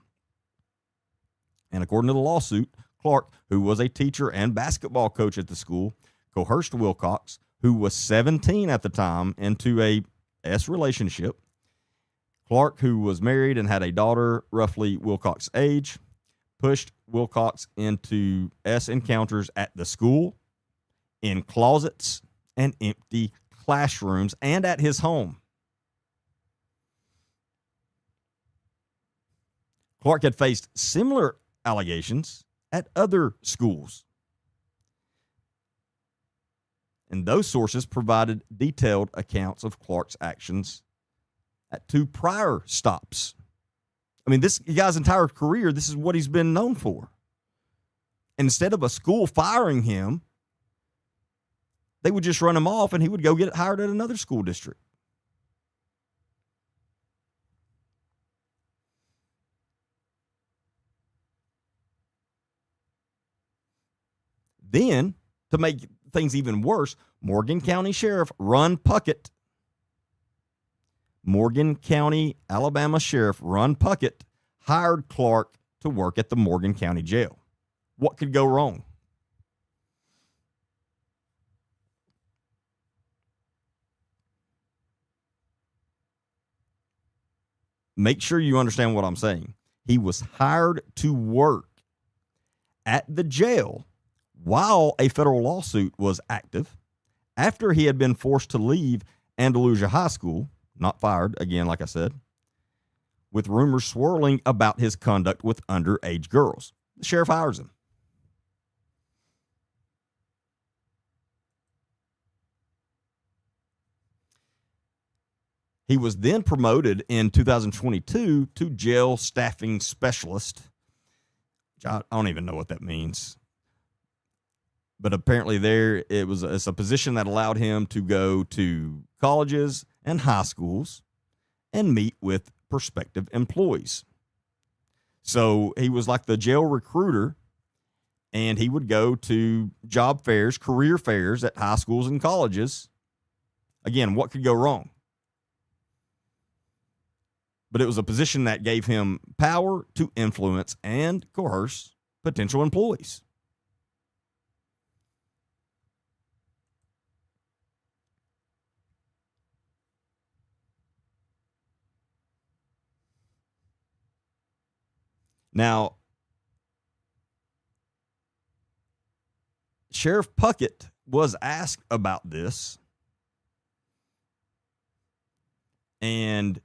And according to the lawsuit, Clark, who was a teacher and basketball coach at the school, coerced Wilcox, who was 17 at the time, into a S relationship. Clark, who was married and had a daughter roughly Wilcox's age, pushed Wilcox into S encounters at the school, in closets and empty classrooms, and at his home. Clark had faced similar allegations at other schools. And those sources provided detailed accounts of Clark's actions at 2 prior stops. I mean, this guy's entire career, this is what he's been known for. And instead of a school firing him, they would just run him off and he would go get hired at another school district. Then, to make things even worse, Morgan County Sheriff Ron Puckett, Morgan County, Alabama Sheriff Ron Puckett hired Clark to work at the Morgan County Jail. What could go wrong? Make sure you understand what I'm saying. He was hired to work at the jail while a federal lawsuit was active, after he had been forced to leave Andalusia High School, not fired, again, like I said, with rumors swirling about his conduct with underage girls. The sheriff hires him. He was then promoted in 2022 to jail staffing specialist. I don't even know what that means. But apparently it's a position that allowed him to go to colleges and high schools and meet with prospective employees. So he was like the jail recruiter, and he would go to job fairs, career fairs at high schools and colleges. Again, what could go wrong? But it was a position that gave him power to influence and coerce potential employees. Now, Sheriff Puckett was asked about this, and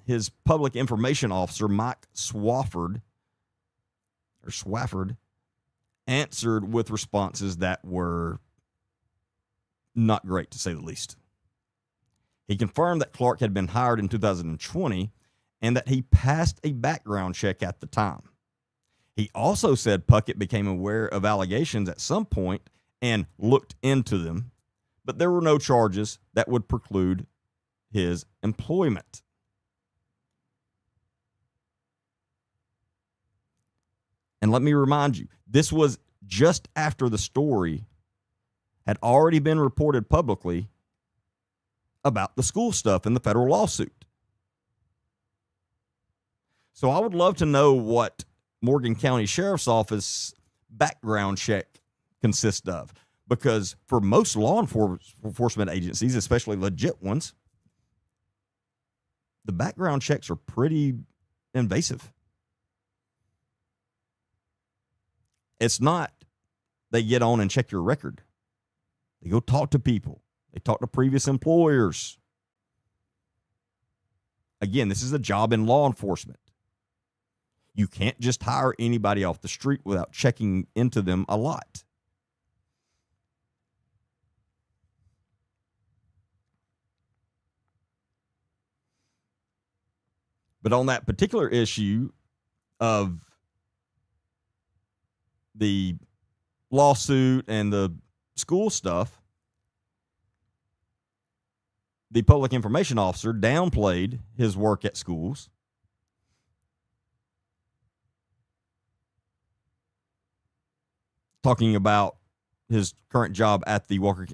his public information officer, Mike Swafford, answered with responses that were not great, to say the least. He confirmed that Clark had been hired in 2020 and that he passed a background check at the time. He also said Puckett became aware of allegations at some point and looked into them, but there were no charges that would preclude his employment. And let me remind you, this was just after the story had already been reported publicly about the school stuff in the federal lawsuit. So I would love to know what Morgan County Sheriff's Office background check consists of, because for most law enforcement agencies, especially legit ones, the background checks are pretty invasive. It's not they get on and check your record. They go talk to people. They talk to previous employers. Again, this is a job in law enforcement. You can't just hire anybody off the street without checking into them a lot. But on that particular issue of the lawsuit and the school stuff, the public information officer downplayed his work at schools, talking about his current job at the Walker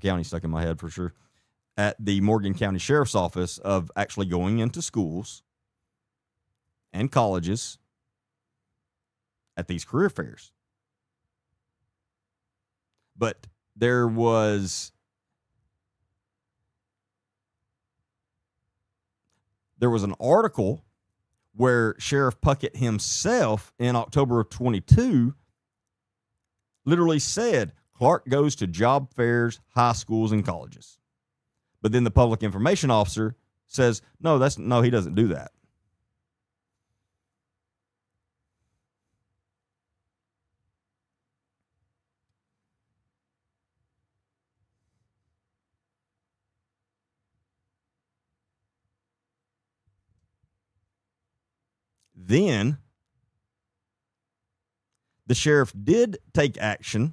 County stuck in my head for sure, at the Morgan County Sheriff's Office, of actually going into schools and colleges at these career fairs. But there was an article where Sheriff Puckett himself in October of 22 literally said Clark goes to job fairs, high schools, and colleges. But then the public information officer says, no, he doesn't do that. Then the sheriff did take action,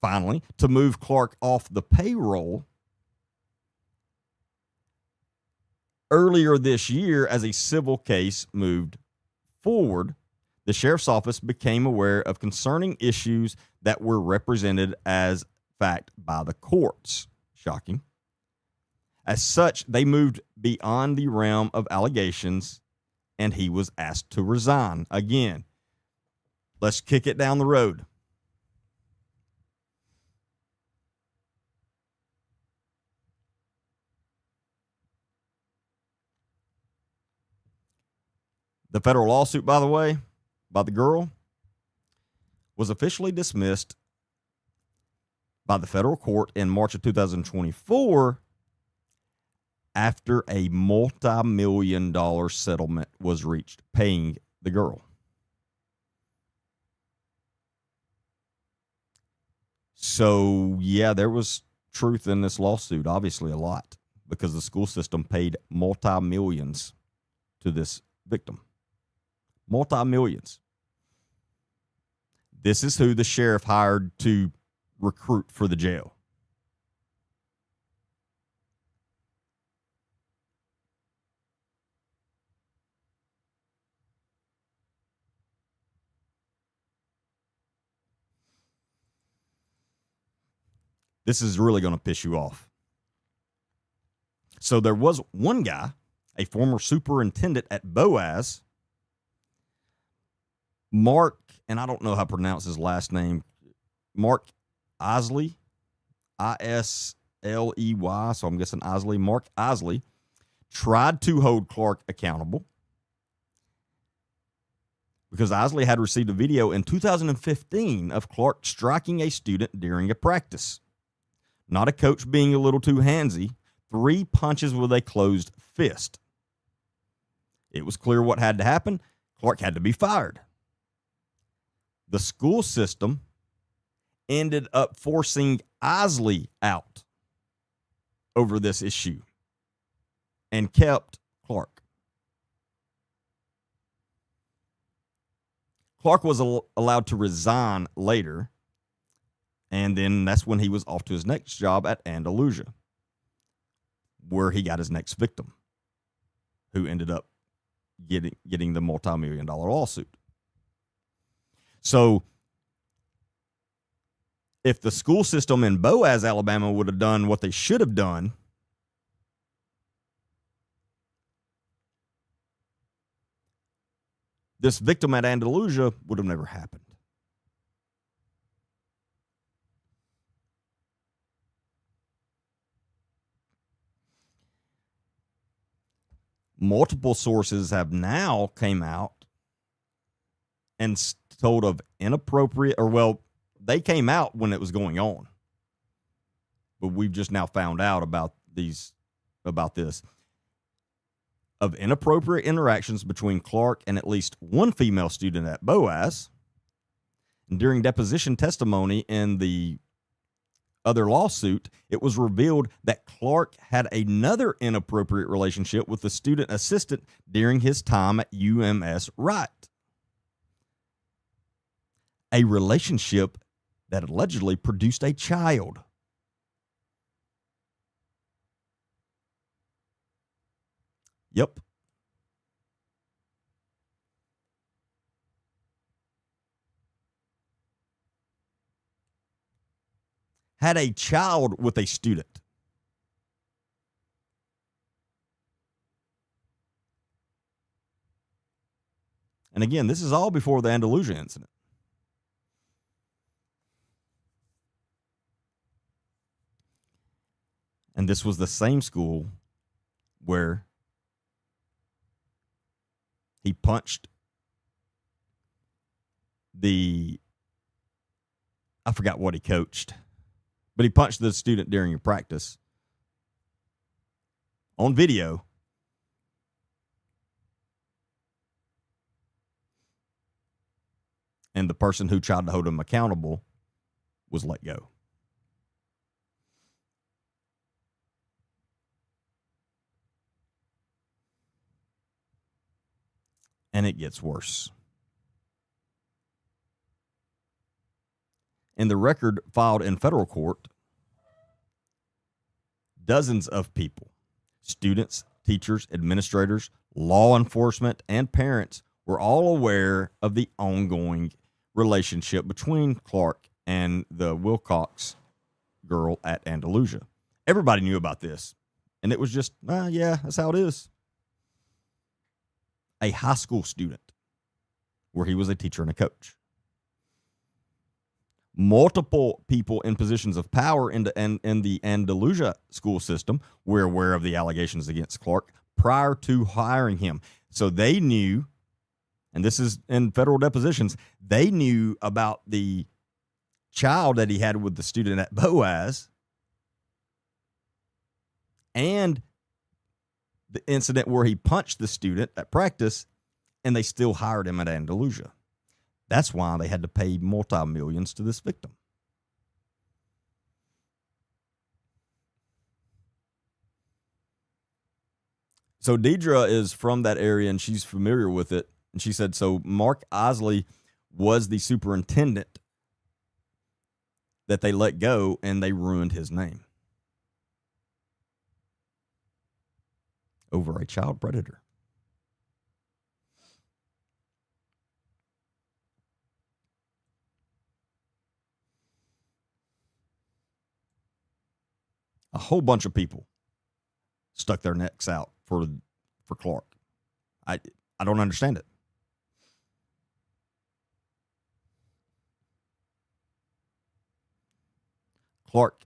finally, to move Clark off the payroll earlier this year. As a civil case moved forward, the sheriff's office became aware of concerning issues that were represented as fact by the courts. Shocking. As such, they moved beyond the realm of allegations, and he was asked to resign. Again, let's kick it down the road. The federal lawsuit, by the way, by the girl, was officially dismissed by the federal court in March of 2024 after a multi-million-dollar settlement was reached, paying the girl. So, yeah, there was truth in this lawsuit, obviously a lot, because the school system paid multi-millions to this victim. Multi-millions. This is who the sheriff hired to recruit for the jail. This is really going to piss you off. So there was one guy, a former superintendent at Boaz, Mark, and I don't know how to pronounce his last name, Mark Isley, Isley, so I'm guessing Isley. Mark Isley tried to hold Clark accountable because Isley had received a video in 2015 of Clark striking a student during a practice. Not a coach being a little too handsy, 3 punches with a closed fist. It was clear what had to happen. Clark had to be fired. The school system ended up forcing Isley out over this issue and kept Clark. Clark was allowed to resign later, and then that's when he was off to his next job at Andalusia, where he got his next victim, who ended up getting the multi-million-dollar lawsuit. So if the school system in Boaz, Alabama would have done what they should have done, this victim at Andalusia would have never happened. Multiple sources have now came out and told of inappropriate, or well, they came out when it was going on, but we've just now found out about this, of inappropriate interactions between Clark and at least one female student at Boaz. And during deposition testimony in the other lawsuit, it was revealed that Clark had another inappropriate relationship with the student assistant during his time at UMS Wright. A relationship that allegedly produced a child. Yep. Had a child with a student. And again, this is all before the Andalusia incident. And this was the same school where he punched I forgot what he coached, but he punched the student during a practice on video. And the person who tried to hold him accountable was let go. And it gets worse. In the record filed in federal court, dozens of people, students, teachers, administrators, law enforcement, and parents were all aware of the ongoing relationship between Clark and the Wilcox girl at Andalusia. Everybody knew about this, and it was just, yeah, that's how it is. A high school student where he was a teacher and a coach. Multiple people in positions of power in the Andalusia school system were aware of the allegations against Clark prior to hiring him. So they knew, and this is in federal depositions, they knew about the child that he had with the student at Boaz and the incident where he punched the student at practice, and they still hired him at Andalusia. That's why they had to pay multi-millions to this victim. So Deidre is from that area, and she's familiar with it. And she said, so Mark Isley was the superintendent that they let go, and they ruined his name over a child predator. A whole bunch of people stuck their necks out for Clark. I don't understand it. Clark,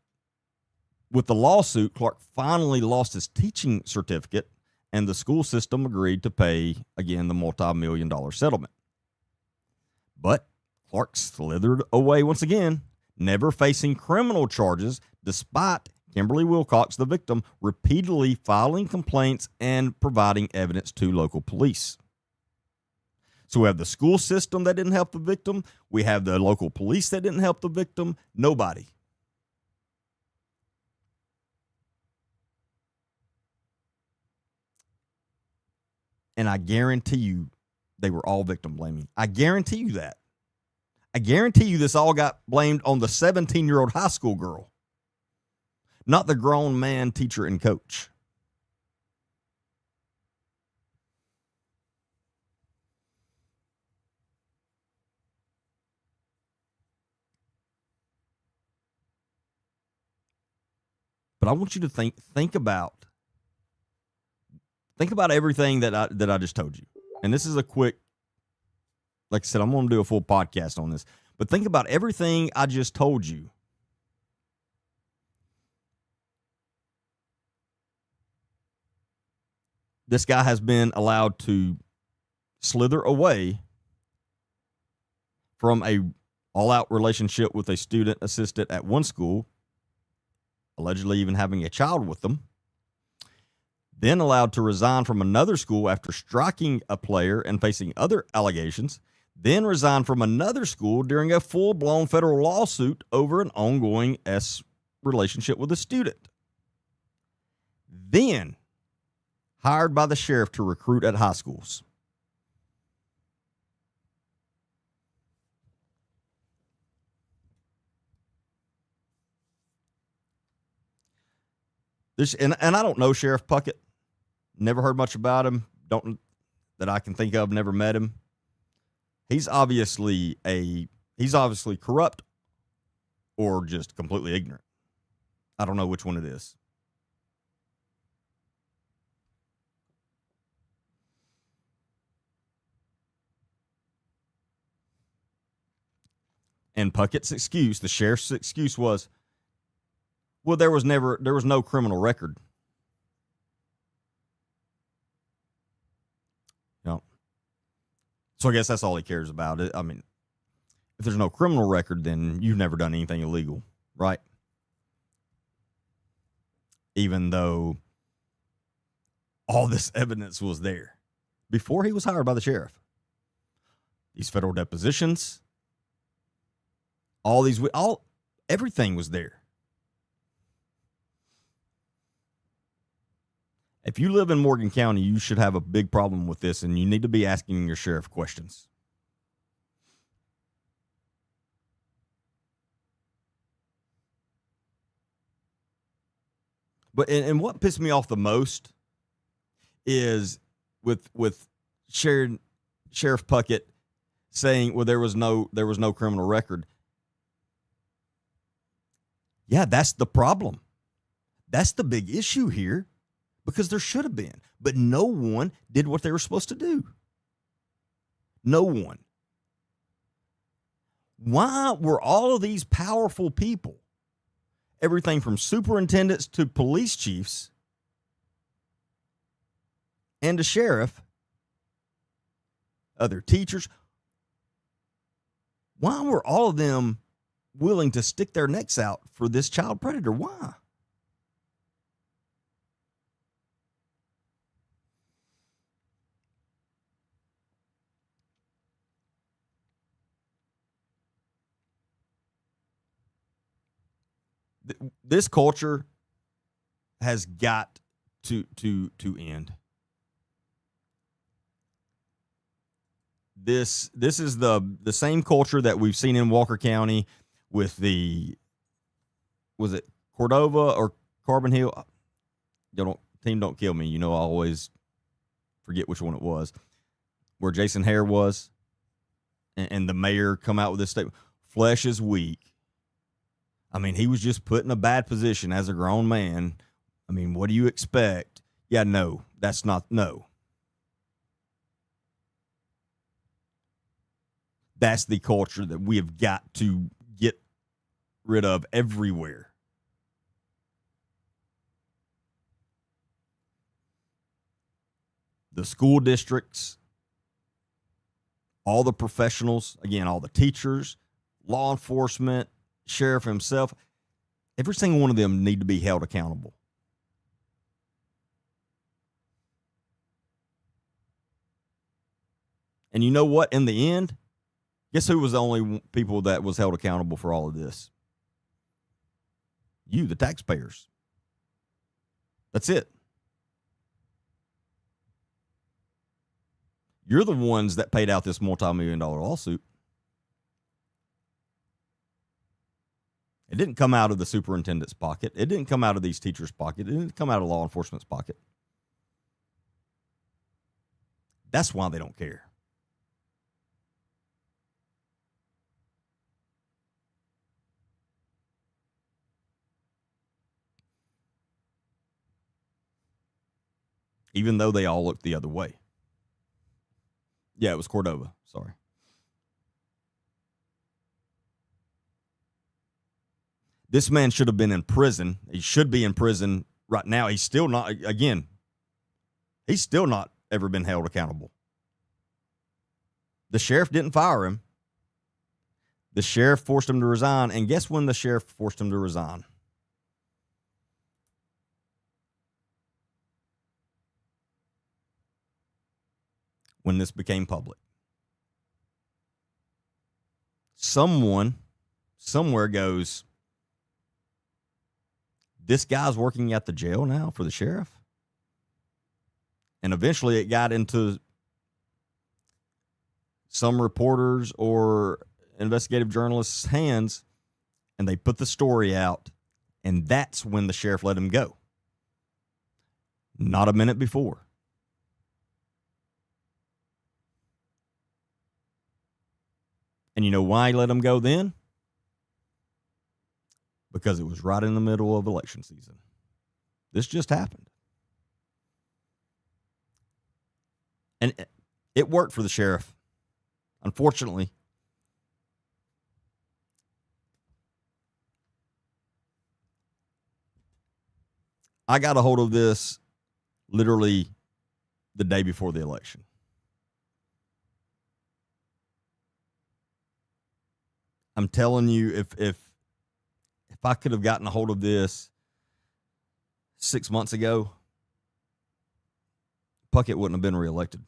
with the lawsuit, Clark finally lost his teaching certificate, and the school system agreed to pay, again, the multi-million-dollar settlement. But Clark slithered away once again, never facing criminal charges, despite Kimberly Wilcox, the victim, repeatedly filing complaints and providing evidence to local police. So we have the school system that didn't help the victim. We have the local police that didn't help the victim. Nobody. And I guarantee you they were all victim blaming. I guarantee you that. I guarantee you this all got blamed on the 17-year-old high school girl, not the grown man, teacher, and coach. But I want you to think about everything that I just told you. And this is a quick, like I said, I'm going to do a full podcast on this. But think about everything I just told you. This guy has been allowed to slither away from a all-out relationship with a student assistant at one school, allegedly even having a child with them, then allowed to resign from another school after striking a player and facing other allegations, then resigned from another school during a full-blown federal lawsuit over an ongoing relationship with a student. Then hired by the sheriff to recruit at high schools. And I don't know Sheriff Puckett. Never heard much about him. Don't that I can think of. Never met him. He's obviously corrupt or just completely ignorant. I don't know which one it is. And Puckett's excuse, the sheriff's excuse was, well, there was no criminal record. So I guess that's all he cares about. I mean, if there's no criminal record, then you've never done anything illegal, right? Even though all this evidence was there before he was hired by the sheriff. These federal depositions, everything was there. If you live in Morgan County, you should have a big problem with this, and you need to be asking your sheriff questions. But and what pissed me off the most is with Sheriff Puckett saying, well, there was no criminal record. Yeah, that's the problem. That's the big issue here. Because there should have been. But no one did what they were supposed to do. No one. Why were all of these powerful people, everything from superintendents to police chiefs and to sheriff, other teachers, why were all of them willing to stick their necks out for this child predator? Why? This culture has got to end. This is the same culture that we've seen in Walker County with was it Cordova or Carbon Hill? Don't kill me. I always forget which one it was, where Jason Hare was, and the mayor come out with this statement: "Flesh is weak." I mean, he was just put in a bad position as a grown man. I mean, what do you expect? Yeah, no, that's not, no. That's the culture that we have got to get rid of everywhere. The school districts, all the professionals, again, all the teachers, law enforcement, sheriff himself, every single one of them need to be held accountable. And you know what? In the end, guess who was the only people that was held accountable for all of this? You, the taxpayers. That's it. You're the ones that paid out this multi-million-dollar lawsuit. It didn't come out of the superintendent's pocket. It didn't come out of these teachers' pocket. It didn't come out of law enforcement's pocket. That's why they don't care. Even though they all looked the other way. Yeah, it was Cordova. Sorry. This man should have been in prison. He should be in prison right now. He's still not, again, he's still not ever been held accountable. The sheriff didn't fire him. The sheriff forced him to resign. And guess when the sheriff forced him to resign? When this became public. Someone somewhere goes, this guy's working at the jail now for the sheriff? And eventually it got into some reporters or investigative journalists' hands, and they put the story out, and that's when the sheriff let him go. Not a minute before. And you know why he let him go then? Because it was right in the middle of election season. This just happened. And it worked for the sheriff. Unfortunately, I got a hold of this literally the day before the election. I'm telling you, if I could have gotten a hold of this 6 months ago, Puckett wouldn't have been reelected.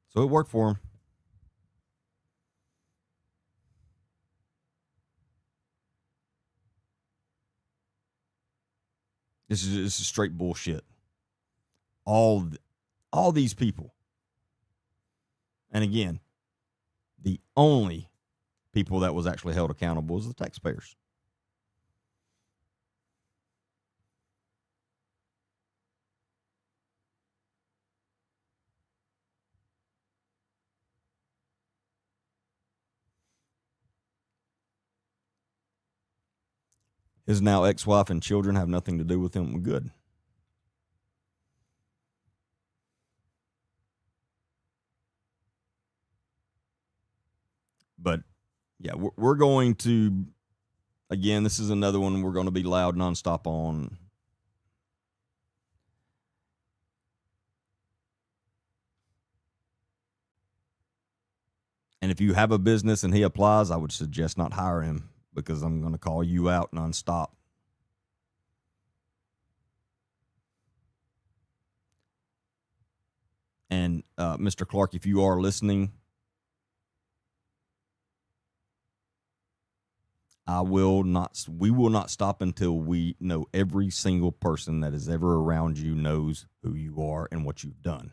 So it worked for him. This is straight bullshit. All these people. And again, the only people that was actually held accountable was the taxpayers. His now ex-wife and children have nothing to do with him. Good. But yeah, we're going to, again, this is another one we're going to be loud nonstop on. And if you have a business and he applies, I would suggest not hire him, because I'm going to call you out nonstop. And Mr. Clark, if you are listening, we will not stop until we know every single person that is ever around you knows who you are and what you've done.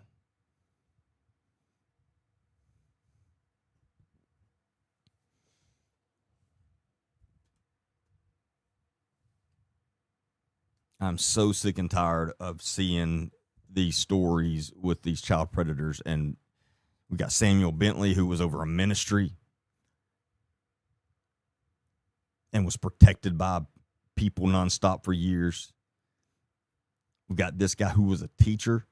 I'm so sick and tired of seeing these stories with these child predators. And we got Samuel Bentley, who was over a ministry and was protected by people nonstop for years. We've got this guy who was a teacher.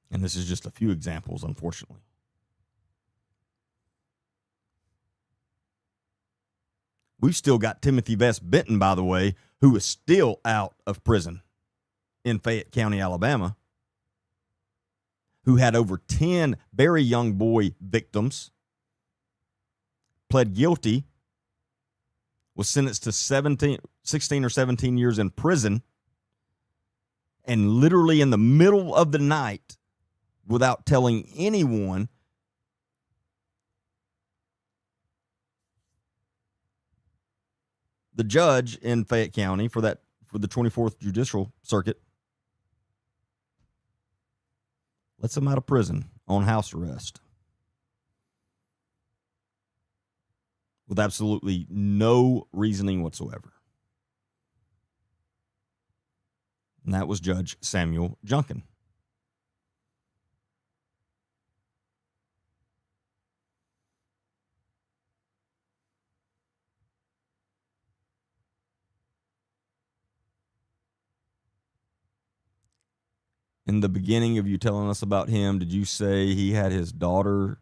And this is just a few examples, unfortunately. We've still got Timothy Vest Benton, by the way, who is still out of prison in Fayette County, Alabama, who had over 10 very young boy victims, pled guilty, was sentenced to 16 or 17 years in prison, and literally in the middle of the night, without telling anyone, the judge in Fayette County for the 24th Judicial Circuit lets him out of prison on house arrest with absolutely no reasoning whatsoever. And that was Judge Samuel Junkin. In the beginning of you telling us about him, did you say he had his daughter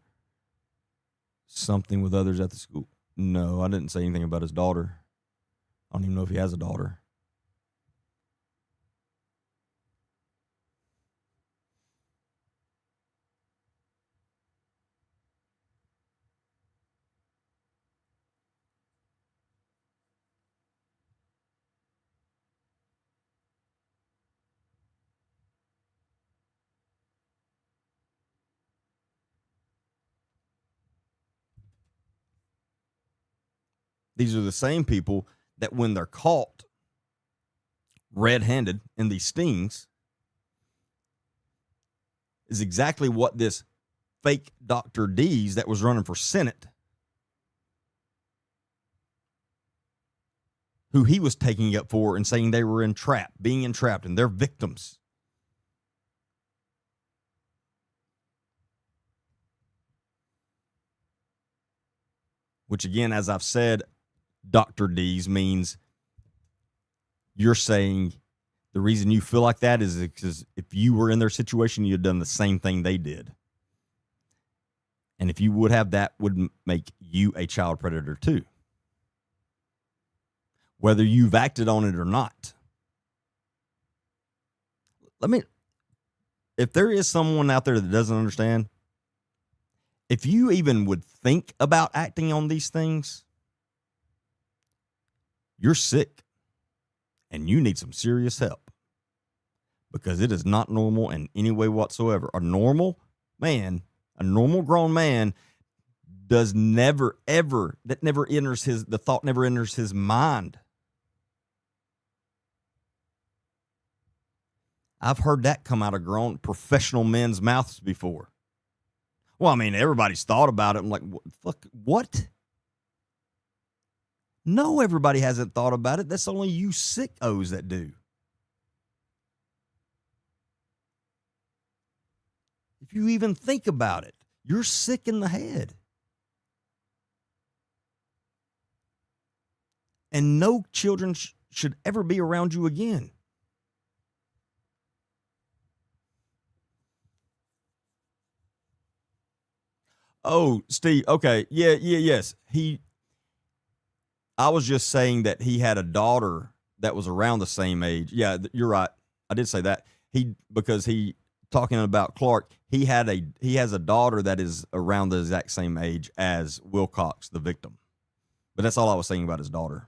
something with others at the school? No, I didn't say anything about his daughter. I don't even know if he has a daughter. These are the same people that when they're caught red-handed in these stings is exactly what this fake Dr. D's that was running for Senate, who he was taking up for and saying they were being entrapped, and they're victims. Which again, as I've said, Dr. D's means you're saying the reason you feel like that is because if you were in their situation, you'd done the same thing they did. And if you would have, that would make you a child predator too. Whether you've acted on it or not. If there is someone out there that doesn't understand, if you even would think about acting on these things, you're sick and you need some serious help, because it is not normal in any way whatsoever. A normal grown man the thought never enters his mind. I've heard that come out of grown professional men's mouths before. Well, I mean, everybody's thought about it. I'm like, what? No, everybody hasn't thought about it. That's only you sickos that do. If you even think about it, you're sick in the head. And no children should ever be around you again. Oh, Steve. Okay. Yes. I was just saying that he had a daughter that was around the same age. Yeah, you're right. I did say that. Because talking about Clark, he has a daughter that is around the exact same age as Wilcox, the victim. But that's all I was saying about his daughter.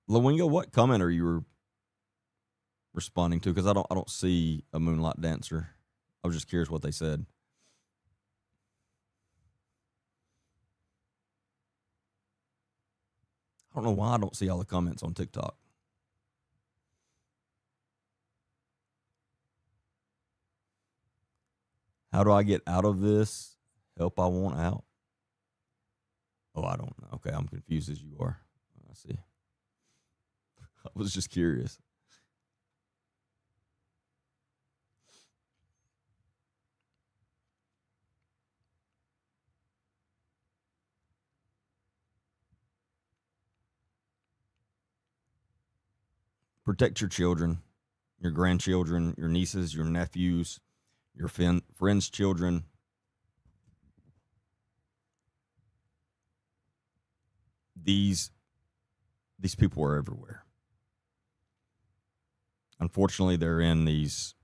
Lawinga, what comment are you responding to? Because I don't see a Moonlight Dancer. I was just curious what they said. I don't know why I don't see all the comments on TikTok. How do I get out of this? Help I want out. Oh, I don't know. Okay, I'm confused as you are. I see. I was just curious. Protect your children, your grandchildren, your nieces, your nephews, your friends' children. These people are everywhere. Unfortunately, they're in these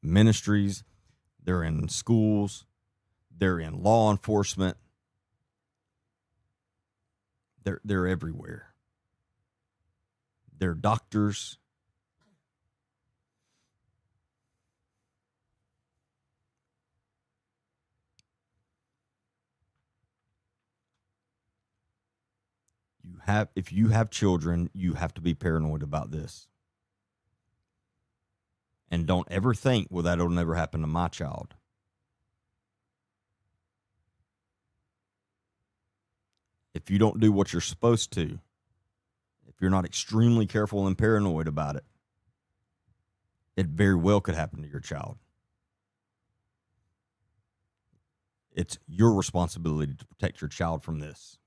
ministries, they're in schools, they're in law enforcement. They're everywhere. They're doctors. If you have children, you have to be paranoid about this. And don't ever think, well, that'll never happen to my child. If you don't do what you're supposed to, if you're not extremely careful and paranoid about it, it very well could happen to your child. It's your responsibility to protect your child from this.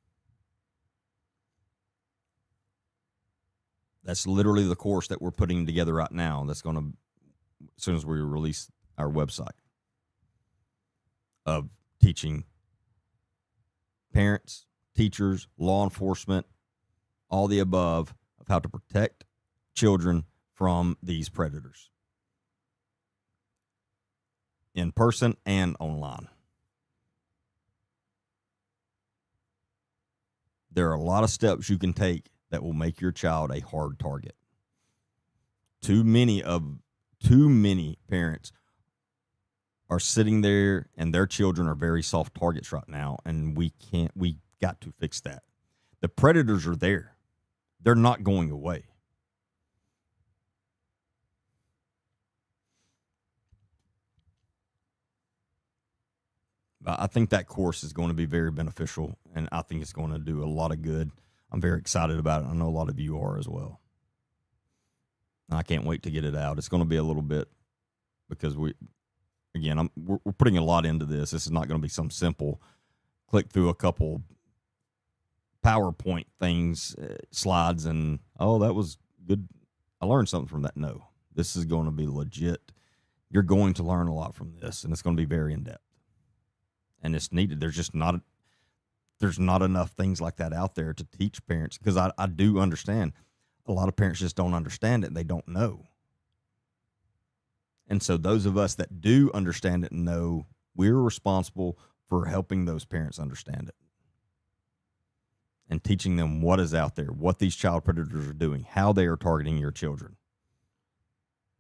That's literally the course that we're putting together right now. That's going to, as soon as we release our website, of teaching parents, teachers, law enforcement, all the above, of how to protect children from these predators in person and online. There are a lot of steps you can take that will make your child a hard target. Too many parents are sitting there and their children are very soft targets right now, and we got to fix that. The predators are there. They're not going away. I think that course is going to be very beneficial, and I think it's going to do a lot of good. I'm very excited about it. I know a lot of you are as well. I can't wait to get it out. It's going to be a little bit, because we're putting a lot into this. This is not going to be some simple click through a couple PowerPoint things, slides, and, oh, that was good, I learned something from that. No, this is going to be legit. You're going to learn a lot from this, and it's going to be very in-depth. And it's needed. There's not enough things like that out there to teach parents, because I do understand a lot of parents just don't understand it and they don't know. And so those of us that do understand it and know, we're responsible for helping those parents understand it and teaching them what is out there, what these child predators are doing, how they are targeting your children,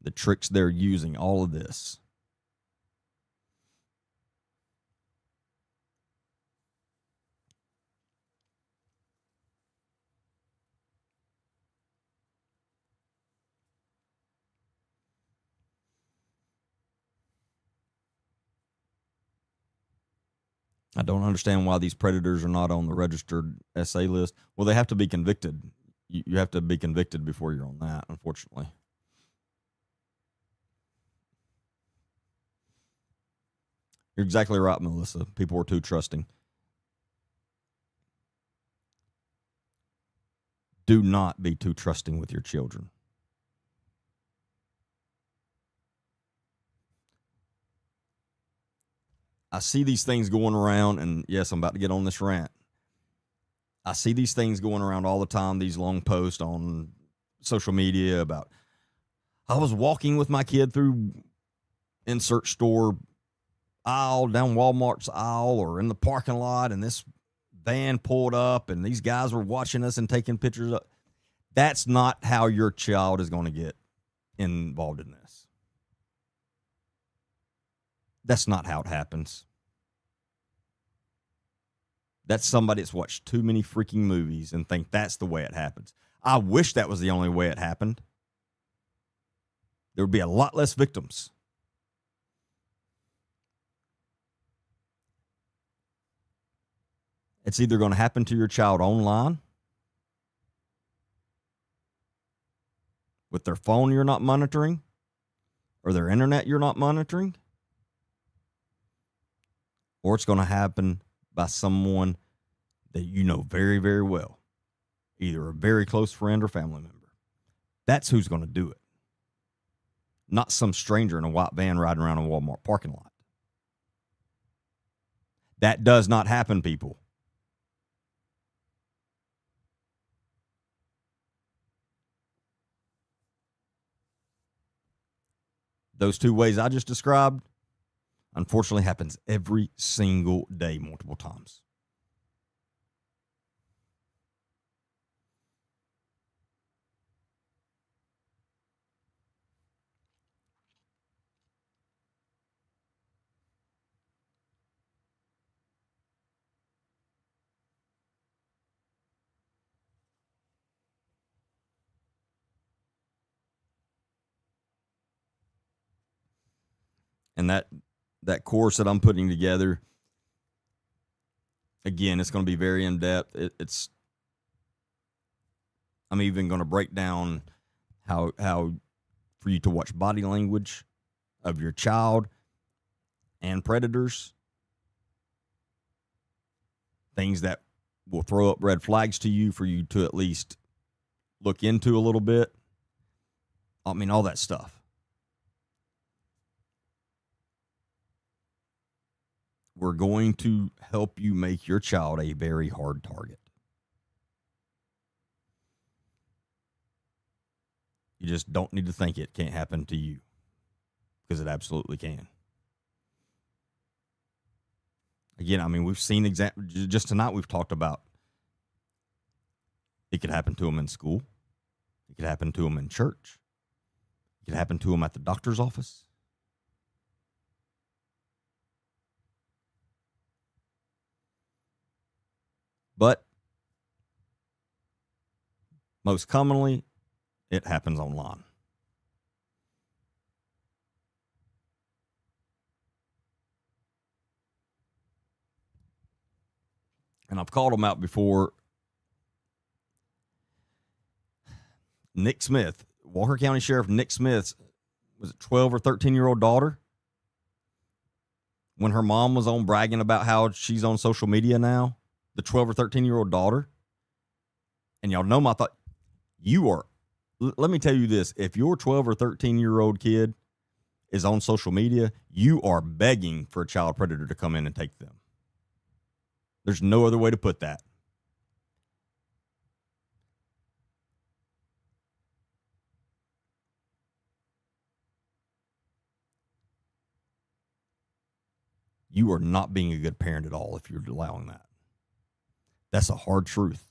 the tricks they're using, all of this. I don't understand why these predators are not on the registered SA list. Well, they have to be convicted. You have to be convicted before you're on that, unfortunately. You're exactly right, Melissa. People are too trusting. Do not be too trusting with your children. I see these things going around, and yes, I'm about to get on this rant. I see these things going around all the time, these long posts on social media about, I was walking with my kid through insert store aisle, down Walmart's aisle, or in the parking lot, and this van pulled up, and these guys were watching us and taking pictures. That's not how your child is going to get involved in this. That's not how it happens. That's somebody that's watched too many freaking movies and think that's the way it happens. I wish that was the only way it happened. There would be a lot less victims. It's either going to happen to your child online, with their phone you're not monitoring, or their internet you're not monitoring, or it's going to happen by someone that you know very, very well, either a very close friend or family member. That's who's going to do it. Not some stranger in a white van riding around a Walmart parking lot. That does not happen, people. those two ways I just described, unfortunately, happens every single day, multiple times. And that course that I'm putting together, again, it's going to be very in depth. I'm even going to break down how for you to watch body language of your child and predators, things that will throw up red flags to you for you to at least look into a little bit. I mean, all that stuff. We're going to help you make your child a very hard target. You just don't need to think it can't happen to you, because it absolutely can. Again, I mean, we've seen just tonight we've talked about it could happen to them in school. It could happen to them in church. It could happen to them at the doctor's office. But most commonly, it happens online. And I've called them out before. Nick Smith, Walker County Sheriff Nick Smith's, was it 12 or 13-year-old daughter, when her mom was on bragging about how she's on social media now, the 12 or 13-year-old daughter. And y'all know my thought. Let me tell you this. If your 12 or 13-year-old kid is on social media, you are begging for a child predator to come in and take them. There's no other way to put that. You are not being a good parent at all if you're allowing that. That's a hard truth.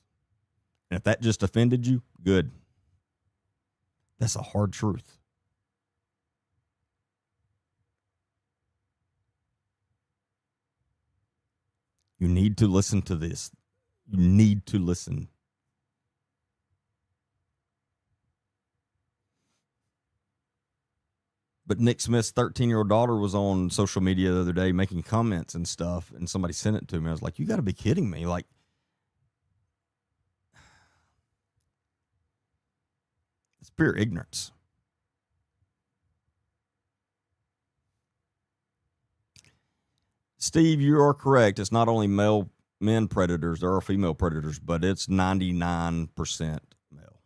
And if that just offended you, good. That's a hard truth. You need to listen to this. You need to listen. But Nick Smith's 13-year-old daughter was on social media the other day making comments and stuff, and somebody sent it to me. I was like, you got to be kidding me. Like, it's pure ignorance. Steve, you are correct. It's not only men predators, there are female predators, but it's 99% male.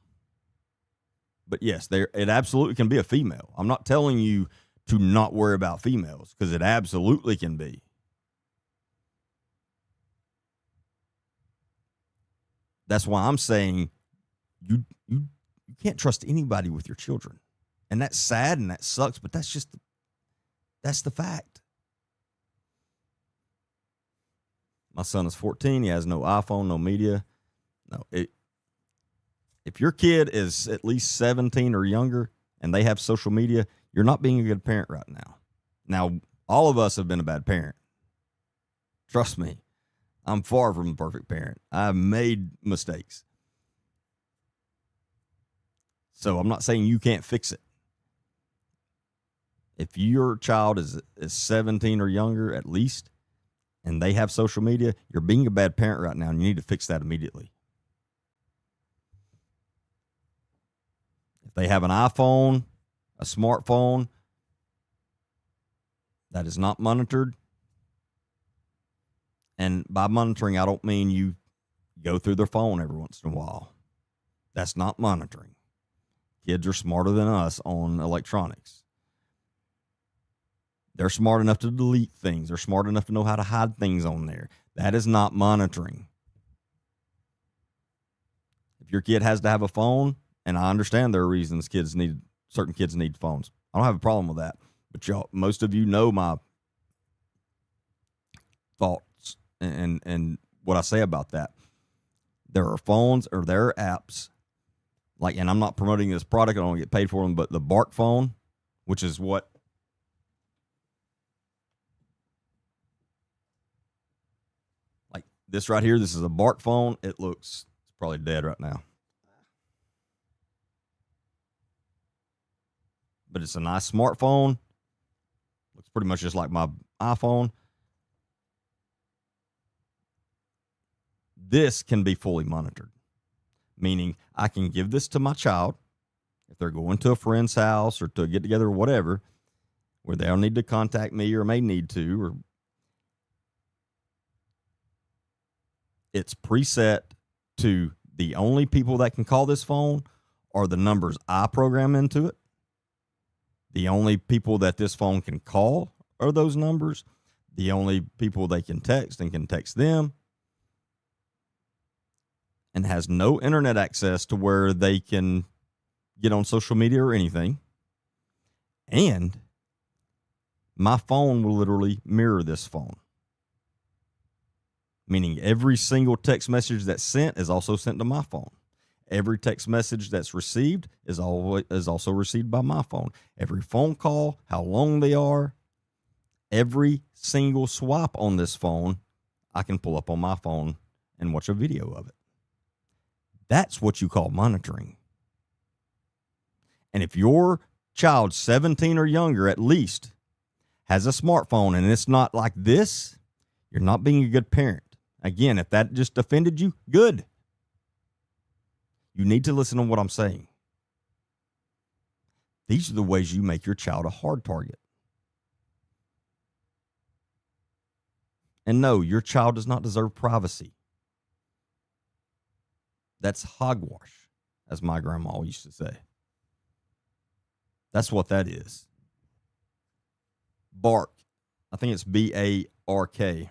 But yes, it absolutely can be a female. I'm not telling you to not worry about females, because it absolutely can be. That's why I'm saying you can't trust anybody with your children. And that's sad and that sucks, but that's the fact. My son is 14. He has no iPhone, no media. No, if your kid is at least 17 or younger and they have social media, you're not being a good parent right now. Now, all of us have been a bad parent. Trust me, I'm far from a perfect parent. I've made mistakes. So I'm not saying you can't fix it. If your child is 17 or younger at least, and they have social media, you're being a bad parent right now, and you need to fix that immediately. If they have an iPhone, a smartphone that is not monitored, and by monitoring, I don't mean you go through their phone every once in a while. That's not monitoring. Kids are smarter than us on electronics. They're smart enough to delete things. They're smart enough to know how to hide things on there. That is not monitoring. If your kid has to have a phone, and I understand there are reasons certain kids need phones. I don't have a problem with that. But most of you know my thoughts and what I say about that. There are phones or there are apps like, and I'm not promoting this product, I don't get paid for them, but the Bark phone, which is what like this right here, this is a Bark phone. It's probably dead right now. But it's a nice smartphone. Looks pretty much just like my iPhone. This can be fully monitored, meaning I can give this to my child if they're going to a friend's house or to a get together or whatever, where they'll need to contact me or may need to, or it's preset to the only people that can call this phone are the numbers I program into it. The only people that this phone can call are those numbers. The only people they can text and can text them. And has no internet access to where they can get on social media or anything. And my phone will literally mirror this phone. Meaning every single text message that's sent is also sent to my phone. Every text message that's received is also received by my phone. Every phone call, how long they are, every single swipe on this phone, I can pull up on my phone and watch a video of it. That's what you call monitoring. And if your child, 17 or younger at least, has a smartphone and it's not like this, you're not being a good parent. Again, if that just offended you, good. You need to listen to what I'm saying. These are the ways you make your child a hard target. And no, your child does not deserve privacy. That's hogwash, as my grandma used to say. That's what that is. Bark. I think it's BARK. And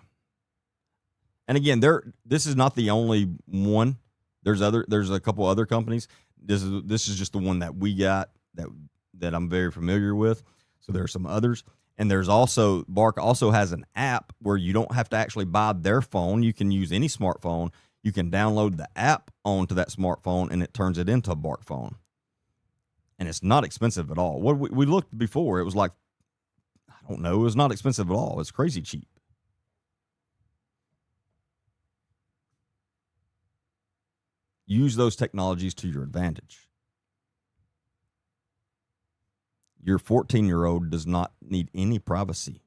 again, this is not the only one. There's a couple other companies. This is just the one that we got that I'm very familiar with. So there are some others. And there's also, Bark also has an app where you don't have to actually buy their phone. You can use any smartphone. You can download the app onto that smartphone and it turns it into a Bark phone. And it's not expensive at all. What we looked before, it was like, I don't know, it was not expensive at all. It's crazy cheap. Use those technologies to your advantage. Your 14-year-old does not need any privacy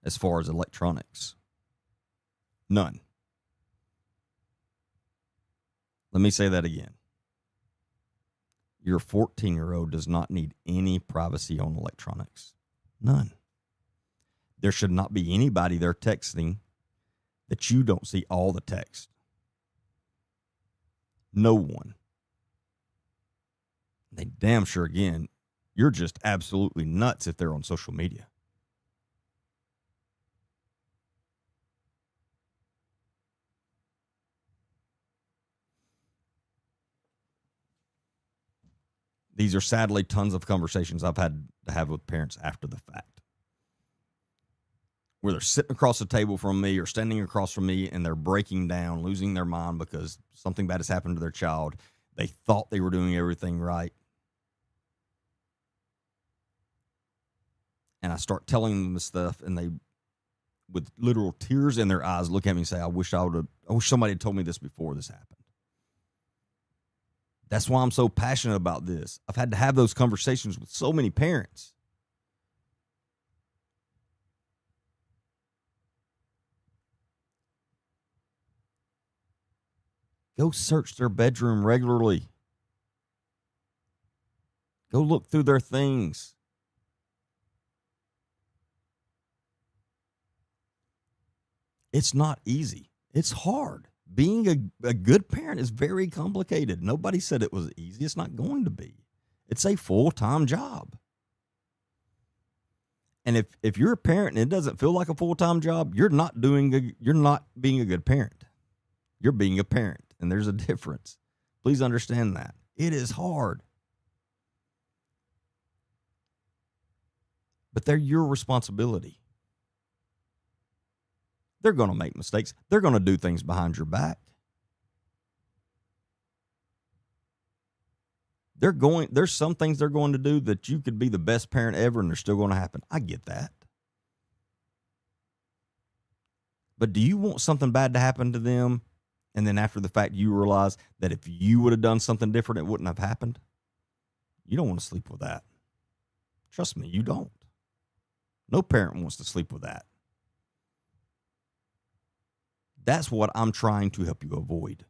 as far as electronics. None. Let me say that again. Your 14-year-old does not need any privacy on electronics. None. There should not be anybody there texting that you don't see all the text. No one. They damn sure, again, you're just absolutely nuts if they're on social media. These are sadly tons of conversations I've had to have with parents after the fact, where they're sitting across the table from me or standing across from me and they're breaking down, losing their mind because something bad has happened to their child. They thought they were doing everything right. And I start telling them this stuff and they, with literal tears in their eyes, look at me and say, I wish somebody had told me this before this happened. That's why I'm so passionate about this. I've had to have those conversations with so many parents. Go search their bedroom regularly. Go look through their things. It's not easy. It's hard. Being a good parent is very complicated. Nobody said it was easy. It's not going to be. It's a full-time job. And if you're a parent and it doesn't feel like a full-time job, you're not being a good parent. You're being a parent, and there's a difference. Please understand that. It is hard. but they're your responsibility. They're going to make mistakes. They're going to do things behind your back. There's some things they're going to do that you could be the best parent ever and they're still going to happen. I get that. But do you want something bad to happen to them, and then after the fact you realize that if you would have done something different, it wouldn't have happened? You don't want to sleep with that. Trust me, you don't. No parent wants to sleep with that. That's what I'm trying to help you avoid.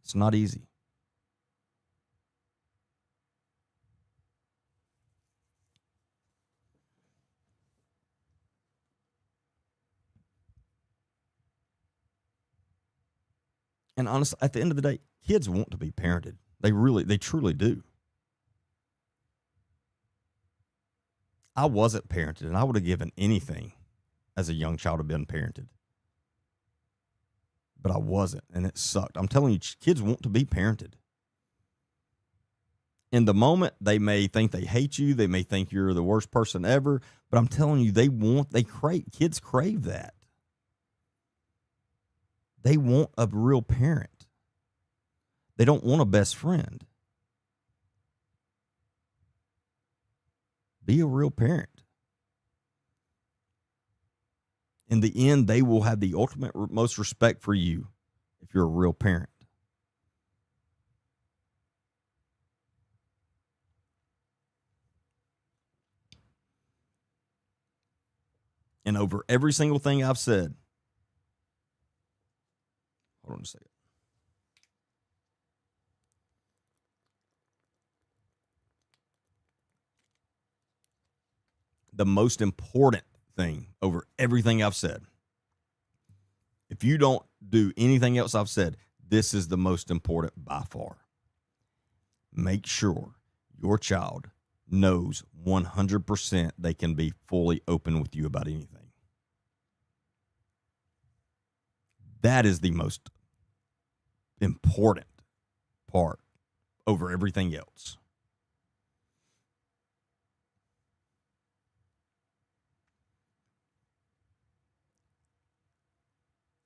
It's not easy. And honestly, at the end of the day, kids want to be parented. They truly do. I wasn't parented, and I would have given anything as a young child to have been parented. But I wasn't, and it sucked. I'm telling you, kids want to be parented. In the moment, they may think they hate you. They may think you're the worst person ever. But I'm telling you, kids crave that. They want a real parent. They don't want a best friend. Be a real parent. In the end, they will have the ultimate most respect for you if you're a real parent. And over every single thing I've said, hold on a second. The most important thing over everything I've said, if you don't do anything else I've said, this is the most important by far. Make sure your child knows 100% they can be fully open with you about anything. That is the most important part over everything else.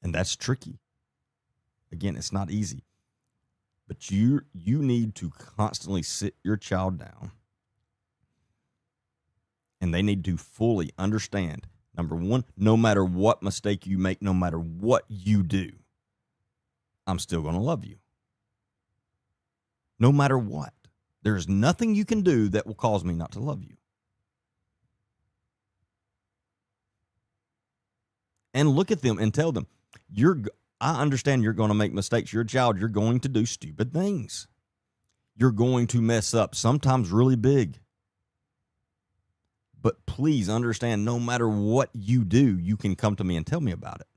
And that's tricky. Again, it's not easy. But you need to constantly sit your child down, and they need to fully understand, number one, no matter what mistake you make, no matter what you do, I'm still going to love you. No matter what. There's nothing you can do that will cause me not to love you. And look at them and tell them, I understand you're going to make mistakes. You're a child. You're going to do stupid things. You're going to mess up, sometimes really big. But please understand, no matter what you do, you can come to me and tell me about it.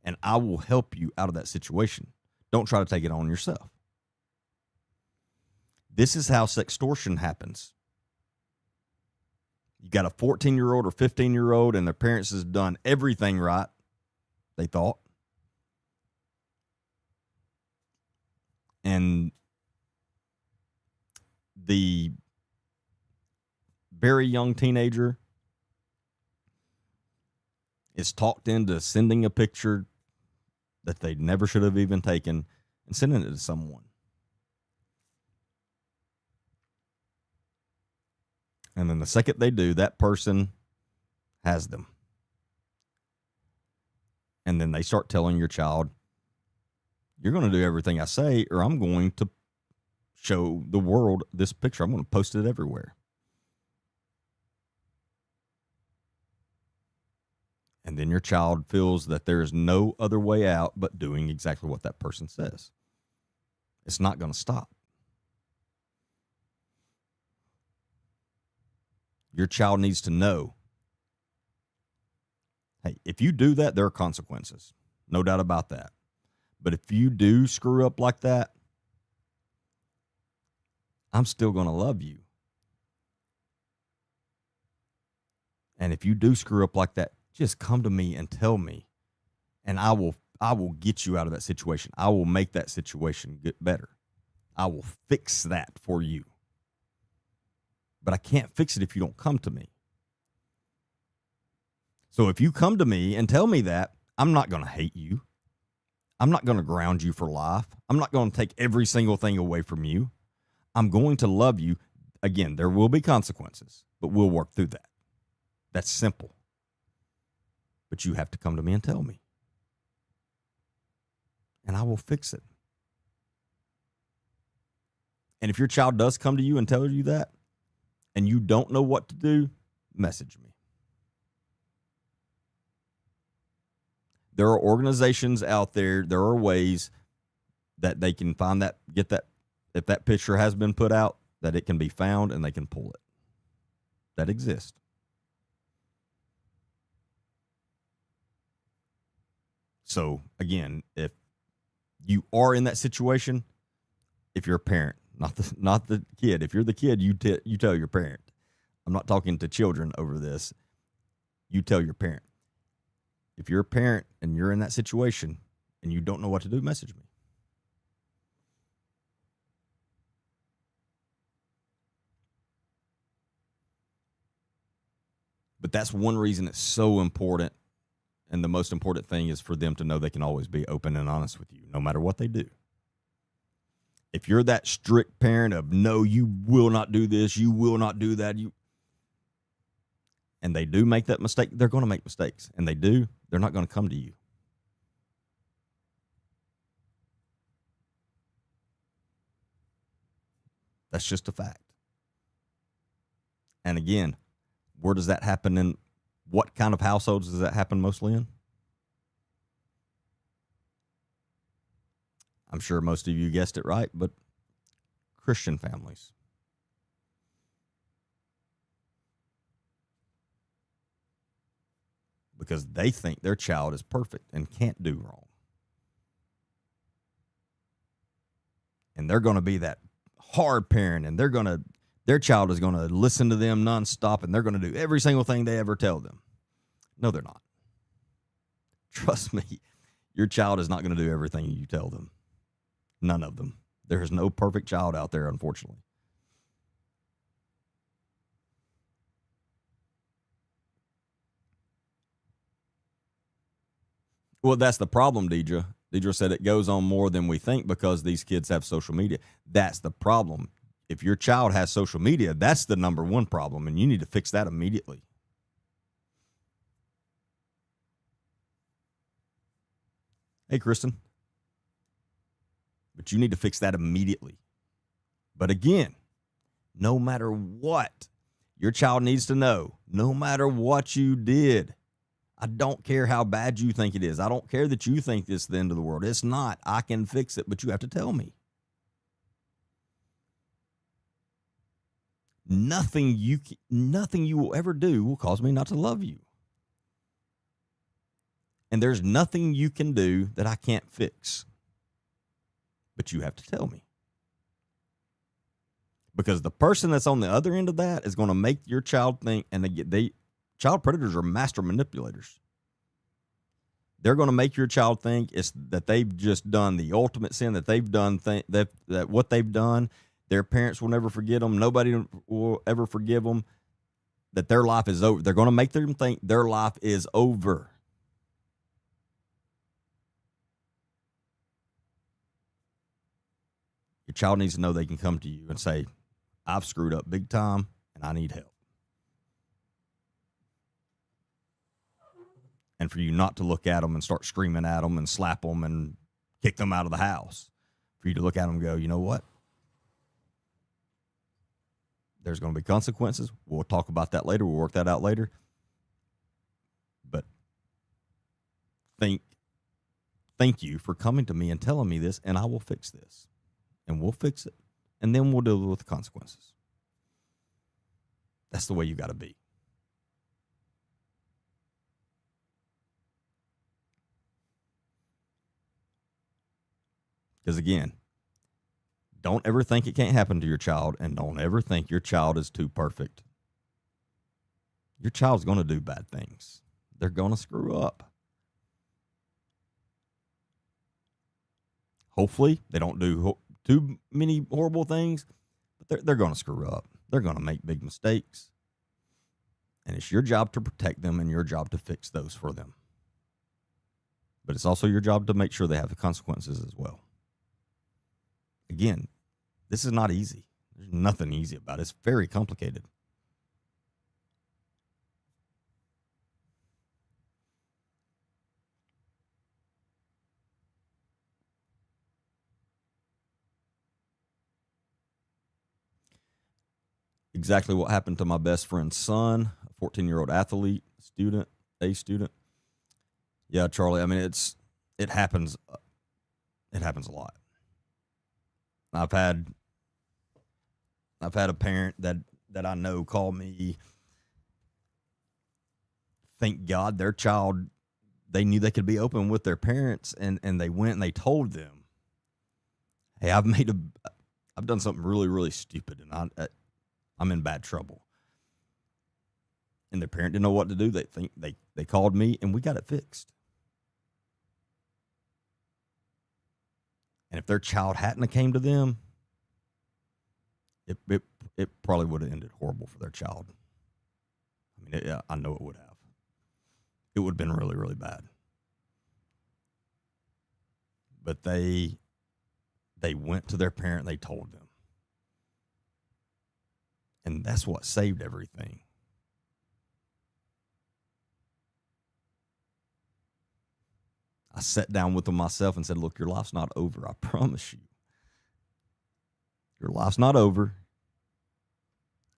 And I will help you out of that situation. Don't try to take it on yourself. This is how sextortion happens. You got a 14-year-old or 15-year-old, and their parents has done everything right, they thought. And the very young teenager is talked into sending a picture that they never should have even taken and sending it to someone. And then the second they do, that person has them. And then they start telling your child, you're going to do everything I say, or I'm going to show the world this picture. I'm going to post it everywhere. And then your child feels that there is no other way out but doing exactly what that person says. It's not going to stop. Your child needs to know, hey, if you do that, there are consequences. No doubt about that. But if you do screw up like that, I'm still going to love you. And if you do screw up like that, just come to me and tell me, and I will get you out of that situation. I will make that situation get better. I will fix that for you. But I can't fix it if you don't come to me. So if you come to me and tell me that, I'm not going to hate you. I'm not going to ground you for life. I'm not going to take every single thing away from you. I'm going to love you. Again, there will be consequences, but we'll work through that. That's simple. But you have to come to me and tell me. And I will fix it. And if your child does come to you and tell you that, and you don't know what to do, message me. There are organizations out there, there are ways that they can find that, get that, if that picture has been put out, that it can be found and they can pull it. That exists. So again, if you are in that situation, if you're a parent, not the kid, if you're the kid, you tell your parent. I'm not talking to children over this. You tell your parent. If you're a parent and you're in that situation and you don't know what to do, message me. But that's one reason it's so important. And the most important thing is for them to know they can always be open and honest with you, no matter what they do. If you're that strict parent of, no, you will not do this, you will not do that, and they do make that mistake, they're going to make mistakes. And they do, they're not going to come to you. That's just a fact. And again, where does that happen in? What kind of households does that happen mostly in? I'm sure most of you guessed it right, but Christian families. Because they think their child is perfect and can't do wrong. And they're going to be that hard parent, and their child is going to listen to them nonstop, and they're going to do every single thing they ever tell them. No, they're not. Trust me, your child is not going to do everything you tell them. None of them. There is no perfect child out there, unfortunately. Well, that's the problem, Deidre. Deidre said it goes on more than we think because these kids have social media. That's the problem. If your child has social media, that's the number one problem, and you need to fix that immediately. Hey, Kristen. But you need to fix that immediately. But again, no matter what, your child needs to know, no matter what you did, I don't care how bad you think it is. I don't care that you think this is the end of the world. It's not. I can fix it, but you have to tell me. Nothing you will ever do will cause me not to love you. And there's nothing you can do that I can't fix. But you have to tell me. Because the person that's on the other end of that is going to make your child think, and child predators are master manipulators. They're going to make your child think it's that they've just done the ultimate sin, that they've done that what they've done. Their parents will never forget them. Nobody will ever forgive them. That their life is over. They're going to make them think their life is over. Your child needs to know they can come to you and say, I've screwed up big time and I need help. And for you not to look at them and start screaming at them and slap them and kick them out of the house. For you to look at them and go, you know what? There's going to be consequences. We'll talk about that later. We'll work that out later. But thank you for coming to me and telling me this, and I will fix this. And we'll fix it. And then we'll deal with the consequences. That's the way you got to be. Because again, don't ever think it can't happen to your child, and don't ever think your child is too perfect. Your child's going to do bad things. They're going to screw up. Hopefully, they don't do too many horrible things, but they're going to screw up. They're going to make big mistakes. And it's your job to protect them and your job to fix those for them. But it's also your job to make sure they have the consequences as well. Again, this is not easy. There's nothing easy about it. It's very complicated. Exactly what happened to my best friend's son, a 14-year-old athlete, student, A student. Yeah, Charlie, I mean, it happens a lot. I've had a parent that I know call me, thank God their child, they knew they could be open with their parents, and they went and they told them, hey, I've done something really, really stupid, and I'm in bad trouble. And their parent didn't know what to do. They called me and we got it fixed. And if their child hadn't have came to them, it probably would have ended horrible for their child. I mean, I know it would have. It would have been really, really bad. But they went to their parent, they told them. And that's what saved everything. I sat down with them myself and said, look, your life's not over. I promise you. Your life's not over.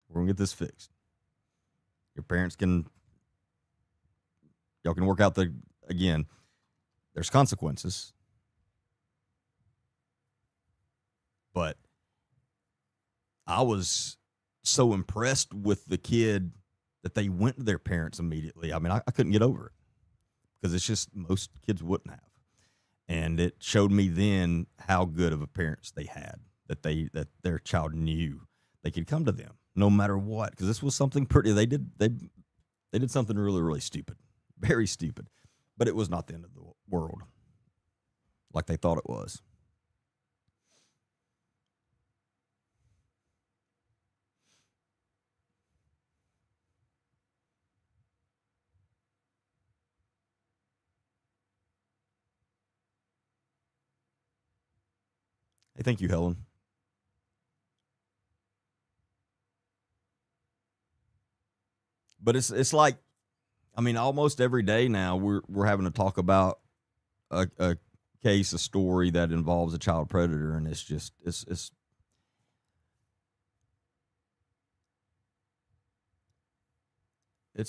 We're going to get this fixed. Your parents y'all can work out again, there's consequences. But I was so impressed with the kid that they went to their parents immediately. I mean, I couldn't get over it because it's just most kids wouldn't have. And it showed me then how good of a parents they had, that their child knew they could come to them no matter what. Because this was something they did something really, really stupid, very stupid, but it was not the end of the world like they thought it was. Hey, thank you, Helen. But it's like, I mean, almost every day now we're having to talk about a case, a story that involves a child predator, and it's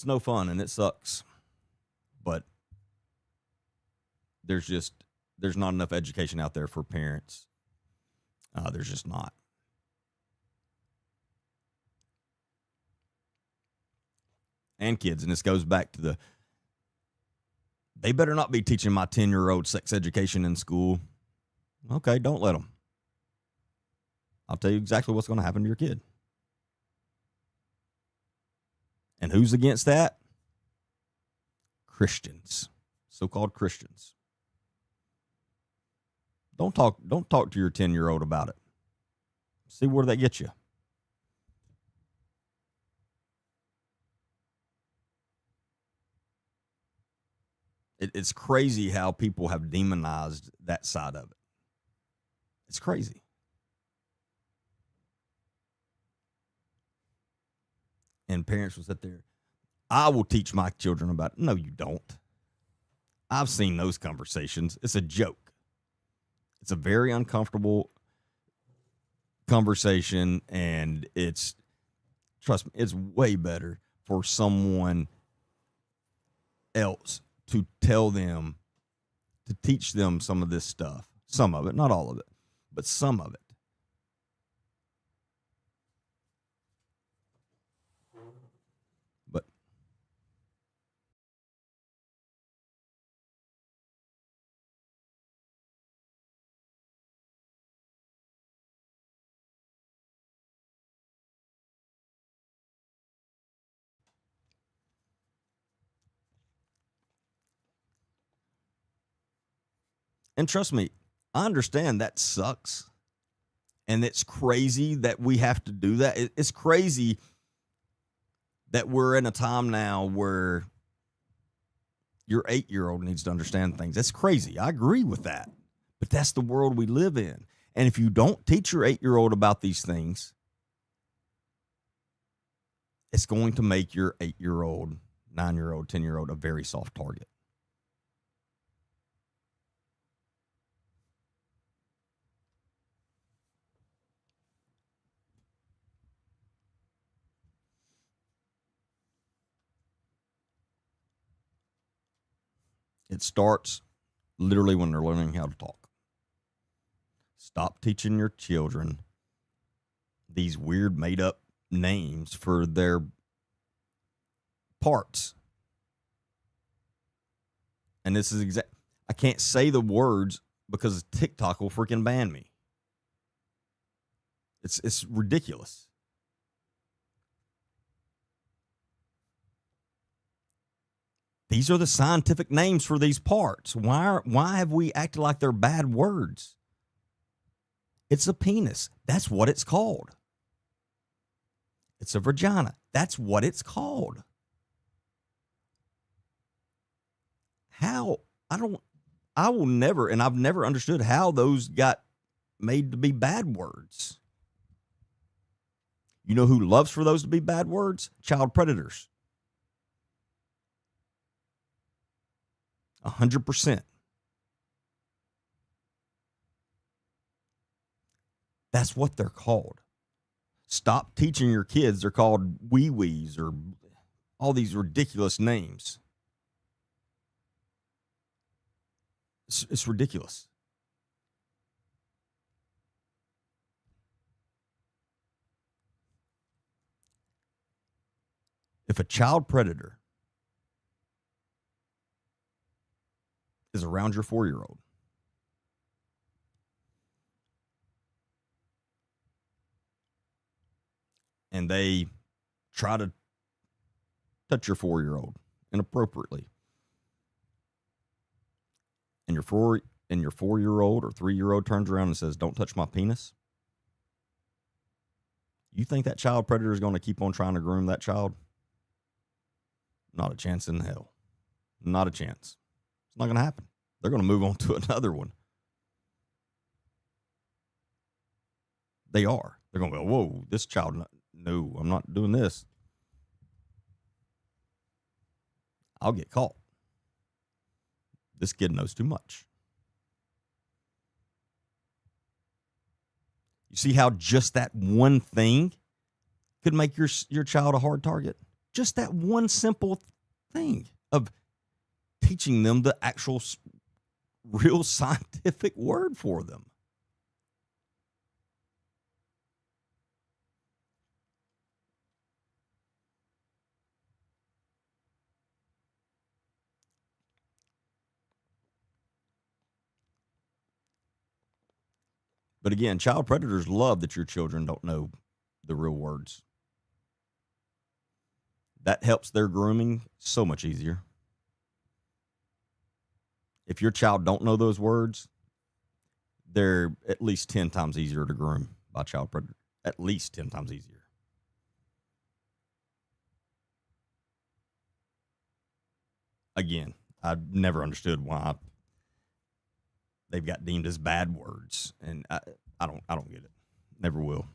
no fun and it sucks. But there's not enough education out there for parents. There's just not. And kids, and this goes back to they better not be teaching my 10-year-old sex education in school. Okay, don't let them. I'll tell you exactly what's going to happen to your kid. And who's against that? Christians, so-called Christians. Don't talk to your 10-year-old about it. See where that gets you. It's crazy how people have demonized that side of it. It's crazy. And parents will sit there, I will teach my children about it. No, you don't. I've seen those conversations. It's a joke. It's a very uncomfortable conversation, and trust me, it's way better for someone else to tell them, to teach them some of this stuff. Some of it, not all of it, but some of it. But and trust me, I understand that sucks. And it's crazy that we have to do that. It's crazy that we're in a time now where your 8-year-old needs to understand things. That's crazy. I agree with that. But that's the world we live in. And if you don't teach your 8-year-old about these things, it's going to make your 8-year-old, 9-year-old, 10-year-old a very soft target. It starts literally when they're learning how to talk. Stop teaching your children these weird made up names for their parts. And this is I can't say the words because TikTok will freaking ban me. It's ridiculous. These are the scientific names for these parts. Why have we acted like they're bad words? It's a penis. That's what it's called. It's a vagina. That's what it's called. How? I will never, and I've never understood how those got made to be bad words. You know who loves for those to be bad words? Child predators. 100%. That's what they're called. Stop teaching your kids they're called wee-wees or all these ridiculous names. It's ridiculous. If a child predator is around your 4-year-old, and they try to touch your 4-year-old inappropriately, and your 4-year-old or 3-year-old turns around and says, "Don't touch my penis," you think that child predator is going to keep on trying to groom that child? Not a chance in hell. Not a chance. It's not going to happen. They're going to move on to another one. They are. They're going to go, "Whoa, this child, no, I'm not doing this. I'll get caught. This kid knows too much." You see how just that one thing could make your child a hard target? Just that one simple thing of teaching them the actual real scientific word for them. But again, child predators love that your children don't know the real words. That helps their grooming so much easier. If your child don't know those words, they're at least 10 times easier to groom by child predator. At least 10 times easier. Again, I've never understood why they've got deemed as bad words, and I don't get it. Never will.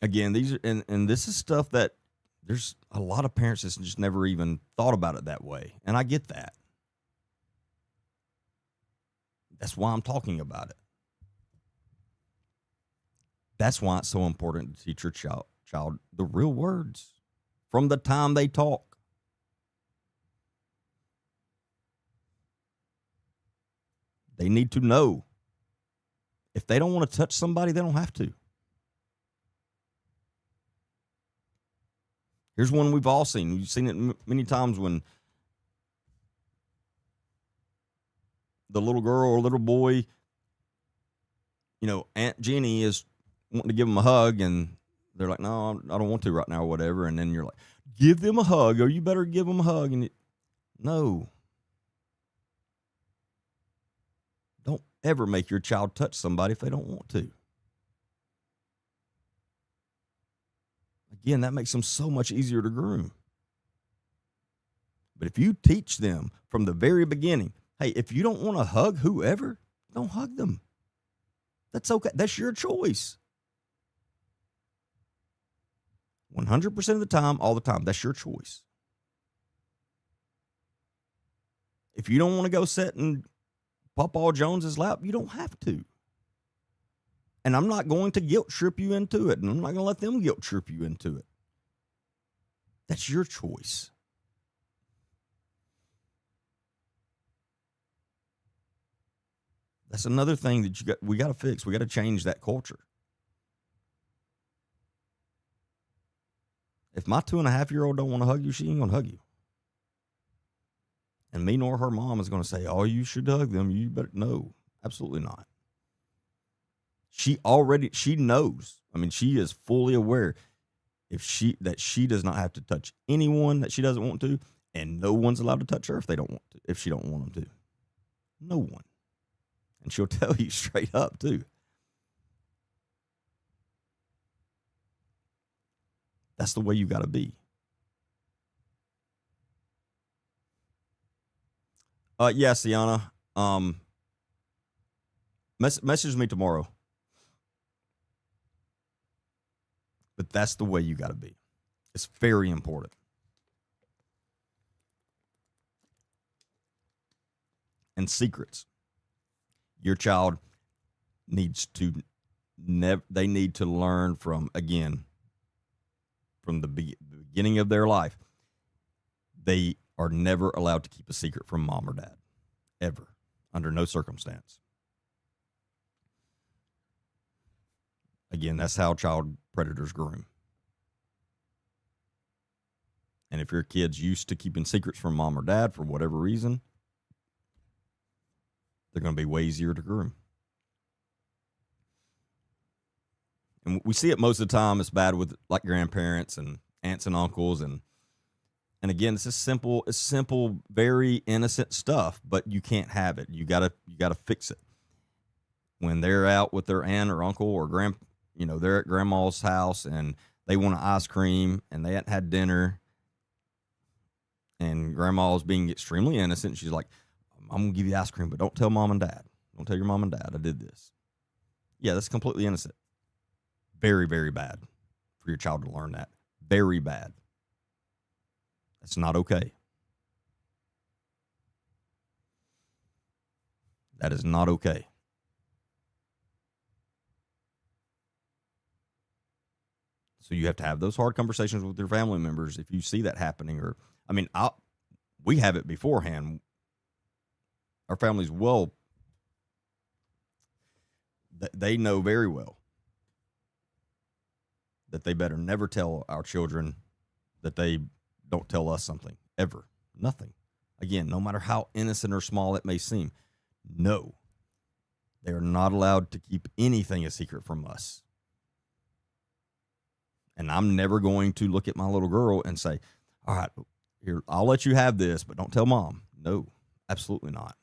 Again, these are, and this is stuff that there's a lot of parents that's just never even thought about it that way. And I get that. That's why I'm talking about it. That's why it's so important to teach your child the real words from the time they talk. They need to know. If they don't want to touch somebody, they don't have to. Here's one we've all seen. You've seen it many times when the little girl or little boy, Aunt Jenny is wanting to give them a hug, and they're like, no, I don't want to right now or whatever. And then you're like, give them a hug, or you better give them a hug. And no. Don't ever make your child touch somebody if they don't want to. Again, that makes them so much easier to groom. But if you teach them from the very beginning, hey, if you don't want to hug whoever, don't hug them. That's okay. That's your choice. 100% of the time, all the time, that's your choice. If you don't want to go sit in Papa Jones's lap, you don't have to. And I'm not going to guilt trip you into it, and I'm not going to let them guilt trip you into it. That's your choice. That's another thing that we got to fix. We got to change that culture. If my 2.5-year-old don't want to hug you, she ain't going to hug you. And me nor her mom is going to say, oh, you should hug them. You better. No, absolutely not. She knows. I mean, she is fully aware that she does not have to touch anyone that she doesn't want to, and no one's allowed to touch her if she don't want them to. No one. And she'll tell you straight up too. That's the way you got to be. Yeah, Sienna. Message me tomorrow. But that's the way you got to be. It's very important. And secrets. Your child needs to they need to learn from the beginning of their life. They are never allowed to keep a secret from mom or dad, ever, under no circumstance. Again, that's how child predators groom. And if your kid's used to keeping secrets from mom or dad for whatever reason, they're going to be way easier to groom. And we see it most of the time. It's bad with like grandparents and aunts and uncles. And again, it's simple, very innocent stuff, but you can't have it. You gotta fix it. When they're out with their aunt or uncle or they're at grandma's house and they want an ice cream and they hadn't had dinner, and grandma's being extremely innocent. She's like, I'm going to give you ice cream, but don't tell mom and dad. Don't tell your mom and dad I did this. Yeah, that's completely innocent. Very, very bad for your child to learn that. Very bad. That's not okay. That is not okay. So you have to have those hard conversations with your family members if you see that happening. Or, I mean, we have it beforehand. Our families they know very well that they better never tell our children that they don't tell us something, ever. Nothing. Again, no matter how innocent or small it may seem, no. They are not allowed to keep anything a secret from us. And I'm never going to look at my little girl and say, all right, here, I'll let you have this, but don't tell mom. No, absolutely not.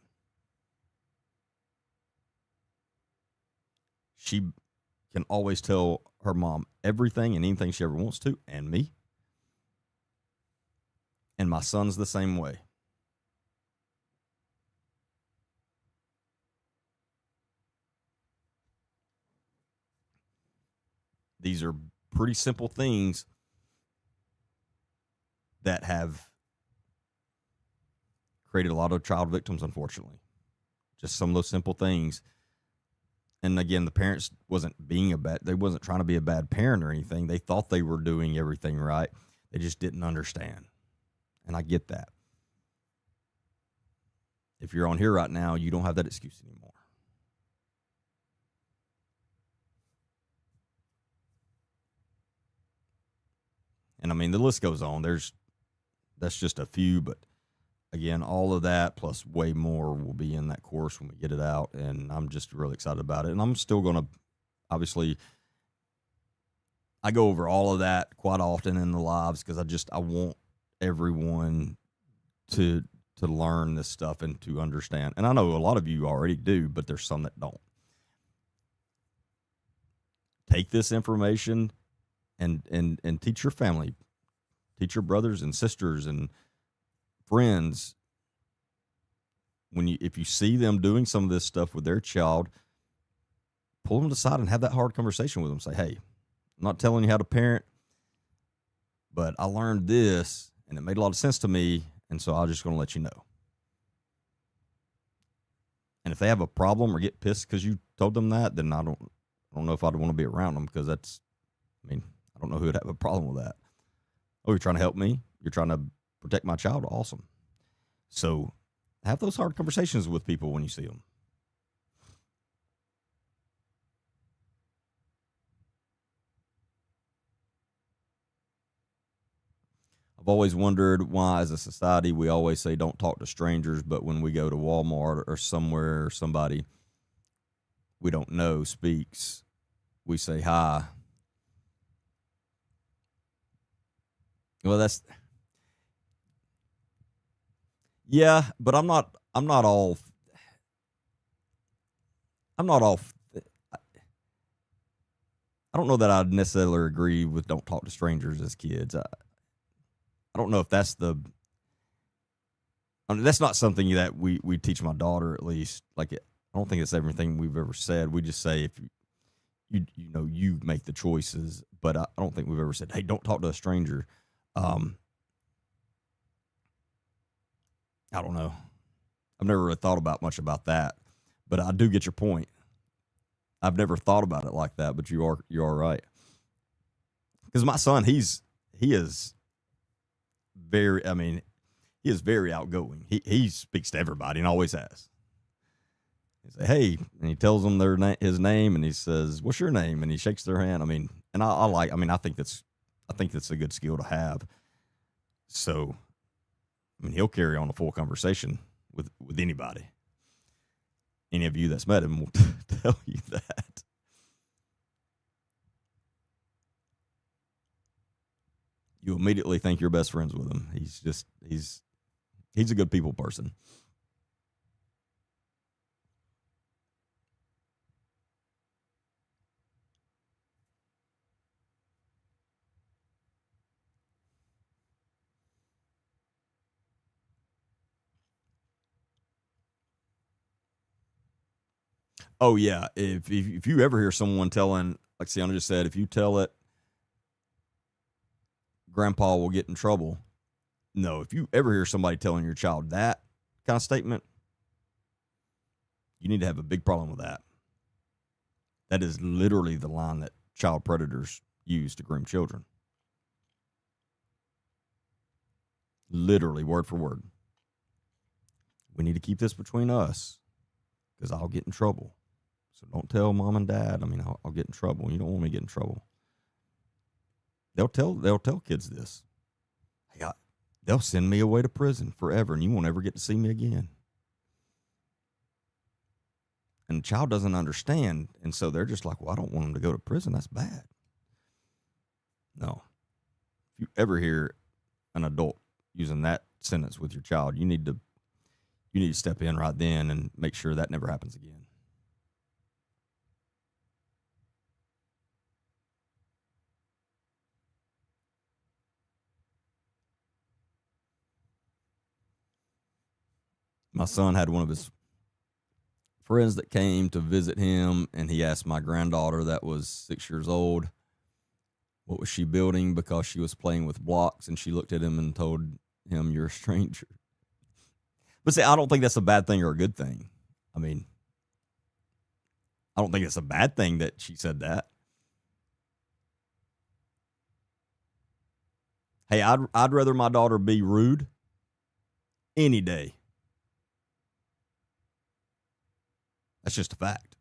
She can always tell her mom everything and anything she ever wants to, and me. And my son's the same way. These are pretty simple things that have created a lot of child victims, unfortunately. Just some of those simple things. And again, the parents they wasn't trying to be a bad parent or anything. They thought they were doing everything right. They just didn't understand. And I get that. If you're on here right now, you don't have that excuse anymore. And I mean, the list goes on. That's just a few, but again, all of that plus way more will be in that course when we get it out. And I'm just really excited about it. And I'm still going to, obviously, I go over all of that quite often in the lives because I want everyone to learn this stuff and to understand. And I know a lot of you already do, but there's some that don't. Take this information and teach your family, teach your brothers and sisters and friends. If you see them doing some of this stuff with their child, pull them aside and have that hard conversation with them. Say, hey, I'm not telling you how to parent, but I learned this and it made a lot of sense to me. And so I'm just going to let you know. And if they have a problem or get pissed because you told them that, then I don't know if I'd want to be around them because I don't know who would have a problem with that. Oh, you're trying to help me? You're trying to protect my child? Awesome. So have those hard conversations with people when you see them. I've always wondered why, as a society, we always say don't talk to strangers, but when we go to Walmart or somewhere or somebody we don't know speaks, we say hi. Well, but I'm not all. I don't know that I'd necessarily agree with don't talk to strangers as kids. I don't know if that's that's not something that we teach my daughter, at least. Like, I don't think it's everything we've ever said. We just say, if you make the choices, but I don't think we've ever said, hey, don't talk to a stranger. I don't know. I've never really thought about much about that, but I do get your point. I've never thought about it like that, but you are right. Because my son, he is very outgoing. He speaks to everybody and always has. He say, hey, and he tells them his name, and he says, what's your name? And he shakes their hand. I think that's a good skill to have. So, he'll carry on a full conversation with anybody. Any of you that's met him will tell you that. You immediately think you're best friends with him. He's a good people person. Oh yeah, if you ever hear someone telling, like Sienna just said, if you tell it, Grandpa will get in trouble. No, if you ever hear somebody telling your child that kind of statement, you need to have a big problem with that. That is literally the line that child predators use to groom children. Literally, word for word. We need to keep this between us because I'll get in trouble. So don't tell mom and dad. I'll get in trouble. You don't want me to get in trouble. They'll tell kids this. Hey, they'll send me away to prison forever, and you won't ever get to see me again. And the child doesn't understand, and so they're just like, well, I don't want them to go to prison. That's bad. No. If you ever hear an adult using that sentence with your child, you need to step in right then and make sure that never happens again. My son had one of his friends that came to visit him, and he asked my granddaughter that was 6 years old, What was she building? Because she was playing with blocks, and she looked at him and told him, "You're a stranger." But see, I don't think that's a bad thing or a good thing. I mean, I don't think it's a bad thing that she said that. Hey, I'd rather my daughter be rude any day. That's just a fact.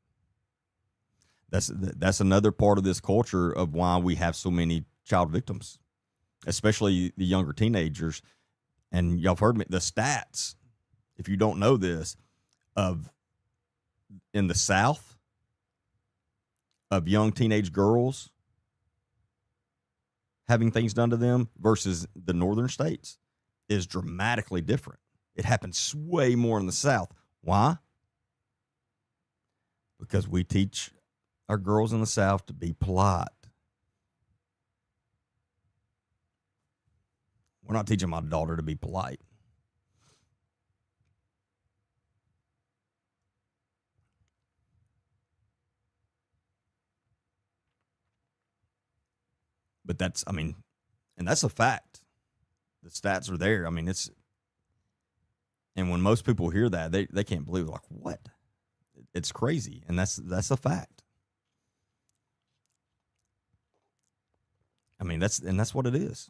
That's another part of this culture of why we have so many child victims, especially the younger teenagers. And y'all have heard me, the stats, if you don't know this, of in the South, of young teenage girls having things done to them versus the northern states is dramatically different. It happens way more in the South. Why? Because we teach our girls in the South to be polite. We're not teaching my daughter to be polite. But that's, I mean, and that's a fact. The stats are there. I mean, and when most people hear that, they can't believe it. Like, what? It's crazy. And that's a fact. I mean, that's what it is.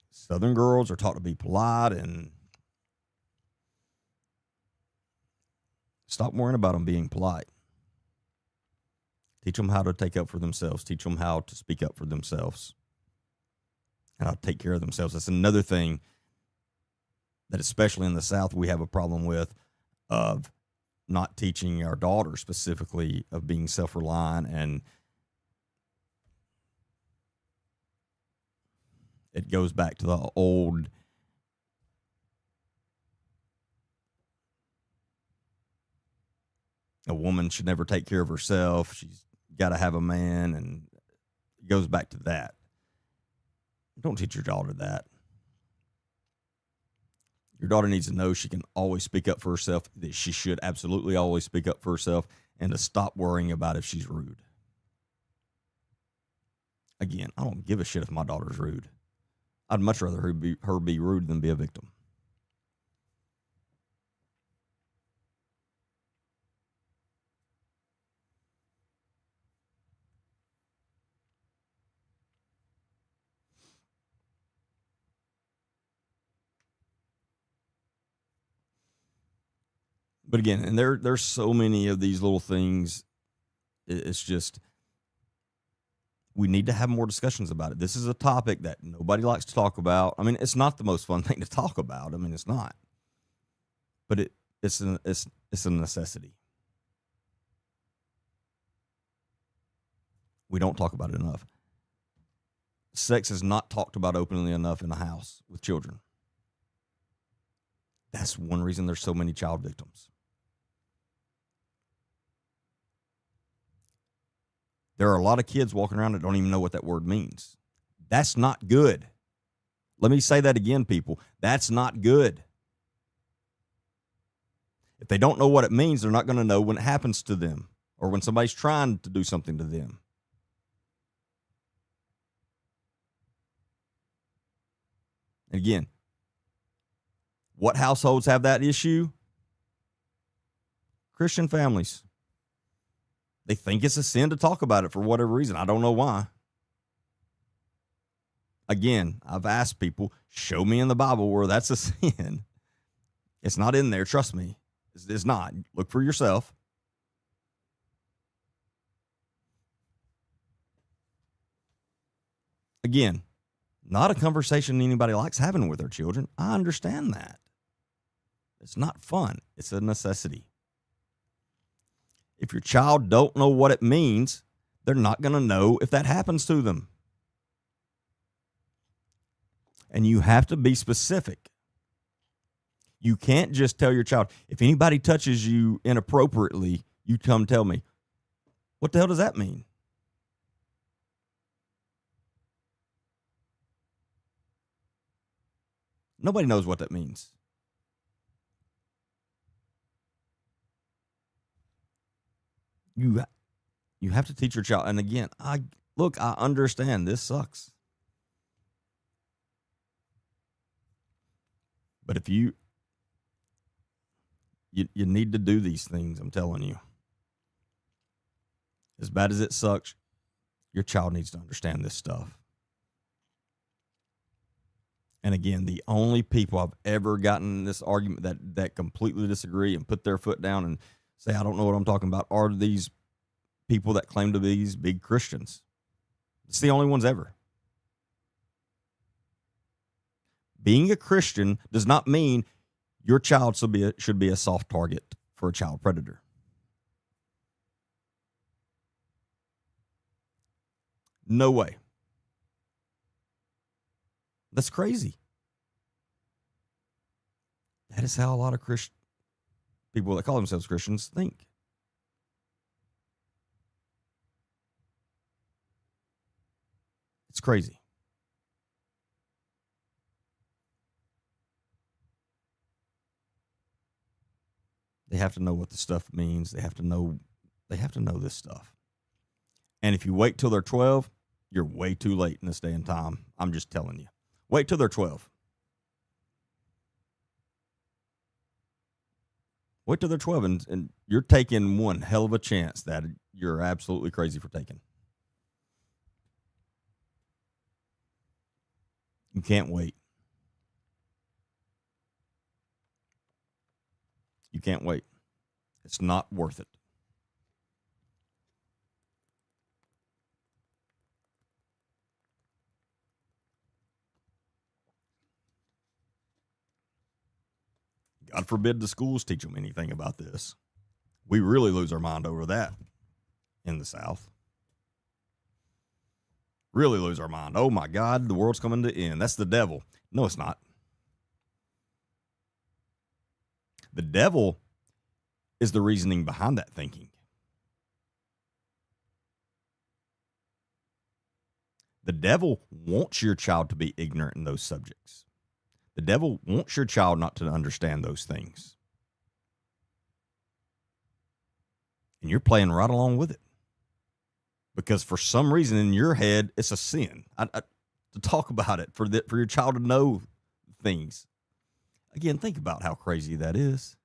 Southern girls are taught to be polite and stop worrying about them being polite. Teach them how to take up for themselves. Teach them how to speak up for themselves and how to take care of themselves. That's another thing that, especially in the South, we have a problem with, of not teaching our daughters specifically of being self-reliant. And it goes back to the old a woman should never take care of herself. She's got to have a man, and it goes back to that. Don't teach your daughter that. Your daughter needs to know she can always speak up for herself, that she should absolutely always speak up for herself, and to stop worrying about if she's rude. Again, I don't give a shit if my daughter's rude. I'd much rather her be rude than be a victim. But again, and there's so many of these little things. It's just, we need to have more discussions about it. This is a topic that nobody likes to talk about. I mean, it's not the most fun thing to talk about. I mean, it's not. But it's a necessity. We don't talk about it enough. Sex is not talked about openly enough in the house with children. That's one reason there's so many child victims. There are a lot of kids walking around that don't even know what that word means. That's not good. Let me say that again, people. That's not good. If they don't know what it means, they're not going to know when it happens to them or when somebody's trying to do something to them. Again, what households have that issue? Christian families. They think it's a sin to talk about it for whatever reason. I don't know why. Again, I've asked people, show me in the Bible where that's a sin. It's not in there. Trust me. It's not. Look for yourself. Again, not a conversation anybody likes having with their children. I understand that. It's not fun. It's a necessity. If your child don't know what it means, they're not going to know if that happens to them. And you have to be specific. You can't just tell your child, if anybody touches you inappropriately, you come tell me. What the hell does that mean? Nobody knows what that means. you you have to teach your child. And again, I understand this sucks. But if you need to do these things, I'm telling you. As bad as it sucks, your child needs to understand this stuff. And again, the only people I've ever gotten in this argument that completely disagree and put their foot down and say, I don't know what I'm talking about, are these people that claim to be these big Christians. It's the only ones ever. Being a Christian does not mean your child should be a soft target for a child predator. No way. That's crazy. That is how a lot of people that call themselves Christians think. It's crazy. They have to know what the stuff means. They have to know this stuff. And if you wait till they're 12, you're way too late in this day and time. I'm just telling you. Wait till they're 12. Wait till they're 12, and you're taking one hell of a chance that you're absolutely crazy for taking. You can't wait. You can't wait. It's not worth it. God forbid the schools teach them anything about this. We really lose our mind over that in the South. Really lose our mind. Oh my God, the world's coming to end. That's the devil. No, it's not. The devil is the reasoning behind that thinking. The devil wants your child to be ignorant in those subjects. The devil wants your child not to understand those things. And you're playing right along with it. Because for some reason in your head, it's a sin to talk about it, for your child to know things. Again, think about how crazy that is.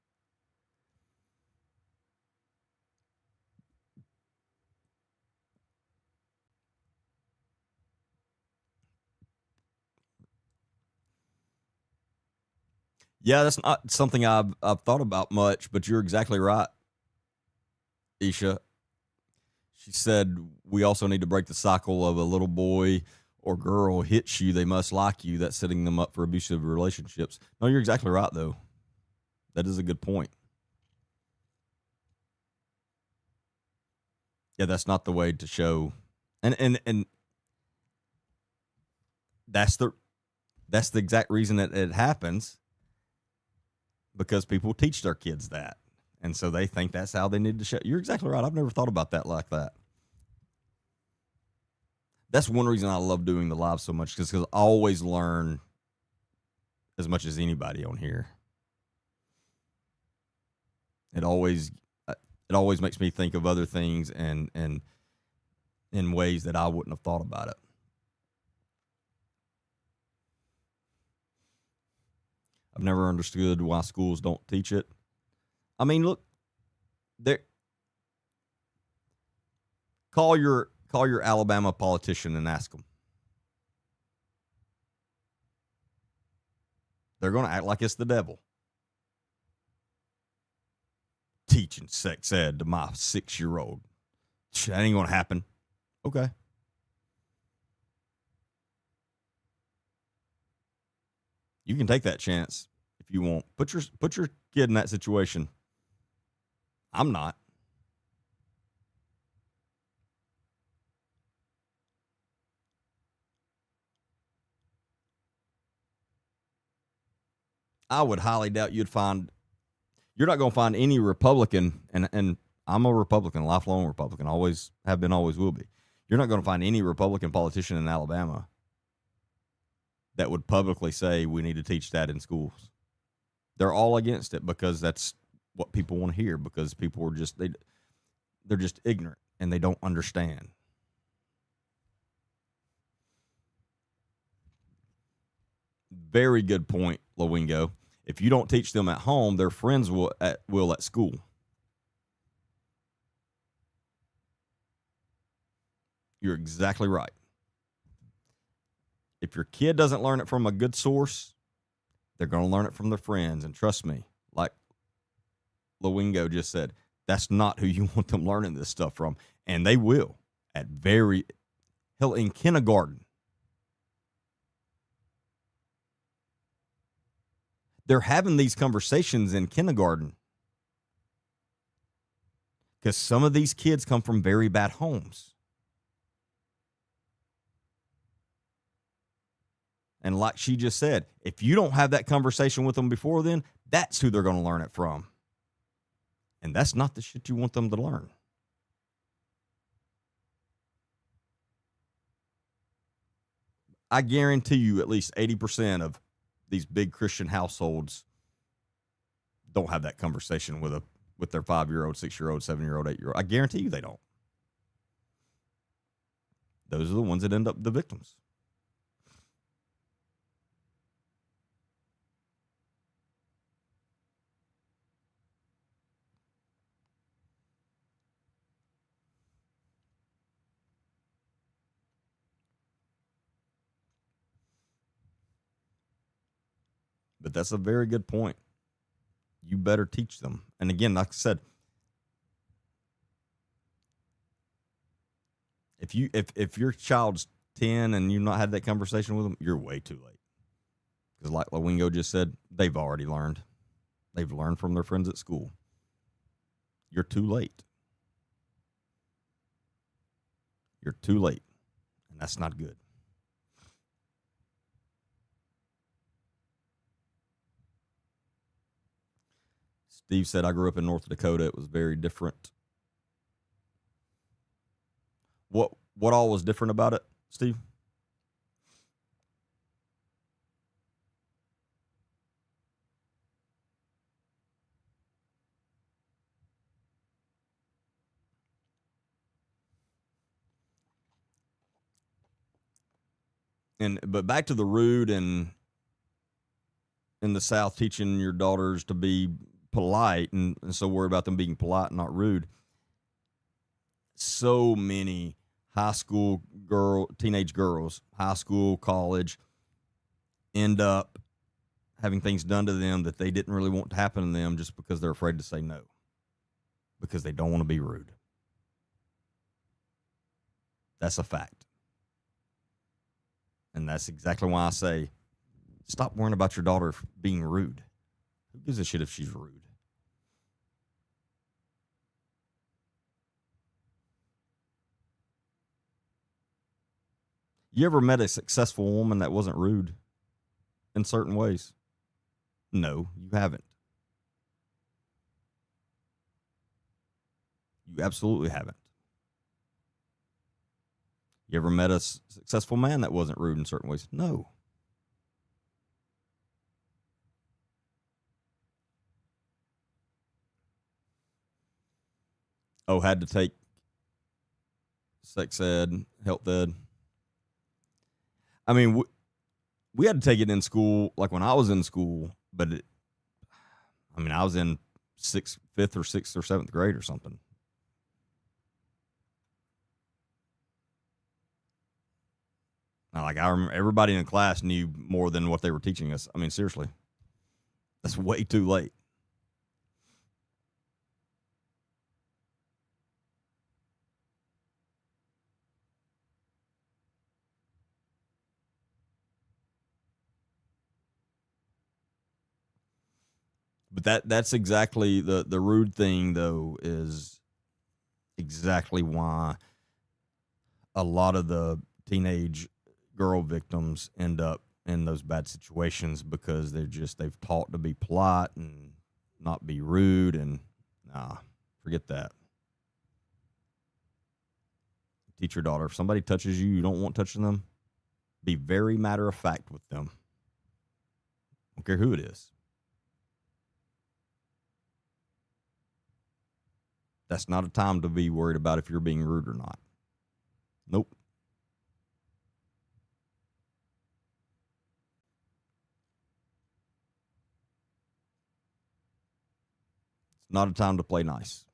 Yeah, that's not something I've thought about much, but you're exactly right, Isha. She said we also need to break the cycle of a little boy or girl hits you, they must like you. That's setting them up for abusive relationships. No, you're exactly right, though. That is a good point. Yeah, that's not the way to show. And that's the exact reason that it happens. Because people teach their kids that. And so they think that's how they need to show. You're exactly right. I've never thought about that like that. That's one reason I love doing the live so much, because I always learn as much as anybody on here. It always makes me think of other things and in ways that I wouldn't have thought about it. I've never understood why schools don't teach it. I mean, look, call your Alabama politician and ask them. They're going to act like it's the devil. Teaching sex ed to my 6-year-old. That ain't going to happen. Okay. You can take that chance if you want. Put your kid in that situation. I'm not. I would highly doubt you're not going to find any Republican, and I'm a Republican, lifelong Republican, always have been, always will be. You're not going to find any Republican politician in Alabama that would publicly say we need to teach that in schools. They're all against it because that's what people want to hear, because people are just, They're just ignorant and they don't understand. Very good point, Lowingo. If you don't teach them at home, their friends will at school. You're exactly right. If your kid doesn't learn it from a good source, they're going to learn it from their friends. And trust me, like Lowingo just said, that's not who you want them learning this stuff from. And they will in kindergarten. They're having these conversations in kindergarten because some of these kids come from very bad homes. And like she just said, if you don't have that conversation with them before then, that's who they're going to learn it from. And that's not the shit you want them to learn. I guarantee you at least 80% of these big Christian households don't have that conversation with their 5-year-old, 6-year-old, 7-year-old, 8-year-old. I guarantee you they don't. Those are the ones that end up the victims. But that's a very good point. You better teach them. And again, like I said, if your child's 10 and you've not had that conversation with them, you're way too late. Because like Lowingo just said, they've already learned. They've learned from their friends at school. You're too late. You're too late. And that's not good. Steve said, I grew up in North Dakota. It was very different. What all was different about it, Steve? But back to the rude and in the South, teaching your daughters to be polite and so worried about them being polite and not rude. So many teenage girls, high school, college, end up having things done to them that they didn't really want to happen to them just because they're afraid to say no, because they don't want to be rude. That's a fact. And that's exactly why I say, stop worrying about your daughter being rude. Who gives a shit if she's rude? You ever met a successful woman that wasn't rude in certain ways? No, you haven't. You absolutely haven't. You ever met a successful man that wasn't rude in certain ways? No. Oh, had to take sex ed, health ed. I mean, we had to take it in school, like when I was in school, but I was in 5th or 6th or 7th grade or something. Like I remember everybody in the class knew more than what they were teaching us. I mean, seriously, that's way too late. But that's exactly the rude thing, though, is exactly why a lot of the teenage girl victims end up in those bad situations, because they've taught to be polite and not be rude, and forget that. Teach your daughter, if somebody touches you, you don't want touching them, be very matter of fact with them. Don't care who it is. That's not a time to be worried about if you're being rude or not. Nope. It's not a time to play nice.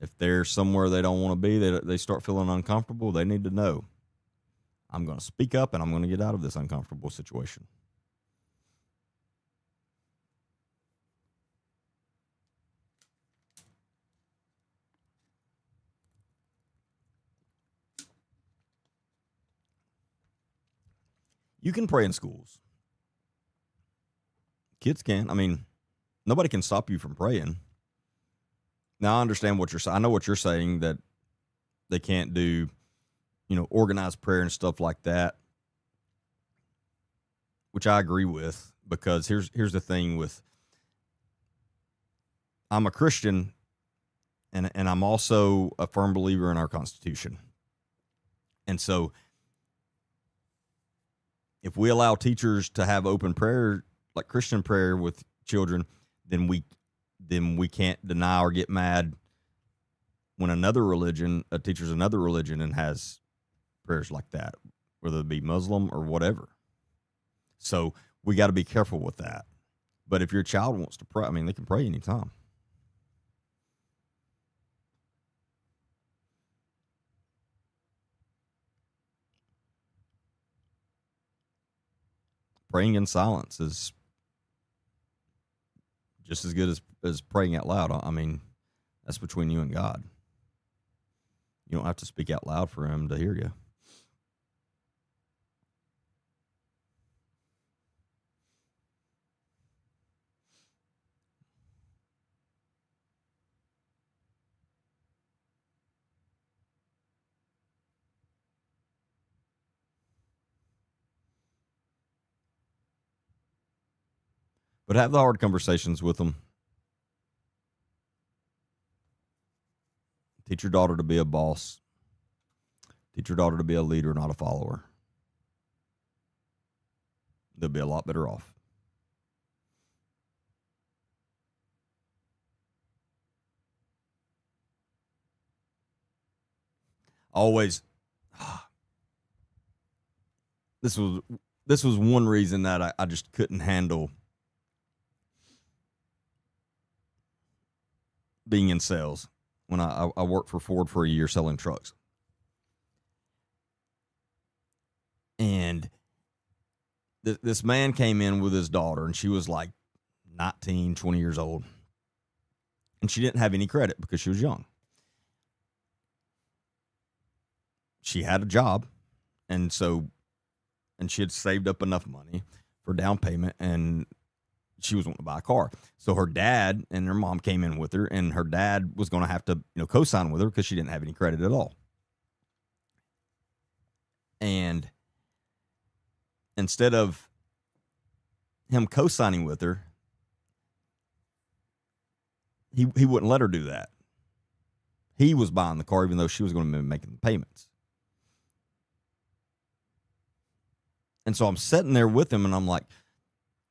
If they're somewhere they don't want to be, they start feeling uncomfortable, they need to know, I'm going to speak up and I'm going to get out of this uncomfortable situation. You can pray in schools. Kids can. I mean, nobody can stop you from praying. Now, I understand what you're saying. I know what you're saying, that they can't do, organized prayer and stuff like that, which I agree with, because here's the thing with, I'm a Christian and I'm also a firm believer in our Constitution. And so if we allow teachers to have open prayer, like Christian prayer with children, then we can't deny or get mad when a teacher's another religion and has prayers like that, whether it be Muslim or whatever. So we got to be careful with that. But if your child wants to pray, I mean, they can pray anytime. Praying in silence is just as good as praying out loud. I mean, that's between you and God. You don't have to speak out loud for him to hear you. But have the hard conversations with them. Teach your daughter to be a boss. Teach your daughter to be a leader, not a follower. They'll be a lot better off. Always. This was one reason that I just couldn't handle being in sales when I worked for Ford for a year selling trucks. And this man came in with his daughter, and she was like 19, 20 years old. And she didn't have any credit because she was young. She had a job, and she had saved up enough money for down payment, and she was wanting to buy a car. So her dad and her mom came in with her, and her dad was going to have to, co-sign with her because she didn't have any credit at all. And instead of him co-signing with her, he wouldn't let her do that. He was buying the car even though she was going to be making the payments. And so I'm sitting there with him, and I'm like,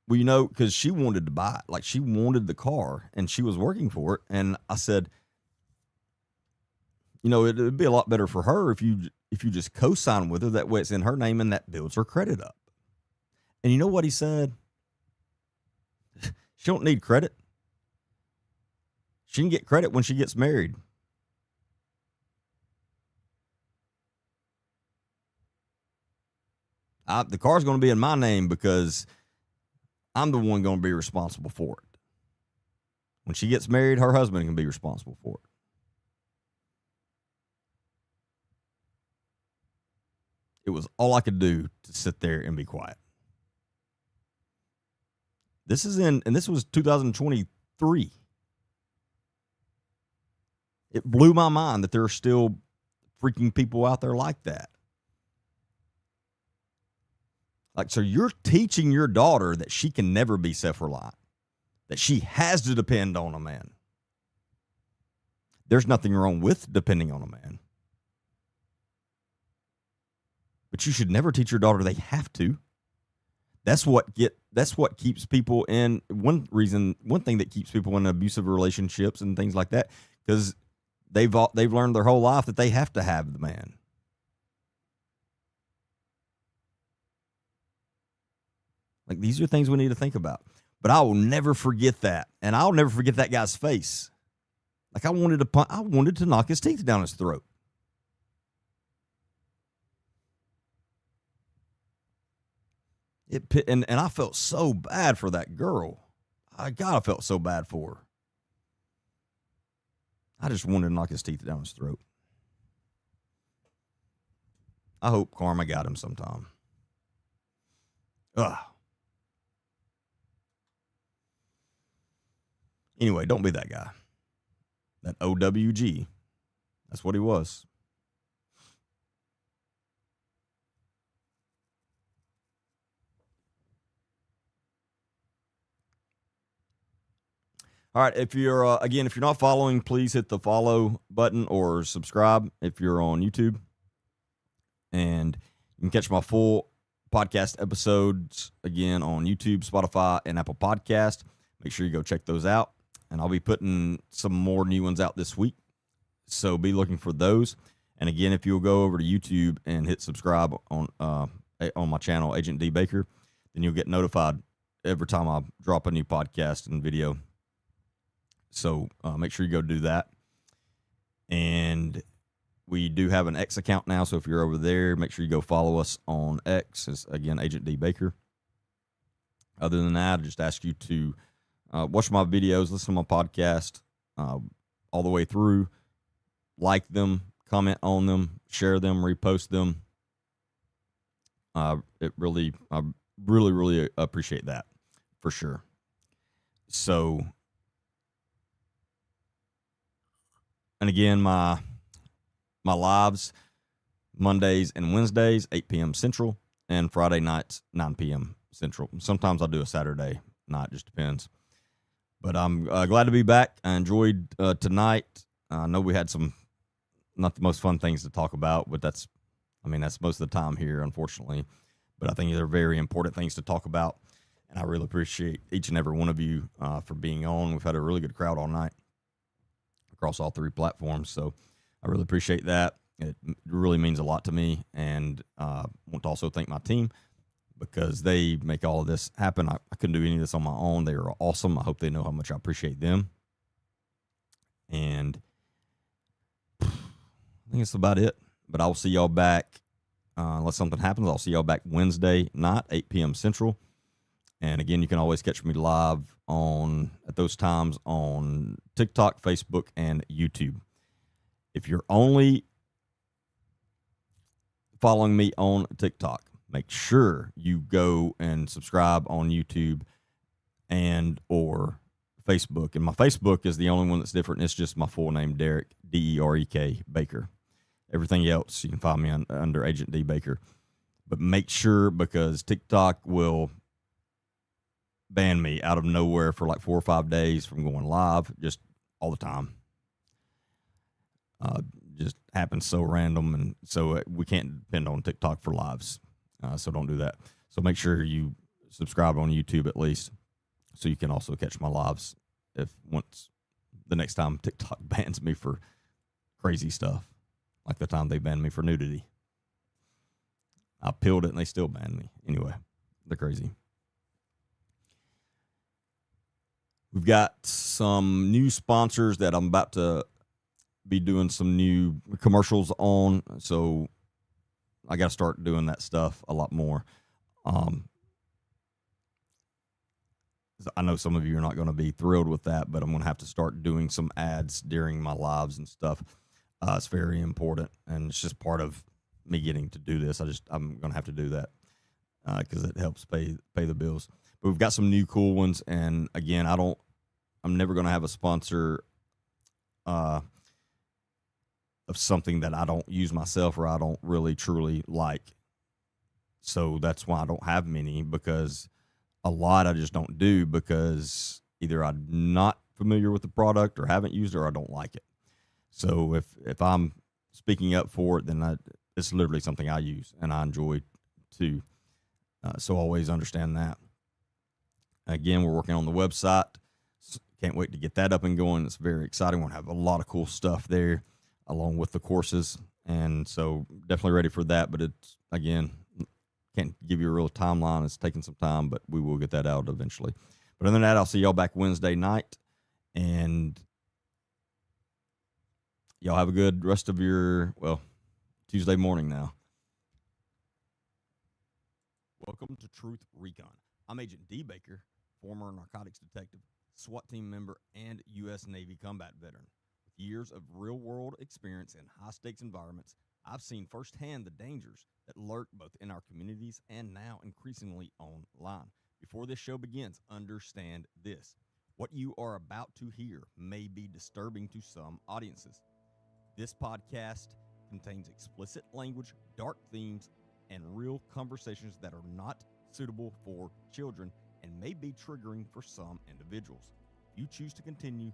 well, because she wanted to buy it. Like, she wanted the car, and she was working for it. And I said, it'd be a lot better for her if you just co-sign with her. That way it's in her name, and that builds her credit up. And you know what he said? She don't need credit. She can get credit when she gets married. The car's going to be in my name because I'm the one going to be responsible for it. When she gets married, her husband can be responsible for it. It was all I could do to sit there and be quiet. This was 2023. It blew my mind that there are still freaking people out there like that. Like, so you're teaching your daughter that she can never be self-reliant, that she has to depend on a man. There's nothing wrong with depending on a man. But you should never teach your daughter they have to. That's what keeps people in one thing that keeps people in abusive relationships and things like that, because they've learned their whole life that they have to have the man. Like, these are things we need to think about. But I will never forget that, and I'll never forget that guy's face. Like, I wanted to knock his teeth down his throat. And I felt so bad for that girl. I felt so bad for her. I just wanted to knock his teeth down his throat. I hope karma got him sometime. Ugh. Anyway, don't be that guy. That OWG. That's what he was. All right. If you're not following, please hit the follow button or subscribe if you're on YouTube. And you can catch my full podcast episodes again on YouTube, Spotify, and Apple Podcast. Make sure you go check those out. And I'll be putting some more new ones out this week, so be looking for those. And again, if you'll go over to YouTube and hit subscribe on my channel, Agent D Baker, then you'll get notified every time I drop a new podcast and video. So make sure you go do that. And we do have an X account now, so if you're over there, make sure you go follow us on X. It's, again, Agent D Baker. Other than that, I just ask you to watch my videos, listen to my podcast all the way through, like them, comment on them, share them, repost them. I really appreciate that, for sure. So, and again, my lives, Mondays and Wednesdays, 8 p.m. Central, and Friday nights, 9 p.m. Central. Sometimes I'll do a Saturday night, just depends. But I'm glad to be back. I enjoyed tonight. I know we had some not the most fun things to talk about, but that's most of the time here, unfortunately. But I think they're very important things to talk about. And I really appreciate each and every one of you for being on. We've had a really good crowd all night across all three platforms. So I really appreciate that. It really means a lot to me. And want to also thank my team, because they make all of this happen. I couldn't do any of this on my own. They are awesome. I hope they know how much I appreciate them. And I think that's about it. But I'll see y'all back, unless something happens, I'll see y'all back Wednesday night, 8 p.m. Central. And again, you can always catch me live at those times on TikTok, Facebook, and YouTube. If you're only following me on TikTok, make sure you go and subscribe on YouTube and or Facebook. And my Facebook is the only one that's different. It's just my full name, Derek, D-E-R-E-K, Baker. Everything else, you can find me under Agent D Baker. But make sure, because TikTok will ban me out of nowhere for like 4 or 5 days from going live, just all the time. Just happens so random, and so we can't depend on TikTok for lives. So don't do that. So make sure you subscribe on YouTube at least, so you can also catch my lives once the next time TikTok bans me for crazy stuff, like the time they banned me for nudity. I appealed it and they still banned me. Anyway, they're crazy. We've got some new sponsors that I'm about to be doing some new commercials on, so I got to start doing that stuff a lot more. I know some of you are not going to be thrilled with that, but I'm going to have to start doing some ads during my lives and stuff. It's very important, and it's just part of me getting to do this. I'm going to have to do that because it helps pay the bills. But we've got some new cool ones, and again, I'm never going to have a sponsor of something that I don't use myself or I don't really truly like. So that's why I don't have many, because a lot I just don't do, because either I'm not familiar with the product or haven't used it, or I don't like it. So if I'm speaking up for it, then it's literally something I use and I enjoy too. So always understand that. Again, we're working on the website. Can't wait to get that up and going. It's very exciting. We're going to have a lot of cool stuff there along with the courses. And so definitely ready for that. But it's, again, can't give you a real timeline. It's taking some time, but we will get that out eventually. But other than that, I'll see y'all back Wednesday night. And y'all have a good rest of your, Tuesday morning now. Welcome to Truth Recon. I'm Agent D. Baker, former narcotics detective, SWAT team member, and U.S. Navy combat veteran. With years of real-world experience in high-stakes environments, I've seen firsthand the dangers that lurk both in our communities and now increasingly online. Before this show begins, understand this. What you are about to hear may be disturbing to some audiences. This podcast contains explicit language, dark themes, and real conversations that are not suitable for children and may be triggering for some individuals. If you choose to continue